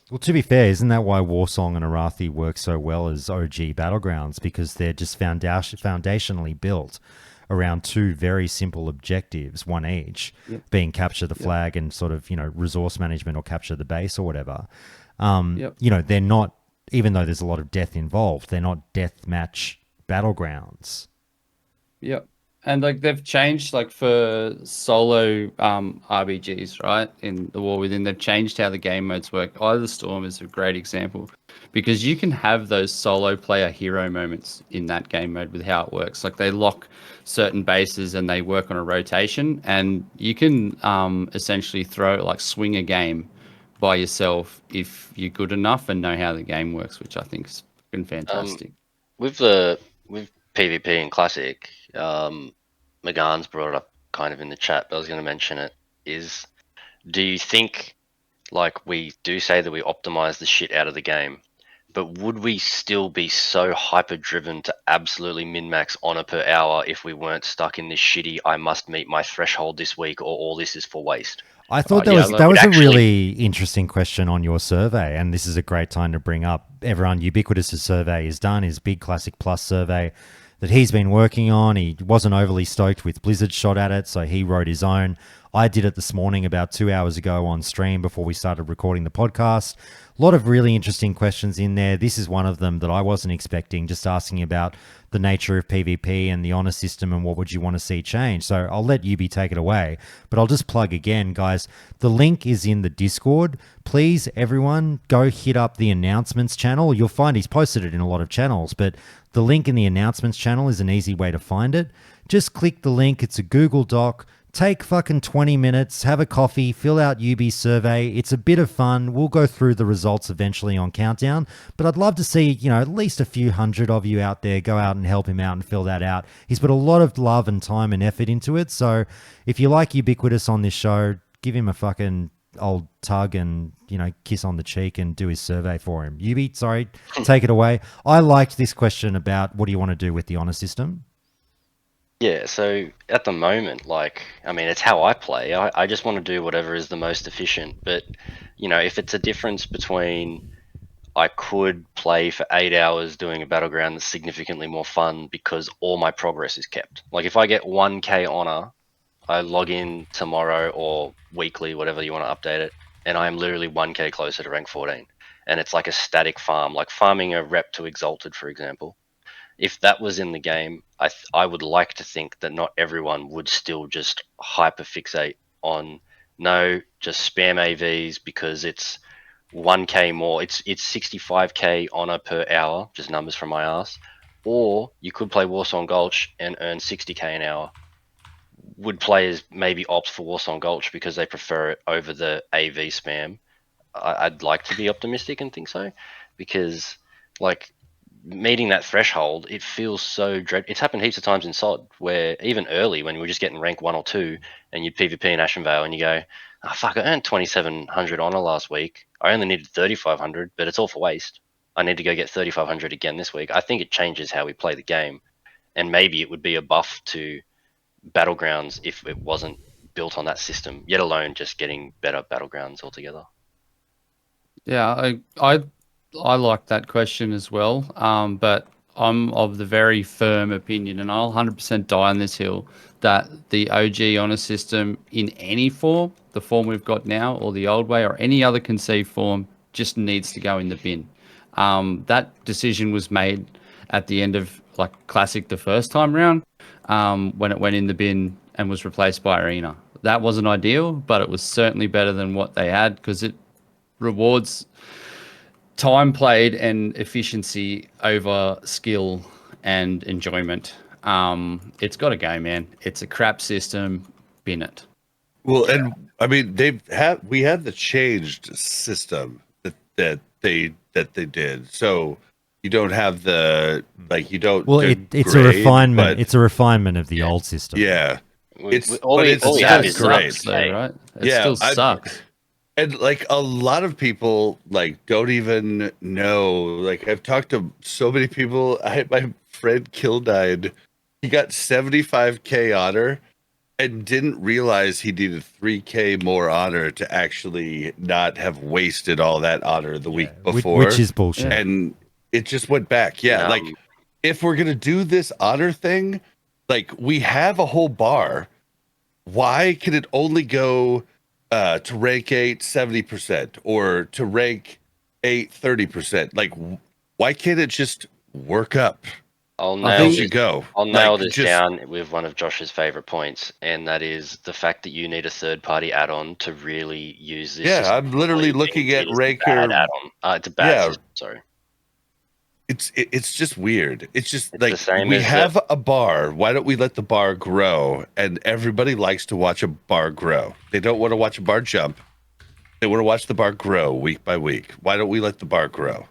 Well, to be fair, isn't that why Warsong and Arathi work so well as OG battlegrounds? Because they're just foundationally built around 2 very simple objectives, one each, being capture the flag and sort of, resource management or capture the base or whatever. They're not, even though there's a lot of death involved, they're not deathmatch battlegrounds. Yep. And like they've changed like for solo RBGs, right? In the War Within, they've changed how the game modes work. Eye of the Storm is a great example because you can have those solo player hero moments in that game mode with how it works. Like they lock certain bases and they work on a rotation, and you can essentially swing a game by yourself if you're good enough and know how the game works, which I think is fucking fantastic. With PvP and Classic, McGahan's brought it up kind of in the chat, but I was going to mention it, is do you think, like we do say that we optimize the shit out of the game, but would we still be so hyper driven to absolutely min-max honor per hour if we weren't stuck in this shitty, I must meet my threshold this week or all this is for waste? I thought that was a really interesting question on your survey, and this is a great time to bring up. Everyone, Ubiquitous's survey is done, his big Classic Plus survey that he's been working on. He wasn't overly stoked with Blizzard's shot at it, so he wrote his own. I did it this morning about 2 hours ago on stream before we started recording the podcast. A lot of really interesting questions in there. This is one of them that I wasn't expecting, just asking about the nature of PvP and the honor system and what would you want to see change. So I'll let Ubi take it away, but I'll just plug again, guys. The link is in the Discord. Please, everyone, go hit up the announcements channel. You'll find he's posted it in a lot of channels, but the link in the announcements channel is an easy way to find it. Just click the link. It's a Google Doc. Take fucking 20 minutes, have a coffee, fill out Ubi's survey. It's a bit of fun. We'll go through the results eventually on Countdown, but I'd love to see, at least a few hundred of you out there go out and help him out and fill that out. He's put a lot of love and time and effort into it. So if you like Ubiquitous on this show, give him a fucking old tug and, kiss on the cheek and do his survey for him. Ubi, sorry, take it away. I liked this question about what do you want to do with the honor system? Yeah, so at the moment, it's how I play. I just want to do whatever is the most efficient. But, if it's a difference between I could play for 8 hours doing a battleground that's significantly more fun because all my progress is kept. Like if I get 1k honor, I log in tomorrow or weekly, whatever you want to update it, and I am literally 1k closer to rank 14. And it's like a static farm, like farming a rep to Exalted, for example. If that was in the game, I would like to think that not everyone would still just hyper fixate on no, just spam AVs because it's 1k more. It's 65k honor per hour, just numbers from my ass. Or you could play Warsong Gulch and earn 60k an hour. Would players maybe opt for Warsong Gulch because they prefer it over the AV spam? I'd like to be optimistic and think so, because meeting that threshold, it feels so dread. It's happened heaps of times in SOD where even early when we were just getting rank 1 or 2 and you'd PvP in Ashenvale and you go, oh, fuck, I earned 2,700 honor last week. I only needed 3,500, but it's all for waste. I need to go get 3,500 again this week. I think it changes how we play the game. And maybe it would be a buff to Battlegrounds if it wasn't built on that system, yet alone just getting better Battlegrounds altogether. Yeah, I like that question as well. But I'm of the very firm opinion, and I'll 100% die on this hill, that the OG honor system in any form, the form we've got now, or the old way, or any other conceived form, just needs to go in the bin. That decision was made at the end of like Classic the first time round, when it went in the bin and was replaced by Arena. That wasn't ideal, but it was certainly better than what they had because it rewards time played and efficiency over skill and enjoyment. It's got to go, man. It's a crap system. Bin it. Well, and I mean we had the changed system that they did. So you don't have the like you don't. Well, it's a refinement. It's a refinement of the old system. Yeah, It's great, though, right? It still sucks. And like a lot of people like don't even know. Like I've talked to so many people. My friend Kildine, he got 75k honor and didn't realize he needed 3k more honor to actually not have wasted all that honor the week before, which is bullshit. And it just went back. Yeah, like if we're gonna do this honor thing, like we have a whole bar. Why can it only go to rank 8 70% or to rank 8 30%? Like why can't it just work up? I'll nail this down with one of Josh's favorite points, and that is the fact that you need a third-party add-on to really use this. Yeah, I'm literally looking at Ranker. Add-on. It's a bad system. Sorry. It's just weird. It's just like we have a bar. Why don't we let the bar grow? And everybody likes to watch a bar grow. They don't want to watch a bar jump. They want to watch the bar grow week by week. Why don't we let the bar grow?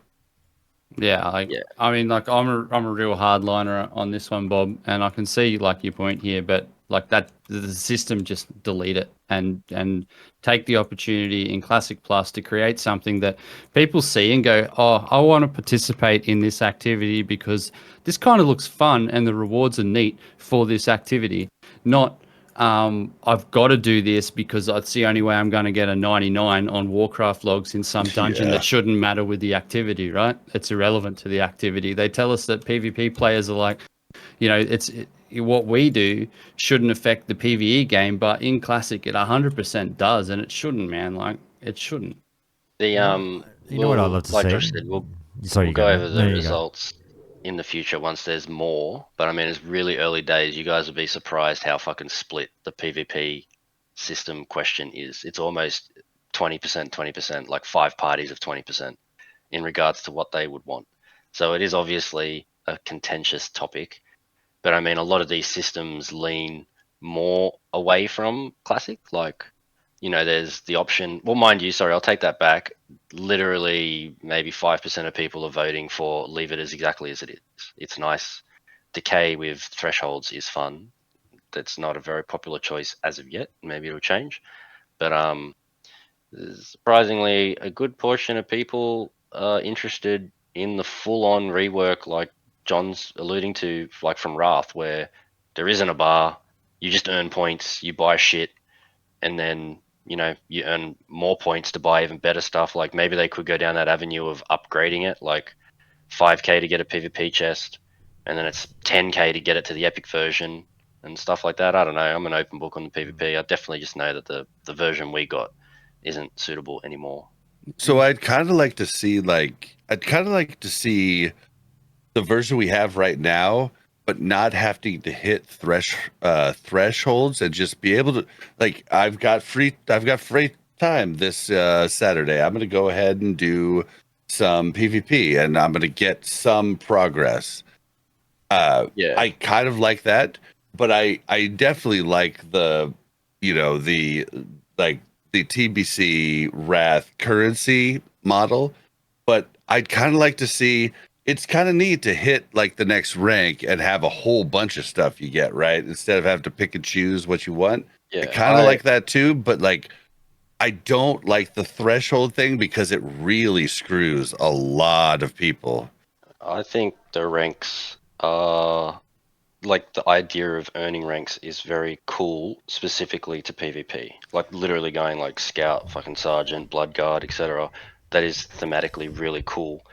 Yeah, I mean, like I'm a real hardliner on this one, Bob, and I can see like your point here, but like that the system just delete it and take the opportunity in Classic Plus to create something that people see and go, oh, I want to participate in this activity because this kind of looks fun and the rewards are neat for this activity. Not I've got to do this because that's the only way I'm going to get a 99 on Warcraft logs in some dungeon that shouldn't matter with the activity, right? It's irrelevant to the activity. They tell us that PvP players are like, you know, what we do shouldn't affect the PvE game, but in Classic it 100% does, and it shouldn't, man. Like, it shouldn't. You know what I'd love to see? Josh said, we'll go over the results in the future once there's more, but I mean it's really early days. You guys will be surprised how fucking split the PvP system question is. It's almost 20%, like 5 parties of 20% in regards to what they would want. So it is obviously a contentious topic, but I mean a lot of these systems lean more away from Classic. Like, you know, there's the option, well, mind you, sorry, I'll take that back. Literally maybe 5% of people are voting for leave it as exactly as it is. It's nice. Decay with thresholds is fun. That's not a very popular choice as of yet. Maybe it'll change. But surprisingly, a good portion of people are interested in the full-on rework like John's alluding to, like from Wrath, where there isn't a bar. You just earn points, you buy shit, and then you know, you earn more points to buy even better stuff. Like maybe they could go down that avenue of upgrading it, like 5k to get a PvP chest, and then it's 10k to get it to the epic version and stuff like that. I don't know. I'm an open book on the PvP. I definitely just know that the version we got isn't suitable anymore. So I'd kind of like to see the version we have right now, but not having to hit thresholds and just be able to, like, I've got free time this Saturday. I'm going to go ahead and do some PvP and I'm going to get some progress. I kind of like that, but I definitely like the TBC Wrath currency model, but I'd kind of like to see it's kind of neat to hit like the next rank and have a whole bunch of stuff you get, right? Instead of having to pick and choose what you want. I Yeah, kind of like that too, but like I don't like the threshold thing because it really screws a lot of people. I think the ranks are like the idea of earning ranks is very cool specifically to PvP. Like literally going like scout, fucking sergeant, blood guard, etc. That is thematically really cool.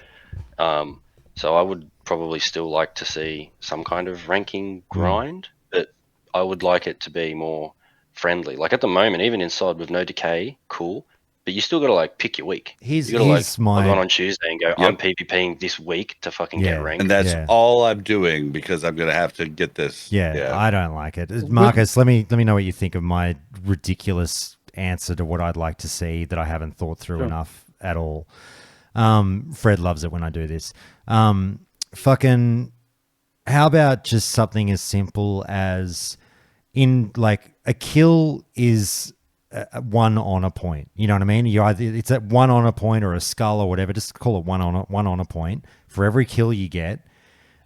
So I would probably still like to see some kind of ranking grind, but I would like it to be more friendly. Like at the moment, even inside with no decay, cool. But you still got to like pick your week. You got to like log on Tuesday and go, I'm PvPing this week to fucking get ranked. And that's all I'm doing because I'm gonna have to get this. Yeah, I don't like it. Marcus, let me know what you think of my ridiculous answer to what I'd like to see that I haven't thought through enough at all. Fred loves it when I do this. Fucking, how about just something as simple as in like a kill is one honor point. You know what I mean? You either it's at one honor point or a skull or whatever. Just call it one honor point for every kill you get.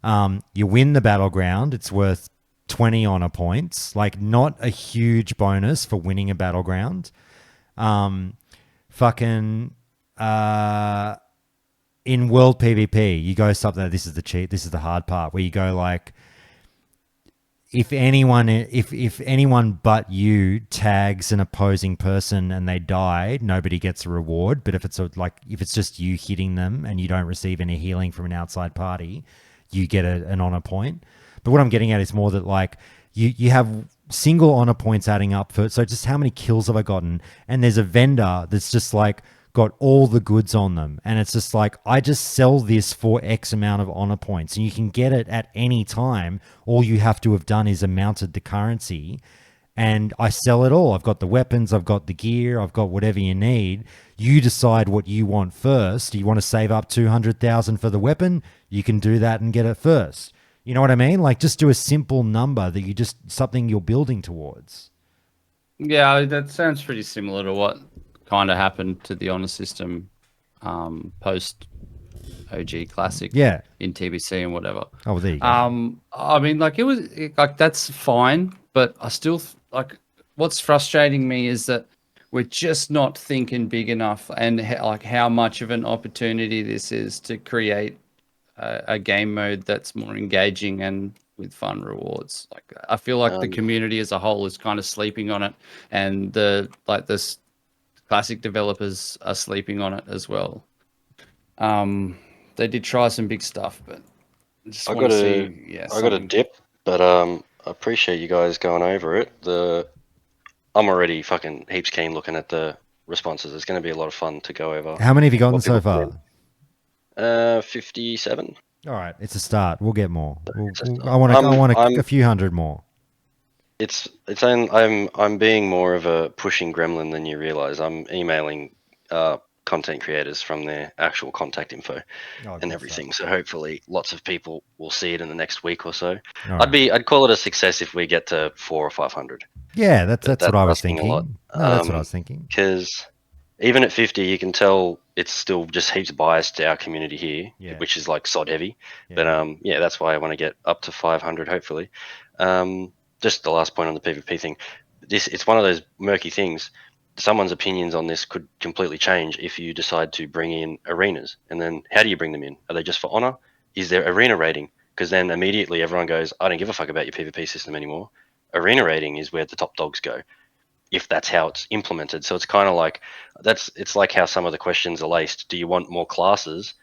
You win the battleground. It's worth 20 honor points. Like not a huge bonus for winning a battleground. In world PvP, you go something. This is the cheat. This is the hard part where you go like, if anyone but you tags an opposing person and they die, nobody gets a reward. But if it's just you hitting them and you don't receive any healing from an outside party, you get an honor point. But what I'm getting at is more that like you have single honor points adding up for, so just how many kills have I gotten? And there's a vendor that's just like got all the goods on them. And it's just like, I just sell this for X amount of honor points and you can get it at any time. All you have to have done is amounted the currency and I sell it all. I've got the weapons, I've got the gear, I've got whatever you need. You decide what you want first. Do you want to save up 200,000 for the weapon? You can do that and get it first. You know what I mean? Like just do a simple number that you just, something you're building towards. Yeah, that sounds pretty similar to what kind of happened to the honor system post OG Classic in TBC and whatever. Oh, there you go. I mean, like that's fine, but I still like what's frustrating me is that we're just not thinking big enough and like how much of an opportunity this is to create a game mode that's more engaging and with fun rewards. Like I feel like the community as a whole is kind of sleeping on it, and this Classic developers are sleeping on it as well. They did try some big stuff, but I got a dip, but I appreciate you guys going over it. I'm already fucking heaps keen looking at the responses. It's going to be a lot of fun to go over. How many have you gotten so far? 57. All right, it's a start. We'll get more. I want a few hundred more. I'm being more of a pushing gremlin than you realize. I'm emailing content creators from their actual contact info and everything. So hopefully lots of people will see it in the next week or so. I'd call it a success if we get to 400 or 500. Yeah, that's what I was thinking. No, that's what I was thinking. Because even at 50, you can tell it's still just heaps biased to our community here, which is like sod heavy. But that's why I want to get up to 500 hopefully. Just the last point on the PvP thing. It's one of those murky things. Someone's opinions on this could completely change if you decide to bring in arenas. And then how do you bring them in? Are they just for honor? Is there arena rating? Because then immediately everyone goes, I don't give a fuck about your PvP system anymore. Arena rating is where the top dogs go, if that's how it's implemented. So it's kind of like, it's like how some of the questions are laced. Do you want more classes?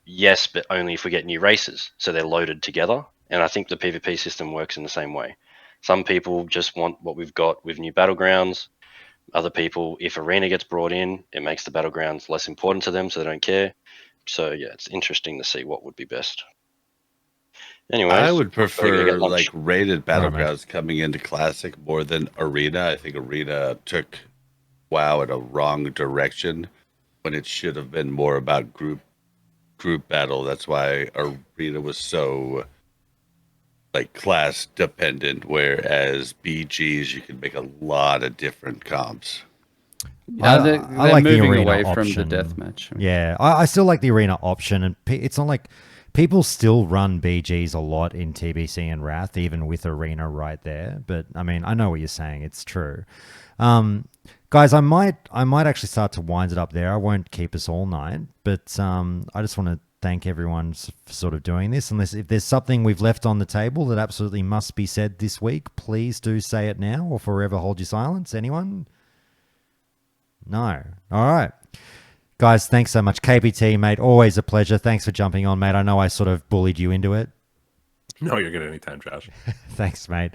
Yes, but only if we get new races. So they're loaded together. And I think the PvP system works in the same way. Some people just want what we've got with new battlegrounds. Other people, if arena gets brought in, it makes the battlegrounds less important to them, so they don't care. So yeah, it's interesting to see what would be best. Anyways, I would prefer like rated battlegrounds coming into Classic more than arena. I think arena took WoW in a wrong direction when it should have been more about group battle. That's why arena was so like class dependent, whereas BGs you can make a lot of different comps. Yeah, they're like the moving arena away option. from the deathmatch. Yeah, I still like the arena option, and it's not like people still run BGs a lot in TBC and Wrath, even with arena right there. But I mean, I know what you're saying; it's true. Guys, I might actually start to wind it up there. I won't keep us all night, but I just want to thank everyone for sort of doing this. Unless if there's something we've left on the table that absolutely must be said this week, please do say it now or forever hold your silence. Anyone? No. All right. Guys, thanks so much. KBT, mate, always a pleasure. Thanks for jumping on, mate. I know I sort of bullied you into it. No, you're good anytime, Josh. Thanks, mate.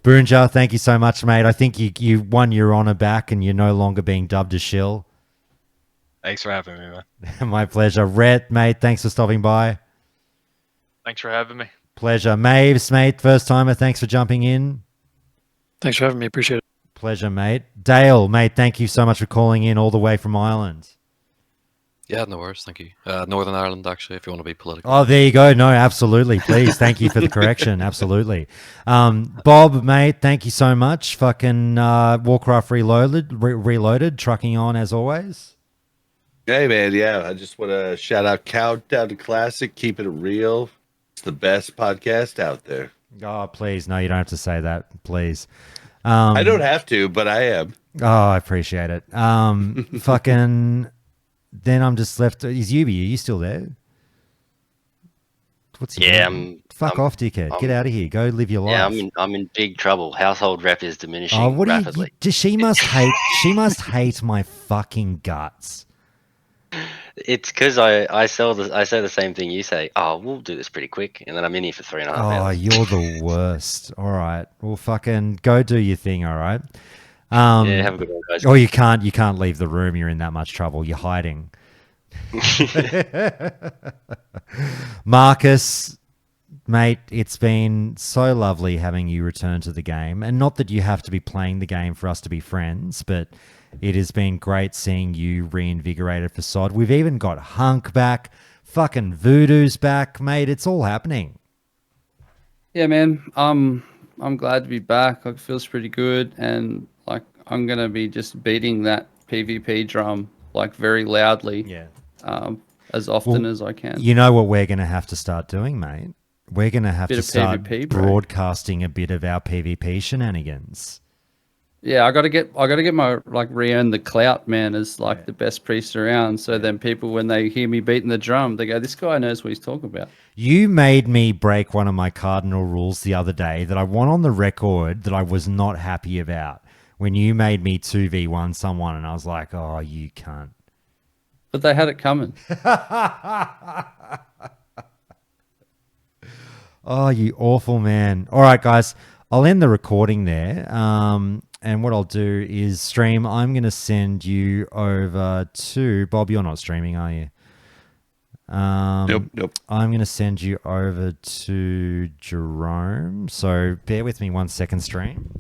Boonja, thank you so much, mate. I think you won your honor back and you're no longer being dubbed a shill. Thanks for having me, man. My pleasure. Rhett, mate, thanks for stopping by. Thanks for having me. Pleasure. Maves, mate, first timer, thanks for jumping in. Thanks for having me. Appreciate it. Pleasure, mate. Dale, mate, thank you so much for calling in all the way from Ireland. Yeah, no worries. Thank you. Northern Ireland, actually, if you want to be political. Oh, there you go. No, absolutely. Please. Thank you for the correction. Absolutely. Bob, mate, thank you so much. Fucking Warcraft Reloaded, trucking on as always. Hey, man. Yeah, I just want to shout out Countdown to Classic, keeping it real. It's the best podcast out there. Oh, please. No, you don't have to say that. Please. I don't have to, but I am. Oh, I appreciate it. Fucking... Then I'm just left. Is Yubi? Are you still there? What's he doing? Fuck off, dickhead. Get out of here. Go live your life. Yeah, I'm in big trouble. Household rep is diminishing Oh, what do rapidly. she must hate. She must hate my fucking guts. It's because I say the same thing you say. Oh, we'll do this pretty quick, and then I'm in here for 3.5 hours. Oh, you're the worst. All right. Well, fucking go do your thing. All right. Yeah, have a good one, guys. Oh, you can't leave the room. You're in that much trouble. You're hiding. Marcus, mate, it's been so lovely having you return to the game. And not that you have to be playing the game for us to be friends, but it has been great seeing you reinvigorated for SOD. We've even got Hunk back. Fucking Voodoo's back, mate. It's all happening. Yeah, man. I'm glad to be back. It feels pretty good, and like I'm gonna be just beating that PvP drum like very loudly. Yeah. As often as I can. You know what we're going to have to start doing, mate? We're going to have to start PvP, bro. broadcasting a bit of our PvP shenanigans. Yeah, I gotta get my like re-earn the clout, man, as like the best priest around. So then people, when they hear me beating the drum, they go, "This guy knows what he's talking about." You made me break one of my cardinal rules the other day that I want on the record that I was not happy about. When you made me 2v1 someone, and I was like, "Oh, you cunt." But they had it coming. Oh, you awful man. All right, guys, I'll end the recording there. And what I'll do is stream. I'm going to send you over to Bob. You're not streaming, are you? Nope. I'm going to send you over to Jerome. So bear with me 1 second, stream.